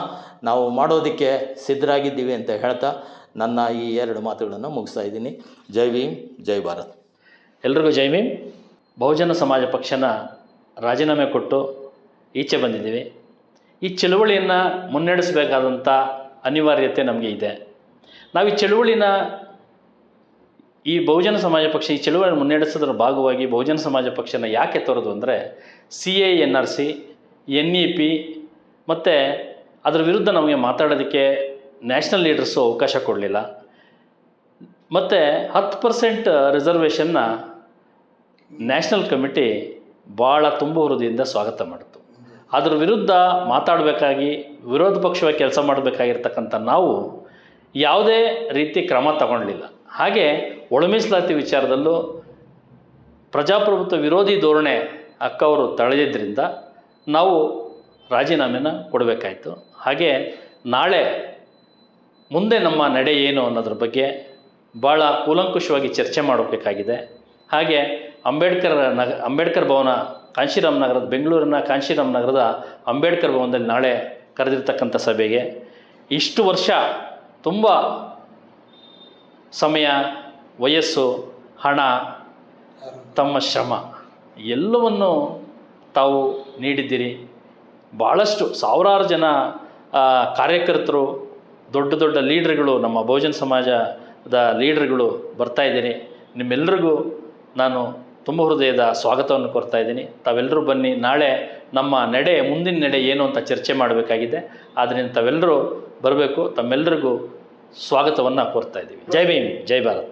ನಾವು ಮಾಡೋದಕ್ಕೆ ಸಿದ್ಧರಾಗಿದ್ದೀವಿ ಅಂತ ಹೇಳ್ತಾ ನನ್ನ ಈ 2 ಮಾತುಗಳನ್ನು ಮುಗಿಸ್ತಾ ಇದ್ದೀನಿ. ಜೈ ಭೀಮ್, ಜೈ ಭಾರತ್. ಎಲ್ರಿಗೂ ಜೈ ಭೀಮ್. ಬಹುಜನ ಸಮಾಜ ಪಕ್ಷನ ರಾಜೀನಾಮೆ ಕೊಟ್ಟು ಈಚೆ ಬಂದಿದ್ದೀವಿ. ಈ ಚಳುವಳಿಯನ್ನು ಮುನ್ನಡೆಸಬೇಕಾದಂಥ ಅನಿವಾರ್ಯತೆ ನಮಗೆ ಇದೆ. ನಾವು ಈ ಬಹುಜನ ಸಮಾಜ ಪಕ್ಷ ಈ ಚಳುವಳಿಯನ್ನು ಮುನ್ನಡೆಸೋದ್ರ ಭಾಗವಾಗಿ ಬಹುಜನ ಸಮಾಜ ಪಕ್ಷನ ಯಾಕೆ ತರೋದು ಅಂದರೆ CA NRC NEP ಮತ್ತು ಅದರ ವಿರುದ್ಧ ನಮಗೆ ಮಾತಾಡೋದಕ್ಕೆ ನ್ಯಾಷನಲ್ ಲೀಡರ್ಸು ಅವಕಾಶ ಕೊಡಲಿಲ್ಲ. ಮತ್ತು 10% ರಿಸರ್ವೇಷನ್ನ ನ್ಯಾಷನಲ್ ಕಮಿಟಿ ಭಾಳ ತುಂಬ ಹೃದಯದಿಂದ ಸ್ವಾಗತ ಮಾಡಿತು. ಅದರ ವಿರುದ್ಧ ಮಾತಾಡಬೇಕಾಗಿ ವಿರೋಧ ಪಕ್ಷವಾಗಿ ಕೆಲಸ ಮಾಡಬೇಕಾಗಿರ್ತಕ್ಕಂಥ ನಾವು ಯಾವುದೇ ರೀತಿ ಕ್ರಮ ತಗೊಳ್ಳಲಿಲ್ಲ. ಹಾಗೆ ಒಳ ಮೀಸಲಾತಿ ವಿಚಾರದಲ್ಲೂ ಪ್ರಜಾಪ್ರಭುತ್ವ ವಿರೋಧಿ ಧೋರಣೆ ಅಕ್ಕವರು ತಳೆದಿದ್ದರಿಂದ ನಾವು ರಾಜೀನಾಮೆನ ಕೊಡಬೇಕಾಯಿತು. ಹಾಗೆ ನಾಳೆ ಮುಂದೆ ನಮ್ಮ ನಡೆ ಏನು ಅನ್ನೋದ್ರ ಬಗ್ಗೆ ಭಾಳ ಕೂಲಂಕುಷವಾಗಿ ಚರ್ಚೆ ಮಾಡಬೇಕಾಗಿದೆ. ಹಾಗೆ ಅಂಬೇಡ್ಕರ್ ಭವನ ಕಾಂಶಿರಾಮ್ ನಗರದ ಬೆಂಗಳೂರಿನ ಕಾಂಶಿರಾಮ್ ನಗರದ ಅಂಬೇಡ್ಕರ್ ಭವನದಲ್ಲಿ ನಾಳೆ ಕರೆದಿರ್ತಕ್ಕಂಥ ಸಭೆಗೆ ಇಷ್ಟು ವರ್ಷ ತುಂಬ ಸಮಯ, ವಯಸ್ಸು, ಹಣ, ತಮ್ಮ ಶ್ರಮ ಎಲ್ಲವನ್ನು ತಾವು ನೀಡಿದ್ದೀರಿ. ಭಾಳಷ್ಟು ಸಾವಿರಾರು ಜನ ಕಾರ್ಯಕರ್ತರು, ದೊಡ್ಡ ದೊಡ್ಡ ಲೀಡ್ರ್ಗಳು, ನಮ್ಮ ಬಹುಜನ ಸಮಾಜದ ಲೀಡ್ರ್ಗಳು ಬರ್ತಾಯಿದ್ದೀರಿ. ನಿಮ್ಮೆಲ್ಲರಿಗೂ ನಾನು ತುಂಬ ಹೃದಯದ ಸ್ವಾಗತವನ್ನು ಕೊಡ್ತಾ ಇದ್ದೀನಿ. ತಾವೆಲ್ಲರೂ ಬನ್ನಿ. ನಾಳೆ ನಮ್ಮ ಮುಂದಿನ ನಡೆ ಏನು ಅಂತ ಚರ್ಚೆ ಮಾಡಬೇಕಾಗಿದೆ. ಆದ್ದರಿಂದ ತಾವೆಲ್ಲರೂ ಬರಬೇಕು. ತಮ್ಮೆಲ್ಲರಿಗೂ ಸ್ವಾಗತವನ್ನು ಕೋರ್ತಾ ಇದ್ದೀವಿ. ಜೈ ಭೀಮ್, ಜೈ ಭಾರತ್.